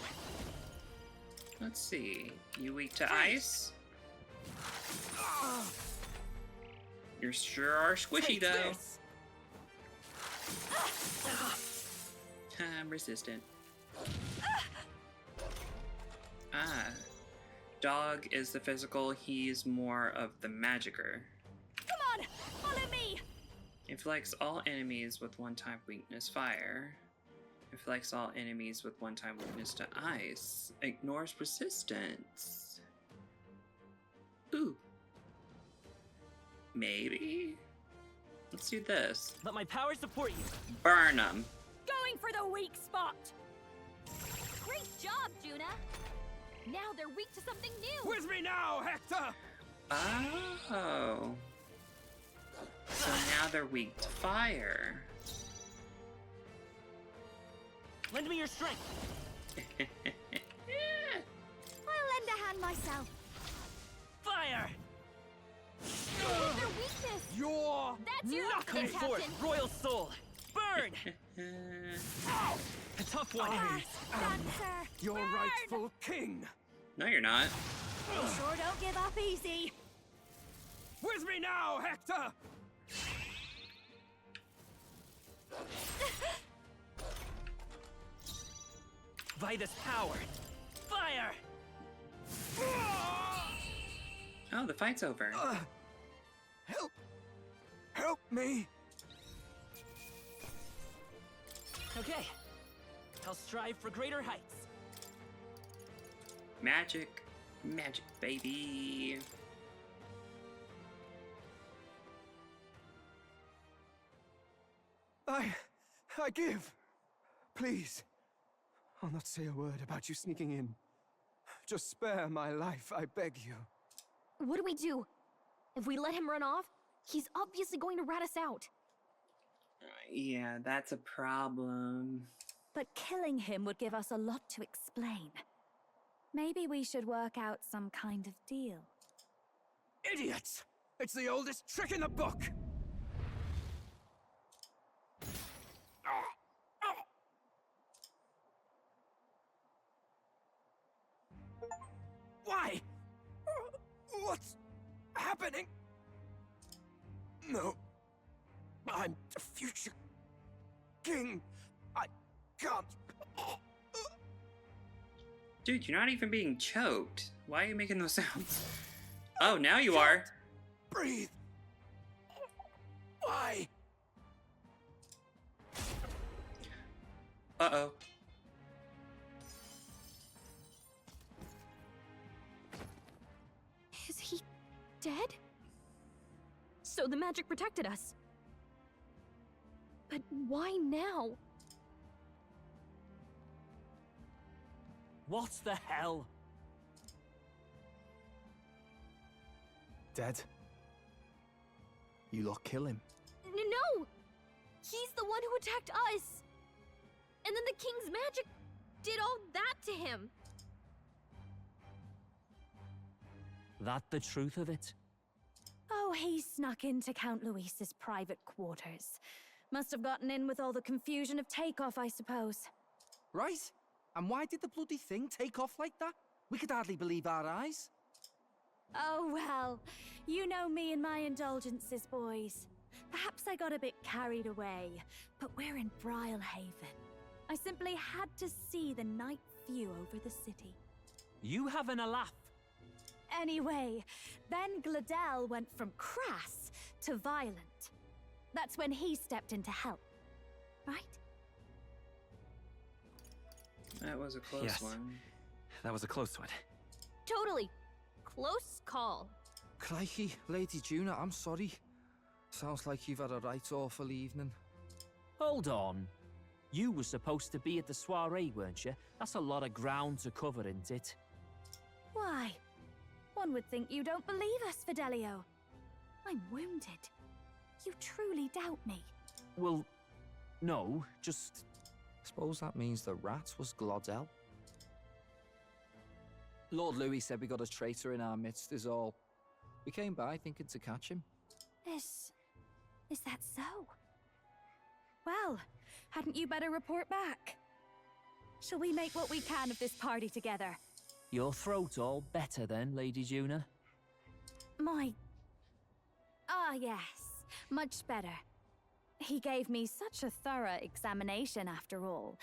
Let's see. You weak to ice? You sure are squishy, Take though. this. I'm resistant. Ah. Dog is the physical, he's more of the magicer. Come on! Follow me! Inflicts all enemies with one-time weakness fire. Inflicts all enemies with one-time weakness to ice. Ignores resistance. Ooh. Maybe? Let's do this. Let my power support you. Burn them. Going for the weak spot! Great job, Juna! Now they're weak to something new! With me now, Hector! Oh. So now they're weak to fire. Lend me your strength. I'll lend a hand myself. Fire! Where's their weakness? You're That's your Come option, forth, Captain! royal soul. Burn! A tough one. Dancer! your burn! rightful king! No, you're not. You sure don't give up easy. With me now, Hector! By this power. Fire! Oh, the fight's over. Help! Help me! Okay. I'll strive for greater heights. Magic. Magic, baby. I give. Please. I'll not say a word about you sneaking in. Just spare my life, I beg you. What do we do? If we let him run off, he's obviously going to rat us out. Yeah, that's a problem. But killing him would give us a lot to explain. Maybe we should work out some kind of deal. Idiots! It's the oldest trick in the book! Why? What's happening? No. I'm the future king. I can't. Dude, you're not even being choked. Why are you making those sounds? Oh, now you are. Breathe. Why? Uh-oh. Is he dead? So the magic protected us. But why now? What the hell? Dead. You lot kill him. No! He's the one who attacked us! And then the king's magic did all that to him! That the truth of it? Oh, he snuck into Count Luis's private quarters. Must have gotten in with all the confusion of takeoff, I suppose. Right? And why did the bloody thing take off like that? We could hardly believe our eyes. Oh, well, you know me and my indulgences, boys. Perhaps I got a bit carried away, but we're in Brilehaven. I simply had to see the night view over the city. You having a laugh? Anyway, then Gladel went from crass to violent. That's when he stepped in to help, right? That was a close one. That was a close one. Totally. Close call. Crikey, Lady Juna, I'm sorry. Sounds like you've had a right awful evening. Hold on. You were supposed to be at the soiree, weren't you? That's a lot of ground to cover, isn't it? Why? One would think you don't believe us, Fidelio. I'm wounded. You truly doubt me. Well, no, just... Suppose that means the rat was Glodell. Lord Louis said we got a traitor in our midst is all. We came by thinking to catch him. Is that so? Well, hadn't you better report back? Shall we make what we can of this party together? Your throat all better then, Lady Juna? Yes, much better. He gave me such a thorough examination after all.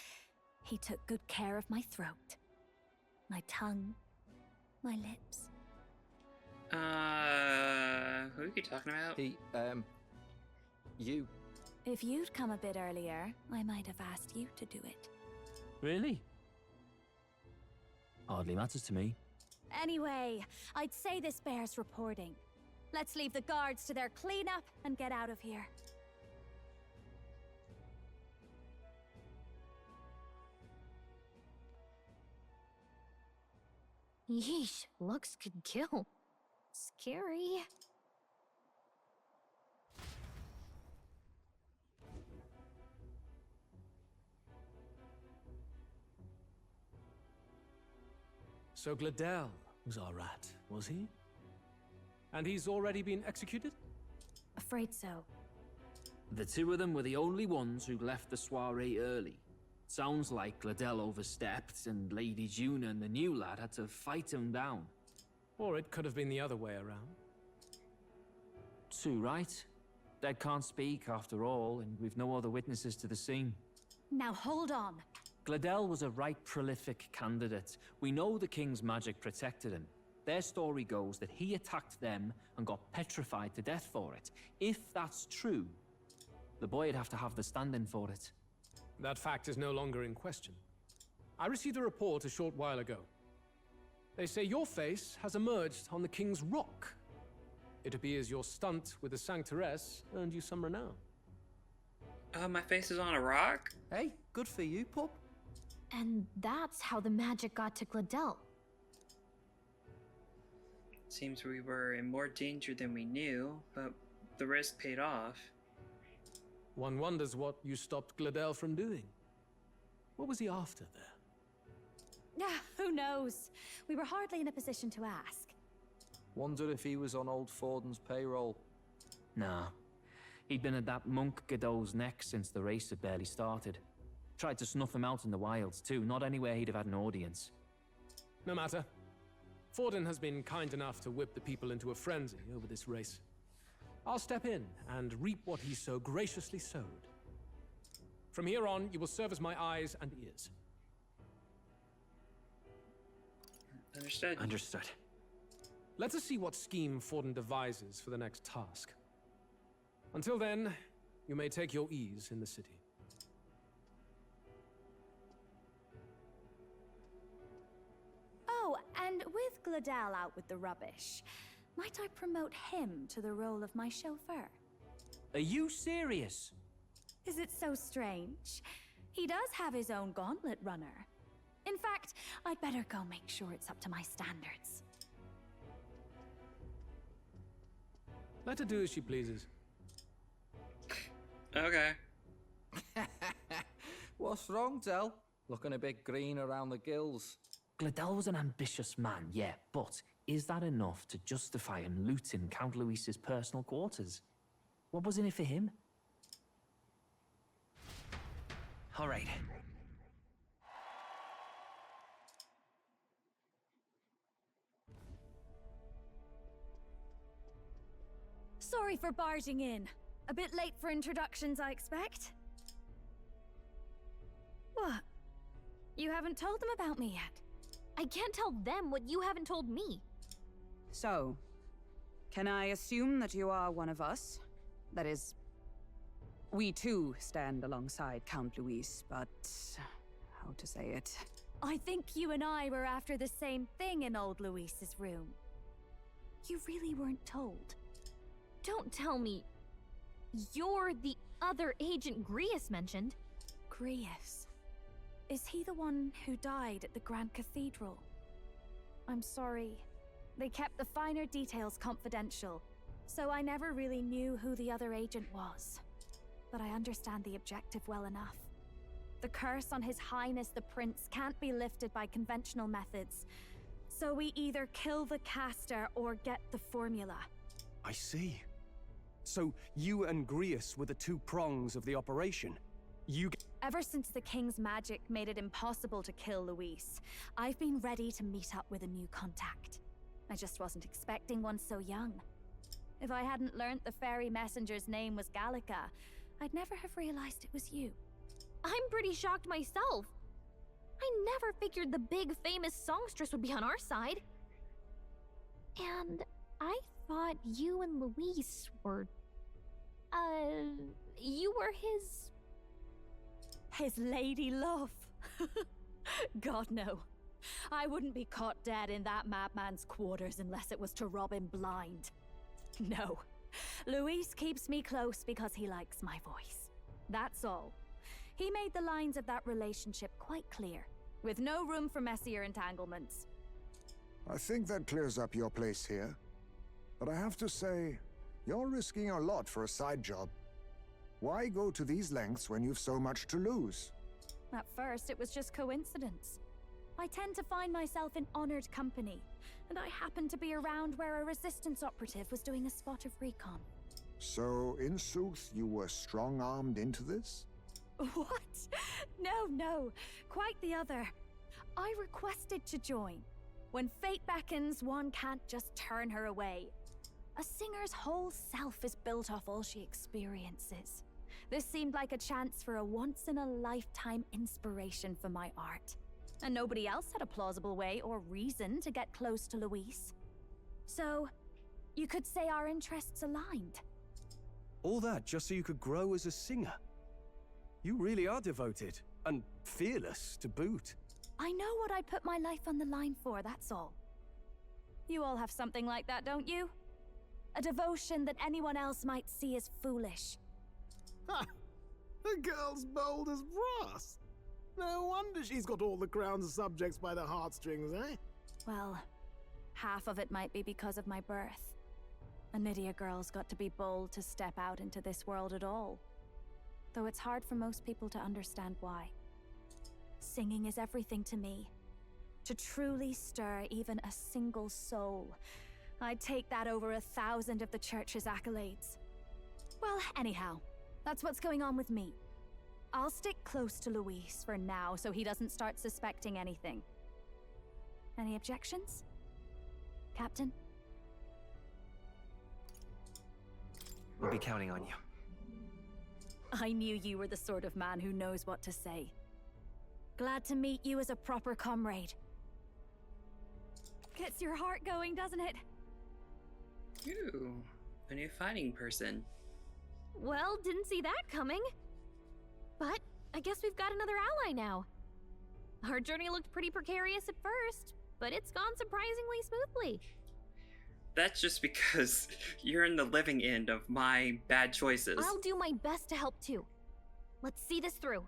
He took good care of my throat, my tongue, my lips. Who are you talking about? You. If you'd come a bit earlier, I might have asked you to do it. Really? Hardly matters to me. Anyway, I'd say this bears reporting. Let's leave the guards to their cleanup and get out of here. Yeesh, looks could kill. Scary. So Gladel was our rat, was he? And he's already been executed? Afraid so. The two of them were the only ones who left the soiree early. Sounds like Gladel overstepped, and Lady Juna and the new lad had to fight him down. Or it could have been the other way around. Too right. Dead can't speak, after all, and we've no other witnesses to the scene. Now hold on. Gladel was a right prolific candidate. We know the king's magic protected him. Their story goes that he attacked them and got petrified to death for it. If that's true, the boy'd have to have the stand-in for it. That fact is no longer in question. I received a report a short while ago. They say your face has emerged on the King's Rock. It appears your stunt with the Sanctoress earned you some renown. Oh, my face is on a rock? Hey, good for you, pup. And that's how the magic got to Gladel. Seems we were in more danger than we knew, but the risk paid off. One wonders what you stopped Gladel from doing. What was he after there? Who knows? We were hardly in a position to ask. Wonder if he was on old Forden's payroll. Nah. He'd been at that monk Godot's neck since the race had barely started. Tried to snuff him out in the wilds too, not anywhere he'd have had an audience. No matter. Forden has been kind enough to whip the people into a frenzy over this race. I'll step in and reap what he so graciously sowed. From here on, you will serve as my eyes and ears. Understood. Understood. Let us see what scheme Forden devises for the next task. Until then, you may take your ease in the city. Oh, and with Gladel out with the rubbish, might I promote him to the role of my chauffeur? Are you serious? Is it so strange? He does have his own gauntlet runner. In fact, I'd better go make sure it's up to my standards. Let her do as she pleases. Okay. What's wrong, Del? Looking a bit green around the gills. Gladel was an ambitious man, yeah, but is that enough to justify him looting Count Luis's personal quarters? What was in it for him? All right. Sorry for barging in. A bit late for introductions, I expect. What? You haven't told them about me yet? I can't tell them what you haven't told me. So, can I assume that you are one of us? That is, we too stand alongside Count Luis, but how to say it? I think you and I were after the same thing in old Luis's room. You really weren't told. Don't tell me you're the other agent Grius mentioned. Grius? Is he the one who died at the Grand Cathedral? I'm sorry. They kept the finer details confidential, so I never really knew who the other agent was. But I understand the objective well enough. The curse on His Highness the Prince can't be lifted by conventional methods, so we either kill the caster or get the formula. I see. So you and Grius were the two prongs of the operation. Ever since the King's magic made it impossible to kill Luis, I've been ready to meet up with a new contact. I just wasn't expecting one so young. If I hadn't learnt the fairy messenger's name was Gallica, I'd never have realized it was you. I'm pretty shocked myself. I never figured the big famous songstress would be on our side. And I thought you and Luis were... you were His lady love. God, no. I wouldn't be caught dead in that madman's quarters unless it was to rob him blind. No. Luis keeps me close because he likes my voice. That's all. He made the lines of that relationship quite clear, with no room for messier entanglements. I think that clears up your place here. But I have to say, you're risking a lot for a side job. Why go to these lengths when you've so much to lose? At first, it was just coincidence. I tend to find myself in honored company, and I happened to be around where a resistance operative was doing a spot of recon. So, in sooth, you were strong-armed into this? What? No. Quite the other. I requested to join. When fate beckons, one can't just turn her away. A singer's whole self is built off all she experiences. This seemed like a chance for a once-in-a-lifetime inspiration for my art. And nobody else had a plausible way or reason to get close to Luis. So, you could say our interests aligned. All that just so you could grow as a singer. You really are devoted, and fearless to boot. I know what I'd put my life on the line for, that's all. You all have something like that, don't you? A devotion that anyone else might see as foolish. Ha! The girl's bold as brass. No wonder she's got all the crown's subjects by the heartstrings, eh? Well, half of it might be because of my birth. A Nydia girl's got to be bold to step out into this world at all. Though it's hard for most people to understand why. Singing is everything to me. To truly stir even a single soul, I'd take that over 1,000 of the church's accolades. Well, anyhow, that's what's going on with me. I'll stick close to Luis for now so he doesn't start suspecting anything. Any objections? Captain? We'll be counting on you. I knew you were the sort of man who knows what to say. Glad to meet you as a proper comrade. Gets your heart going, doesn't it? Ooh, a new fighting person. Well, didn't see that coming. But I guess we've got another ally now. Our journey looked pretty precarious at first, but it's gone surprisingly smoothly. That's just because you're in the living end of my bad choices. I'll do my best to help too. Let's see this through.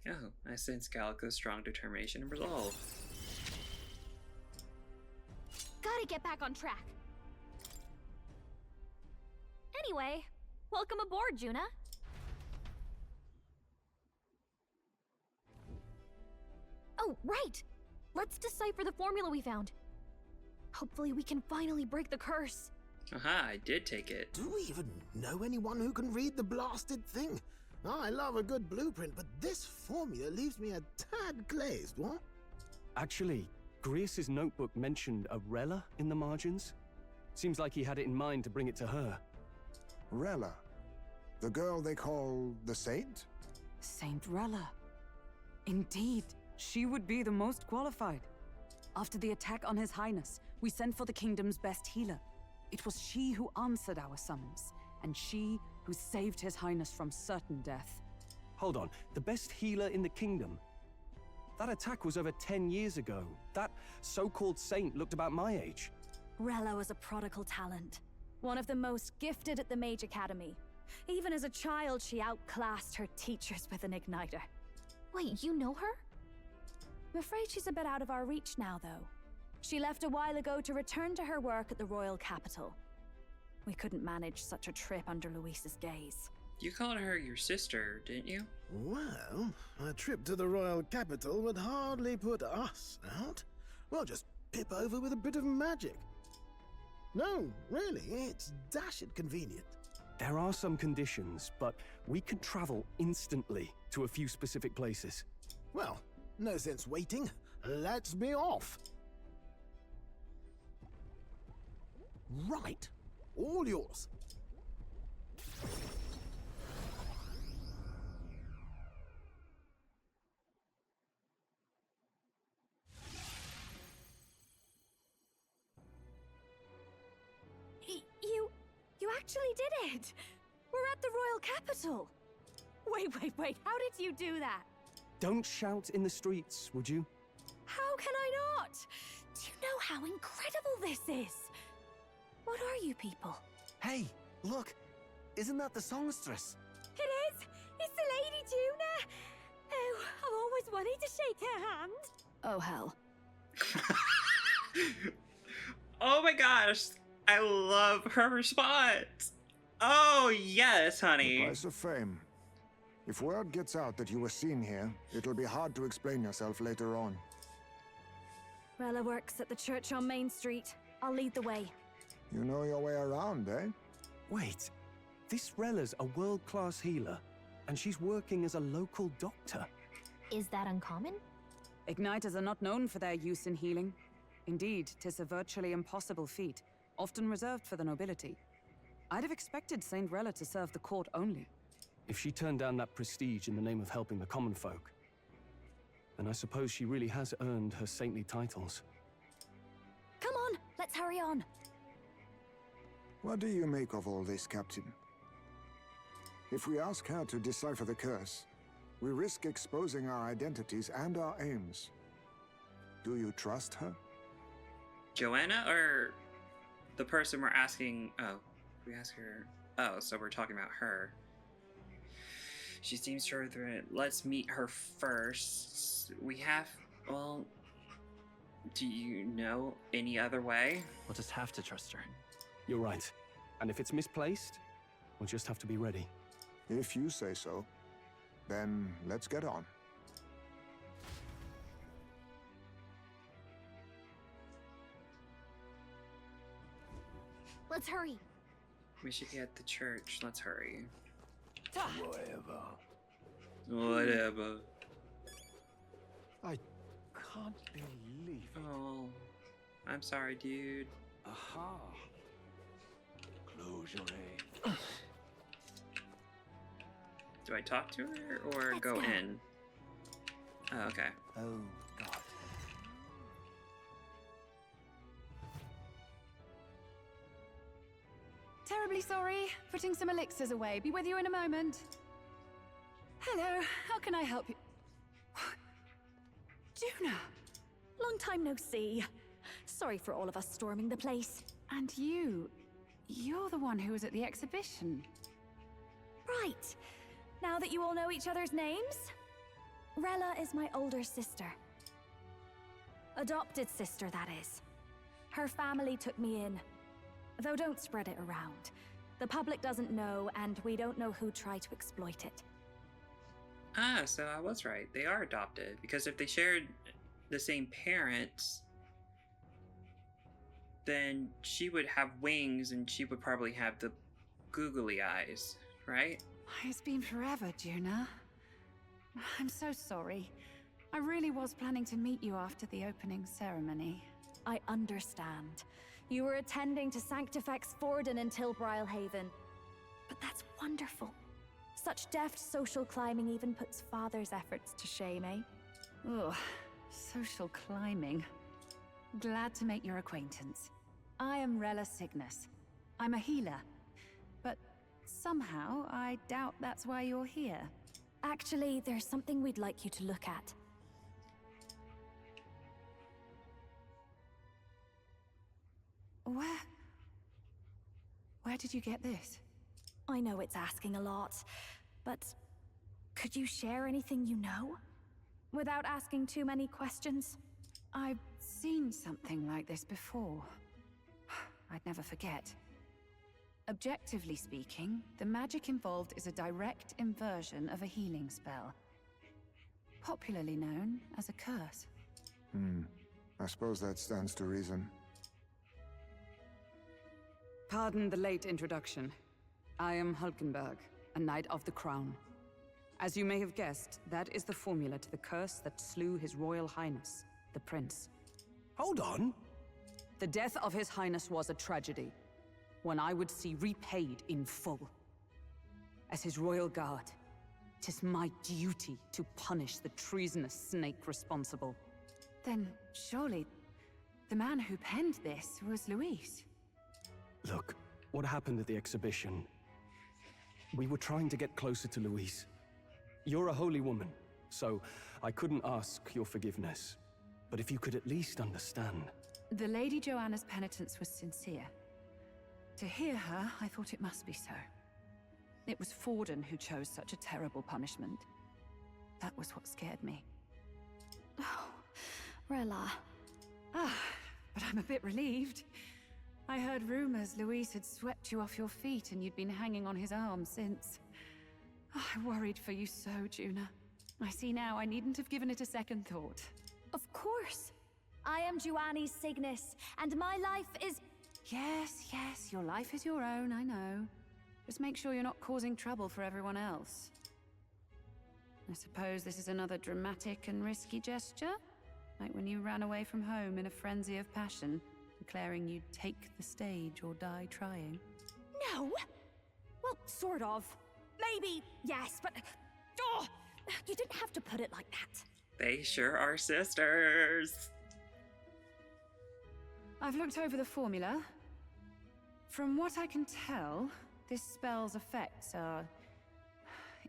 Oh, I sense Calico's strong determination and resolve. Gotta get back on track. Anyway, welcome aboard, Juna. Oh, right! Let's decipher the formula we found. Hopefully we can finally break the curse. Aha, I did take it. Do we even know anyone who can read the blasted thing? I love a good blueprint, but this formula leaves me a tad glazed, what? Actually, Grius's notebook mentioned a Rella in the margins. Seems like he had it in mind to bring it to her. Rella? The girl they call the Saint? Saint Rella. Indeed, she would be the most qualified. After the attack on His Highness, we sent for the kingdom's best healer. It was she who answered our summons, and she who saved His Highness from certain death. Hold on, the best healer in the kingdom? That attack was over 10 years ago. That so-called saint looked about my age. Rella was a prodigal talent. One of the most gifted at the Mage Academy. Even as a child, she outclassed her teachers with an igniter. Wait, you know her? I'm afraid she's a bit out of our reach now, though. She left a while ago to return to her work at the royal capital. We couldn't manage such a trip under Luis's gaze. You called her your sister, didn't you? Well, a trip to the royal capital would hardly put us out. We'll just pip over with a bit of magic. No, really, it's dashed convenient. There are some conditions, but we can travel instantly to a few specific places. Well, no sense waiting. Let's be off. Right. All yours. You actually did it! We're at the royal capital! Wait, how did you do that? Don't shout in the streets, would you? How can I not? Do you know how incredible this is? What are you people? Hey, look! Isn't that the songstress? It is! It's the Lady Juna! Oh, I've always wanted to shake her hand. Oh, hell. Oh my gosh! I love her response! Oh yes, honey! The price of fame. If word gets out that you were seen here, it'll be hard to explain yourself later on. Rella works at the church on Main Street. I'll lead the way. You know your way around, eh? Wait, this Rella's a world-class healer, and she's working as a local doctor. Is that uncommon? Igniters are not known for their use in healing. Indeed, 'tis a virtually impossible feat, often reserved for the nobility. I'd have expected Saint Rella to serve the court only. If she turned down that prestige in the name of helping the common folk, then I suppose she really has earned her saintly titles. Come on, let's hurry on. What do you make of all this, Captain? If we ask her to decipher the curse, we risk exposing our identities and our aims. Do you trust her? Joanna or the person we're asking? Oh, we ask her. Oh, so we're talking about her. She seems to let's meet her first. We have, well, do you know any other way? We'll just have to trust her. You're right. And if it's misplaced, we'll just have to be ready. If you say so, then let's get on. Let's hurry. We should get to church. Let's hurry. Whatever. Whatever. I can't believe it. Oh, I'm sorry, dude. Aha. Close your eyes. Do I talk to her or Let's go go. in? Oh, okay. Oh, God. Terribly sorry. Putting some elixirs away. Be with you in a moment. Hello. How can I help you? Juna! Long time no see. Sorry for all of us storming the place. And you're the one who was at the exhibition. Right. Now that you all know each other's names, Rella is my older sister. Adopted sister, that is. Her family took me in. Though don't spread it around. The public doesn't know, and we don't know who tried to exploit it. Ah, so I was right. They are adopted. Because if they shared the same parents, then she would have wings and she would probably have the googly eyes, right? It's been forever, Juna. I'm so sorry. I really was planning to meet you after the opening ceremony. I understand. You were attending to Sanctifex Forden until Brilhaven. But that's wonderful. Such deft social climbing even puts Father's efforts to shame, eh? Ugh, social climbing. Glad to make your acquaintance. I am Rella Cygnus. I'm a healer. But somehow, I doubt that's why you're here. Actually, there's something we'd like you to look at. Where did you get this? I know it's asking a lot, but could you share anything you know? Without asking too many questions? I've seen something like this before. I'd never forget. Objectively speaking, the magic involved is a direct inversion of a healing spell. Popularly known as a curse. I suppose that stands to reason. Pardon the late introduction. I am Hulkenberg, a Knight of the Crown. As you may have guessed, that is the formula to the curse that slew His Royal Highness, the Prince. Hold on. The death of His Highness was a tragedy, one I would see repaid in full. As his royal guard, 'tis my duty to punish the treasonous snake responsible. Then, surely, the man who penned this was Luis. Look, what happened at the exhibition? We were trying to get closer to Louise. You're a holy woman, so I couldn't ask your forgiveness. But if you could at least understand. The Lady Joanna's penitence was sincere. To hear her, I thought it must be so. It was Forden who chose such a terrible punishment. That was what scared me. Oh, Rella. But I'm a bit relieved. I heard rumors Luis had swept you off your feet and you'd been hanging on his arm since. I worried for you so, Juna. I see now I needn't have given it a second thought. Of course. I am Juani Cygnus, and my life is... Yes, your life is your own, I know. Just make sure you're not causing trouble for everyone else. I suppose this is another dramatic and risky gesture? Like when you ran away from home in a frenzy of passion, declaring you'd take the stage or die trying. No! Well, sort of. Maybe, yes, but... Oh, you didn't have to put it like that. They sure are sisters. I've looked over the formula. From what I can tell, this spell's effects are...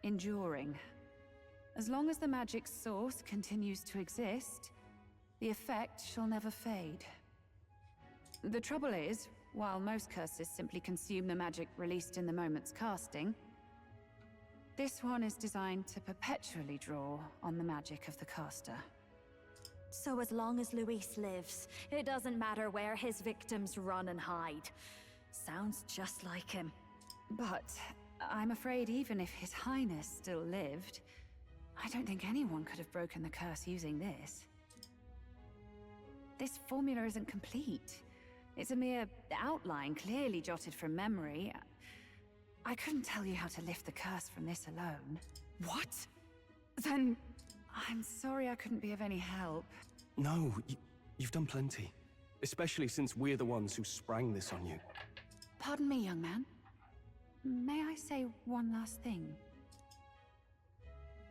enduring. As long as the magic's source continues to exist, the effect shall never fade. The trouble is, while most curses simply consume the magic released in the moment's casting, this one is designed to perpetually draw on the magic of the caster. So as long as Luis lives, it doesn't matter where his victims run and hide. Sounds just like him. But I'm afraid even if His Highness still lived, I don't think anyone could have broken the curse using this. This formula isn't complete. It's a mere outline, clearly jotted from memory. I couldn't tell you how to lift the curse from this alone. What? Then I'm sorry I couldn't be of any help. No, you've done plenty. Especially since we're the ones who sprang this on you. Pardon me, young man. May I say one last thing?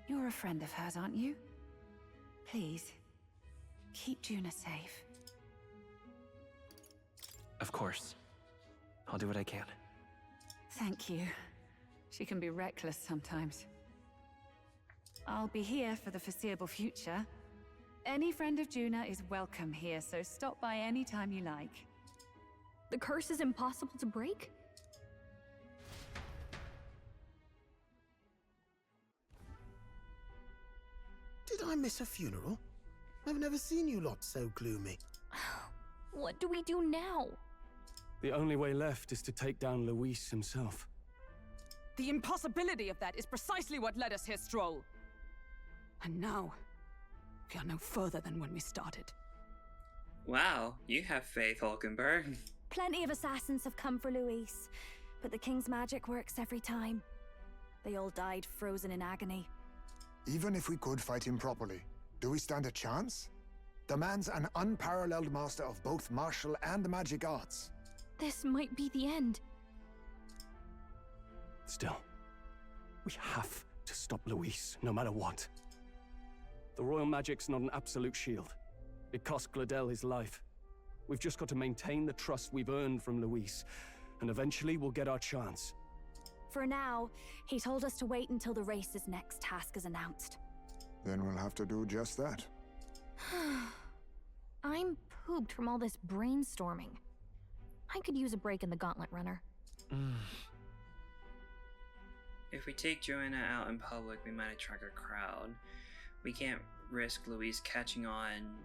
You're a friend of hers, aren't you? Please, keep Juna safe. Of course. I'll do what I can. Thank you. She can be reckless sometimes. I'll be here for the foreseeable future. Any friend of Juna is welcome here, so stop by any time you like. The curse is impossible to break? Did I miss a funeral? I've never seen you lot so gloomy. What do we do now? The only way left is to take down Luis himself. The impossibility of that is precisely what led us here, Stroll. And now, we are no further than when we started. Wow, you have faith, Hulkenberg. Plenty of assassins have come for Luis, but the king's magic works every time. They all died frozen in agony. Even if we could fight him properly, do we stand a chance? The man's an unparalleled master of both martial and magic arts. This might be the end. Still, we have to stop Luis, no matter what. The royal magic's not an absolute shield. It cost Gladel his life. We've just got to maintain the trust we've earned from Luis, and eventually we'll get our chance. For now, he told us to wait until the race's next task is announced. Then we'll have to do just that. I'm pooped from all this brainstorming. I could use a break in the gauntlet runner. If we take Joanna out in public, we might attract a crowd. We can't risk Luis catching on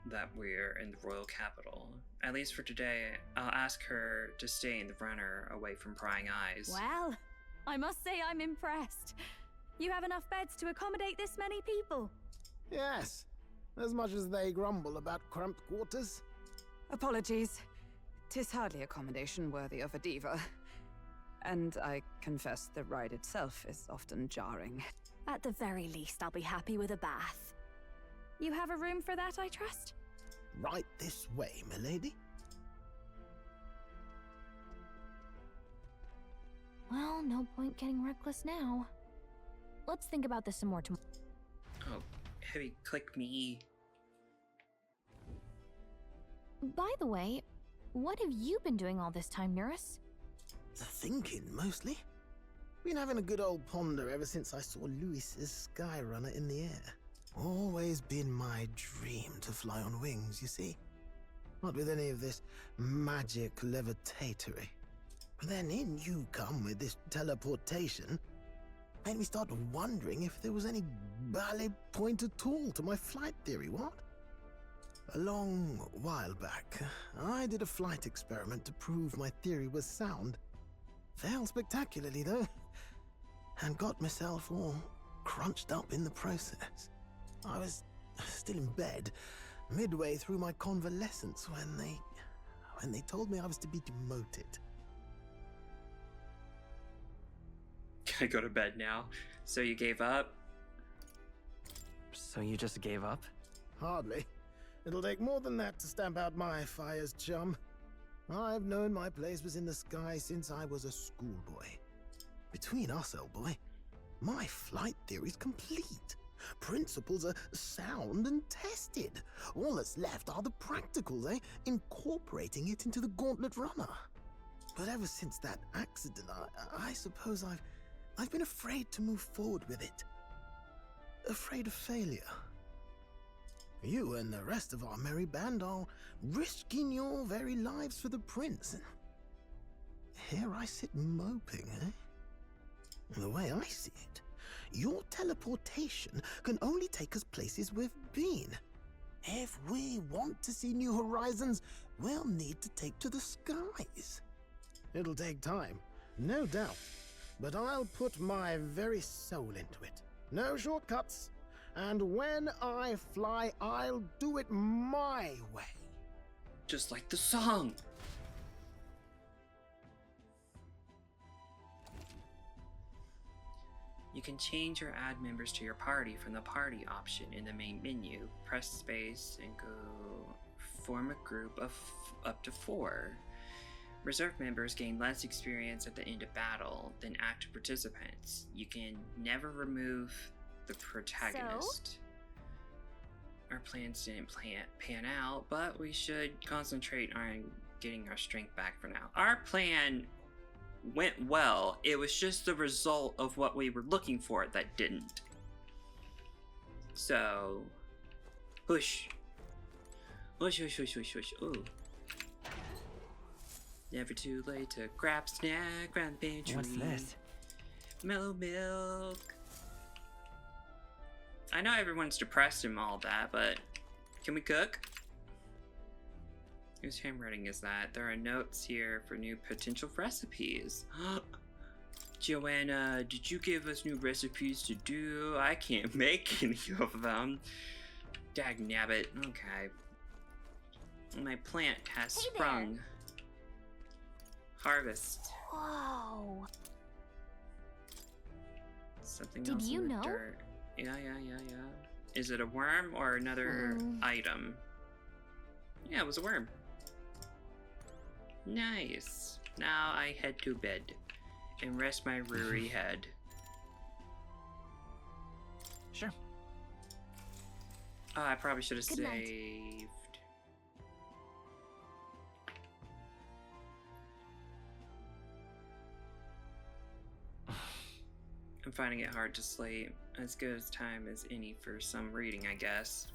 that we're in the royal capital. At least for today, I'll ask her to stay in the runner away from prying eyes. Well, I must say I'm impressed. You have enough beds to accommodate this many people? Yes, as much as they grumble about cramped quarters. Apologies. 'Tis hardly accommodation worthy of a diva. And I confess the ride itself is often jarring. At the very least, I'll be happy with a bath. You have a room for that, I trust? Right this way, milady. Well, no point getting reckless now. Let's think about this some more tomorrow. Oh, heavy click me. By the way, what have you been doing all this time, Eurus? Thinking, mostly. Been having a good old ponder ever since I saw Luis's Skyrunner in the air. Always been my dream to fly on wings, you see. Not with any of this magic levitatory. But then in you come with this teleportation. Made me start wondering if there was any valid point at all to my flight theory, what? A long while back, I did a flight experiment to prove my theory was sound. Failed spectacularly, though, and got myself all crunched up in the process. I was still in bed, midway through my convalescence, when they told me I was to be demoted. Can I go to bed now? So you gave up? So you just gave up? Hardly. It'll take more than that to stamp out my fires, chum. I've known my place was in the sky since I was a schoolboy. Between us, old boy, my flight theory's complete. Principles are sound and tested. All that's left are the practicals, eh? Incorporating it into the gauntlet runner. But ever since that accident, I suppose I've been afraid to move forward with it. Afraid of failure. You and the rest of our merry band are risking your very lives for the prince. here I sit moping, eh? The way I see it, your teleportation can only take us places we've been. If we want to see new horizons, we'll need to take to the skies. It'll take time, no doubt, but I'll put my very soul into it. No shortcuts. And when I fly, I'll do it my way. Just like the song. You can change or add members to your party from the party option in the main menu. Press space and go form a group of up to 4. Reserve members gain less experience at the end of battle than active participants. You can never remove the protagonist. Our plans didn't pan out, but we should concentrate on getting our strength back for now. Our plan went well. It was just the result of what we were looking for that didn't. So, push. Push, push, push, push, push. Ooh. Never too late to grab snack around the pantry. What's this? Mellow milk. I know everyone's depressed and all that, but can we cook? Whose handwriting is that? There are notes here for new potential recipes. Joanna, did you give us new recipes to do? I can't make any of them. Dagnabbit. Okay. My plant has sprung. There. Harvest. Whoa. Something Did else you in the know? dirt. Yeah. Is it a worm or another item? Yeah, it was a worm. Nice. Now I head to bed and rest my weary head. Sure. Oh, I probably should have Good saved. night. I'm finding it hard to sleep. As good as time as any for some reading, I guess.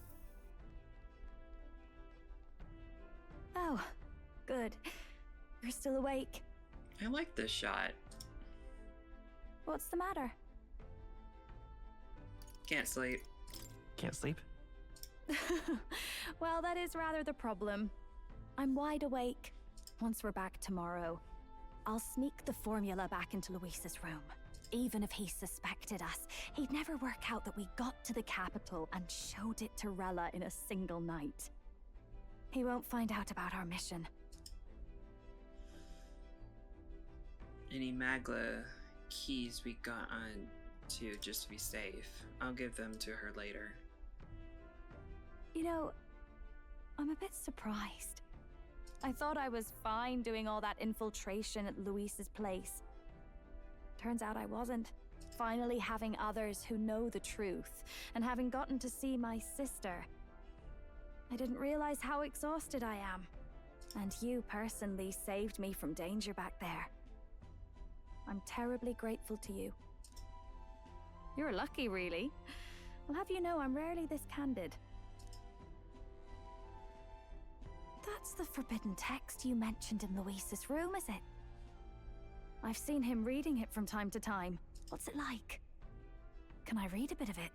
Oh, good. You're still awake. I like this shot. What's the matter? Can't sleep. Can't sleep? Well, that is rather the problem. I'm wide awake. Once we're back tomorrow, I'll sneak the formula back into Luis's room. Even if he suspected us, he'd never work out that we got to the capital and showed it to Rella in a single night. He won't find out about our mission. Any Magla keys we got on to just to be safe. I'll give them to her later. You know, I'm a bit surprised. I thought I was fine doing all that infiltration at Luis's place. Turns out I wasn't. Finally having others who know the truth, and having gotten to see my sister. I didn't realize how exhausted I am. And you personally saved me from danger back there. I'm terribly grateful to you. You're lucky, really. I'll have you know I'm rarely this candid. That's the forbidden text you mentioned in Luis's room, is it? I've seen him reading it from time to time. What's it like? Can I read a bit of it?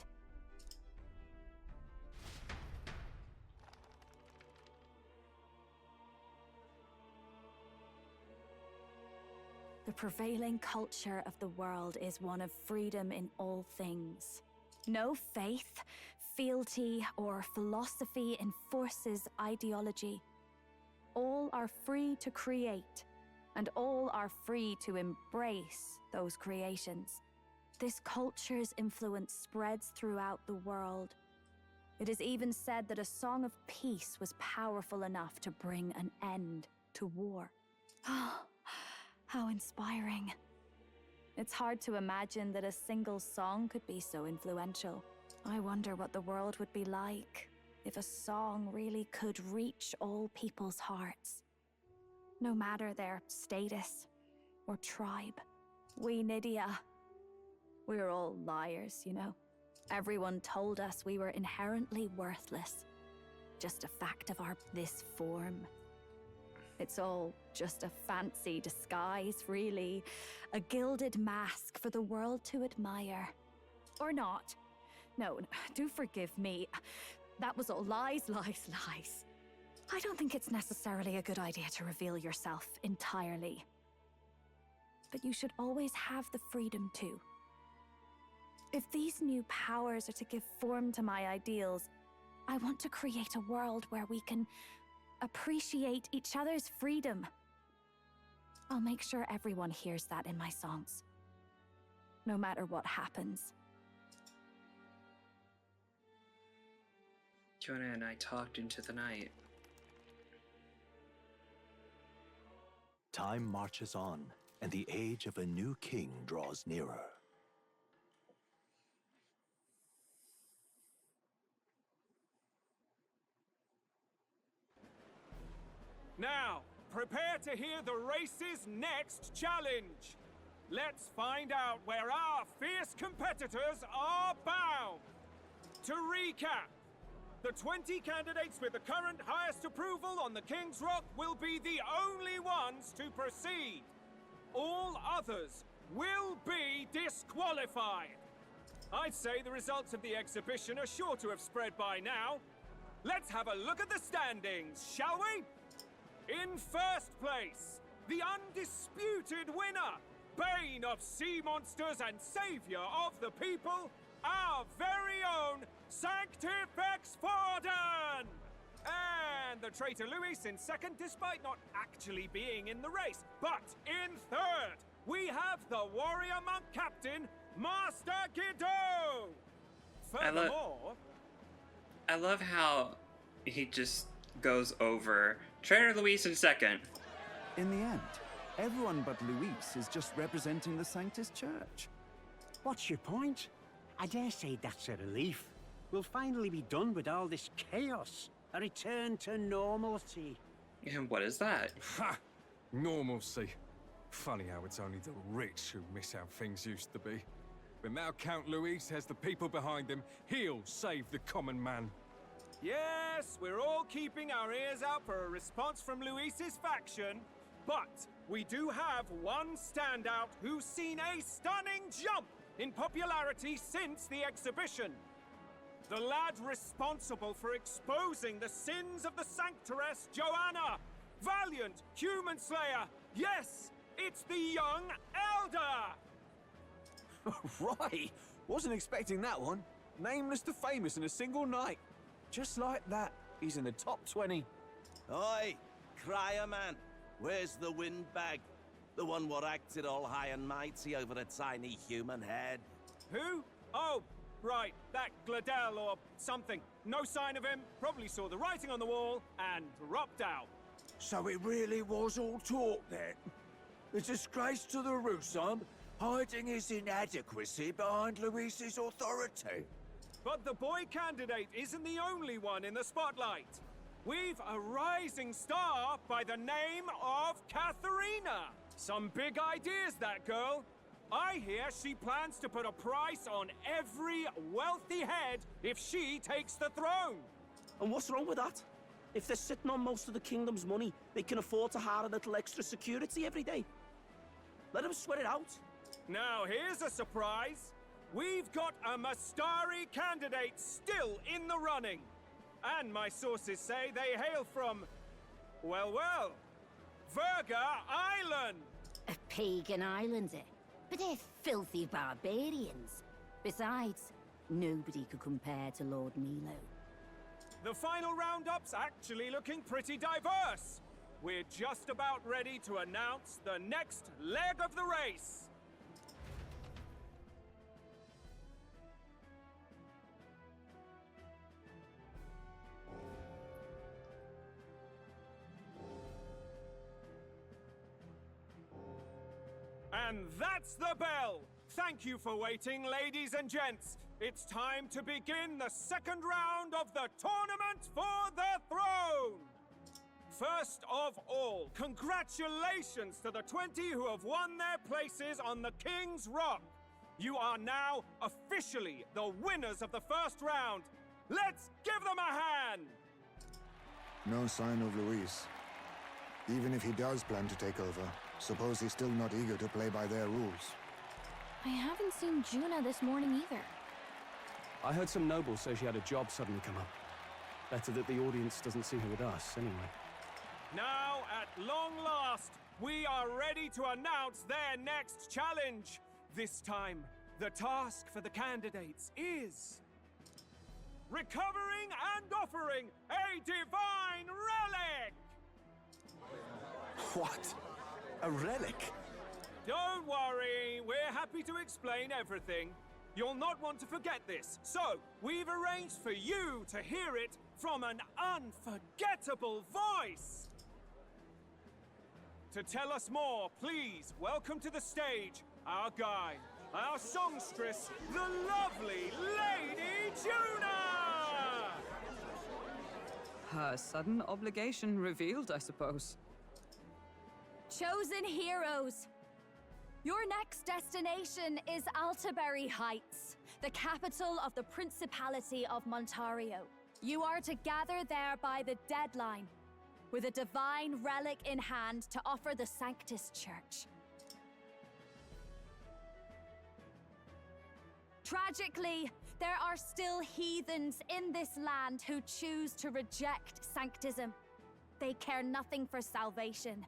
The prevailing culture of the world is one of freedom in all things. No faith, fealty, or philosophy enforces ideology. All are free to create, and all are free to embrace those creations. This culture's influence spreads throughout the world. It is even said that a song of peace was powerful enough to bring an end to war. Oh, how inspiring. It's hard to imagine that a single song could be so influential. I wonder what the world would be like if a song really could reach all people's hearts. No matter their status or tribe. We Nydia, we're all liars, you know. Everyone told us we were inherently worthless. Just a fact of this form. It's all just a fancy disguise, really. A gilded mask for the world to admire. Or not. No, do forgive me. That was all lies, lies, lies. I don't think it's necessarily a good idea to reveal yourself entirely. But you should always have the freedom to. If these new powers are to give form to my ideals, I want to create a world where we can appreciate each other's freedom. I'll make sure everyone hears that in my songs. No matter what happens. Jonah and I talked into the night. Time marches on, and the age of a new king draws nearer. Now, prepare to hear the race's next challenge. Let's find out where our fierce competitors are bound. To recap, the 20 candidates with the current highest approval on the King's Rock will be the only ones to proceed. All others will be disqualified. I'd say the results of the exhibition are sure to have spread by now. Let's have a look at the standings, shall we? In first place, the undisputed winner, Bane of sea monsters and savior of the people, our very own Sanctifex Forden! And the traitor Luis in second, despite not actually being in the race. But in third, we have the warrior monk captain, Master Guido! Furthermore... I love how he just goes over Traitor Luis in second. In the end, everyone but Luis is just representing the Sanctus Church. What's your point? I dare say that's a relief. We'll finally be done with all this chaos. A return to normalcy. And what is that? Ha! Normalcy. Funny how it's only the rich who miss how things used to be. But now Count Luis has the people behind him. He'll save the common man. Yes, we're all keeping our ears out for a response from Luis's faction. But we do have one standout who's seen a stunning jump in popularity since the exhibition. The lad responsible for exposing the sins of the Sanctoress Joanna. Valiant human slayer. Yes, it's the young elder. Right! Wasn't expecting that one. Nameless to famous in a single night. Just like that, he's in the top 20. Oi, crier man, where's the windbag? The one what acted all high and mighty over a tiny human head. Who? Oh, right, that Gladell or something. No sign of him, probably saw the writing on the wall, and dropped out. So it really was all talk then? A disgrace to the Rusum, hiding his inadequacy behind Luis's authority. But the boy candidate isn't the only one in the spotlight. We've a rising star by the name of Katharina. Some big ideas, that girl. I hear she plans to put a price on every wealthy head if she takes the throne. And what's wrong with that? If they're sitting on most of the kingdom's money, they can afford to hire a little extra security every day. Let them sweat it out. Now here's a surprise. We've got a Mastari candidate still in the running. And my sources say they hail from, well, Verga Island. A pagan island, eh? But they're filthy barbarians. Besides, nobody could compare to Lord Milo. The final roundup's actually looking pretty diverse. We're just about ready to announce the next leg of the race. And that's the bell! Thank you for waiting, ladies and gents. It's time to begin the second round of the tournament for the throne! First of all, congratulations to the 20 who have won their places on the King's Rock. You are now officially the winners of the first round. Let's give them a hand! No sign of Luis. Even if he does plan to take over, suppose he's still not eager to play by their rules. I haven't seen Juna this morning either. I heard some nobles say she had a job suddenly come up. Better that the audience doesn't see her with us, anyway. Now, at long last, we are ready to announce their next challenge. This time, the task for the candidates is recovering and offering a divine relic! What? A relic? Don't worry, we're happy to explain everything. You'll not want to forget this, so we've arranged for you to hear it from an unforgettable voice. To tell us more, please welcome to the stage our guide, our songstress, the lovely Lady Juna! Her sudden obligation revealed, I suppose. Chosen heroes! Your next destination is Altaberry Heights, the capital of the Principality of Montario. You are to gather there by the deadline, with a divine relic in hand to offer the Sanctus Church. Tragically, there are still heathens in this land who choose to reject Sanctism. They care nothing for salvation.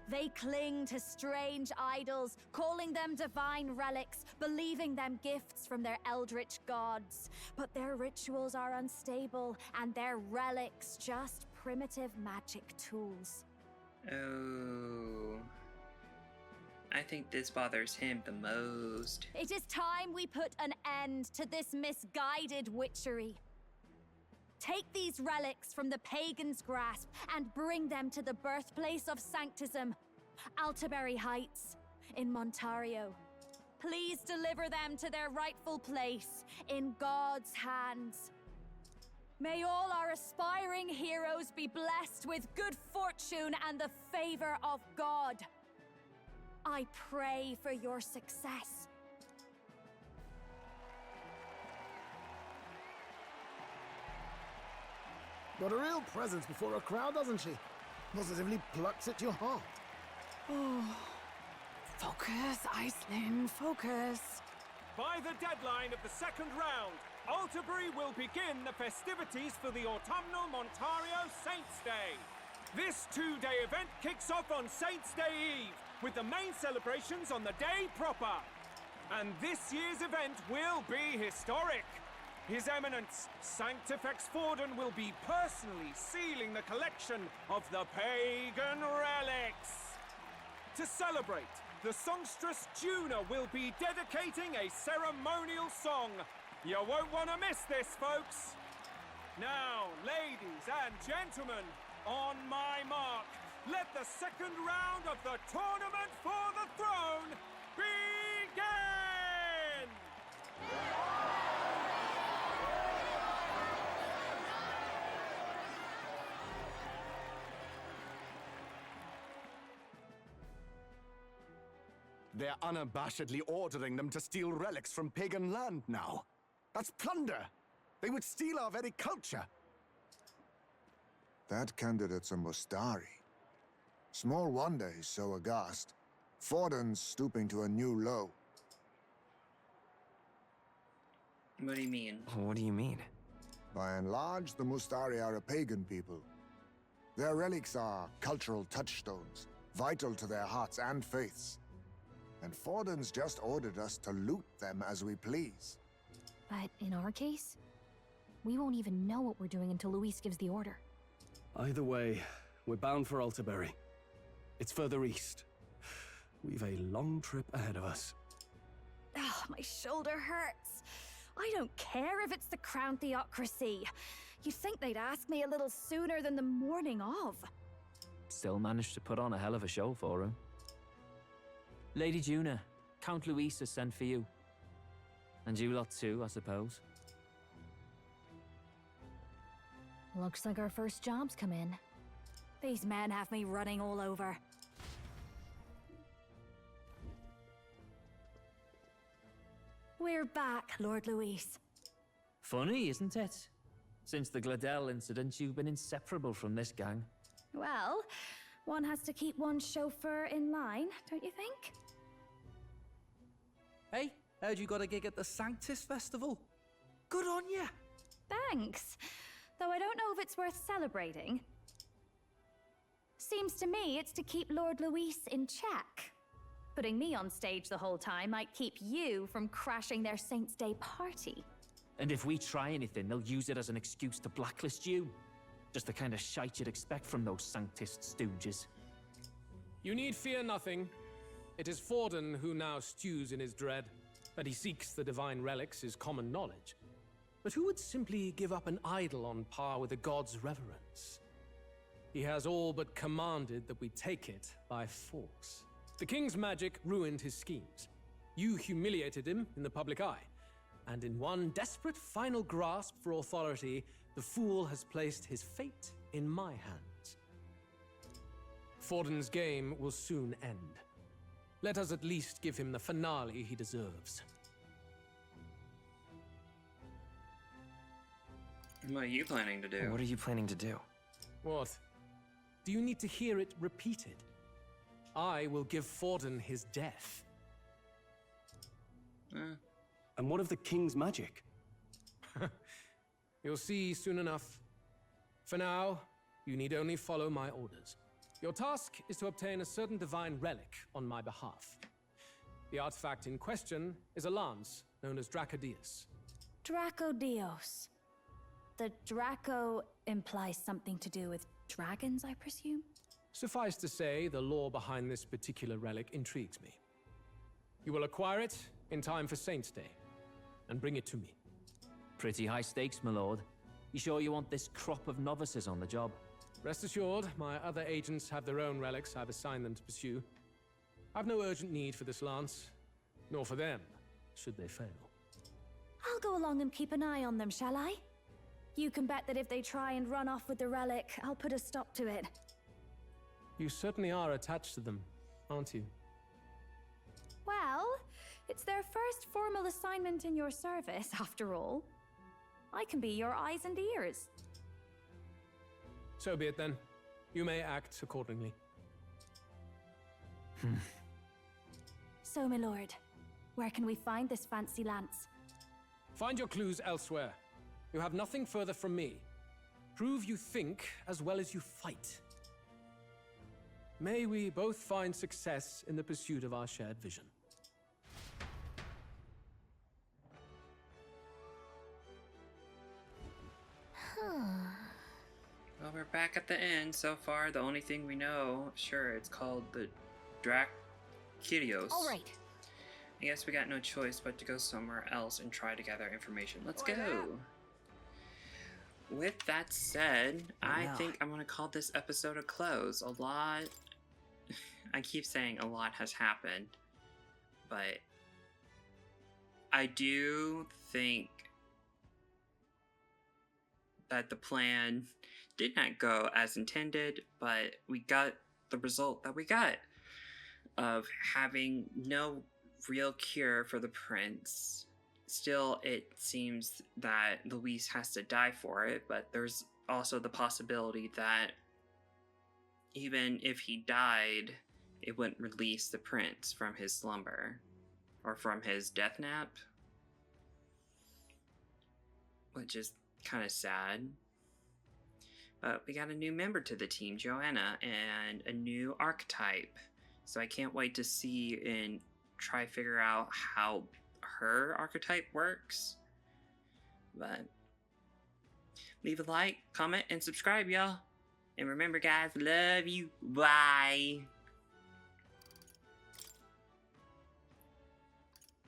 They cling to strange idols, calling them divine relics, believing them gifts from their eldritch gods. But their rituals are unstable, and their relics just primitive magic tools. Oh. I think this bothers him the most. It is time we put an end to this misguided witchery. Take these relics from the pagan's grasp and bring them to the birthplace of Sanctism, Altaberry Heights, in Montario. Please deliver them to their rightful place, in God's hands. May all our aspiring heroes be blessed with good fortune and the favor of God. I pray for your success. Got a real presence before a crowd, doesn't she? Positively plucks at your heart. Oh. Focus, Aislinn, focus. By the deadline of the second round, Altaberry will begin the festivities for the autumnal Montario Saints' Day. This two-day event kicks off on Saints' Day Eve, with the main celebrations on the day proper. And this year's event will be historic. His Eminence, Sanctifex Forden, will be personally sealing the collection of the pagan relics. To celebrate, the songstress Juna will be dedicating a ceremonial song. You won't want to miss this, folks. Now, ladies and gentlemen, on my mark, let the second round of the Tournament for the Throne begin! They're unabashedly ordering them to steal relics from pagan land now. That's plunder! They would steal our very culture! That candidate's a Mustari. Small wonder he's so aghast. Forden's stooping to a new low. What do you mean? What do you mean? By and large, the Mustari are a pagan people. Their relics are cultural touchstones, vital to their hearts and faiths. And Forden's just ordered us to loot them as we please. But in our case, we won't even know what we're doing until Luis gives the order. Either way, we're bound for Altaberry. It's further east. We've a long trip ahead of us. Oh, my shoulder hurts. I don't care if it's the Crown Theocracy. You'd think they'd ask me a little sooner than the morning of. Still managed to put on a hell of a show for him. Lady Juna, Count Luis has sent for you. And you lot too, I suppose. Looks like our first job's come in. These men have me running all over. We're back, Lord Luis. Funny, isn't it? Since the Gladel incident, you've been inseparable from this gang. Well, One has to keep one's chauffeur in line, don't you think? Hey, heard you got a gig at the Sanctus Festival. Good on ya! Thanks. Though I don't know if it's worth celebrating. Seems to me it's to keep Lord Luis in check. Putting me on stage the whole time might keep you from crashing their Saints' Day party. And if we try anything, they'll use it as an excuse to blacklist you. Just the kind of shite you'd expect from those Sanctist stooges. You need fear nothing. It is Forden who now stews in his dread. That he seeks the divine relics is common knowledge. But who would simply give up an idol on par with a god's reverence? He has all but commanded that we take it by force. The king's magic ruined his schemes. You humiliated him in the public eye. And in one desperate final grasp for authority, the fool has placed his fate in my hands. Forden's game will soon end. Let us at least give him the finale he deserves. What are you planning to do? What are you planning to do? What? Do you need to hear it repeated? I will give Forden his death. And what of the king's magic? You'll see soon enough. For now, you need only follow my orders. Your task is to obtain a certain divine relic on my behalf. The artifact in question is a lance known as Dracodius. Dracodios. The Draco implies something to do with dragons, I presume? Suffice to say, the lore behind this particular relic intrigues me. You will acquire it in time for Saints' Day, and bring it to me. Pretty high stakes, my lord. You sure you want this crop of novices on the job? Rest assured, my other agents have their own relics I've assigned them to pursue. I've no urgent need for this lance, nor for them, should they fail. I'll go along and keep an eye on them, shall I? You can bet that if they try and run off with the relic, I'll put a stop to it. You certainly are attached to them, aren't you? Well, it's their first formal assignment in your service, after all. I can be your eyes and ears. So be it then. You may act accordingly. So, my lord, where can we find this fancy lance? Find your clues elsewhere. You have nothing further from me. Prove you think as well as you fight. May we both find success in the pursuit of our shared vision. Well, we're back at the end. So far, the only thing we know, sure, it's called the Dracodios. All right. I guess we got no choice but to go somewhere else and try to gather information. Let's go. With that said, I think I'm going to call this episode a close. A lot... I keep saying a lot has happened, but I do think that the plan did not go as intended, but we got the result that we got of having no real cure for the prince. Still, it seems that Luis has to die for it, but there's also the possibility that even if he died, it wouldn't release the prince from his slumber or from his death nap, which is kind of sad. But we got a new member to the team, Joanna, and a new archetype. So I can't wait to see and try to figure out how her archetype works. But leave a like, comment, and subscribe, y'all. And remember, guys, love you. Bye.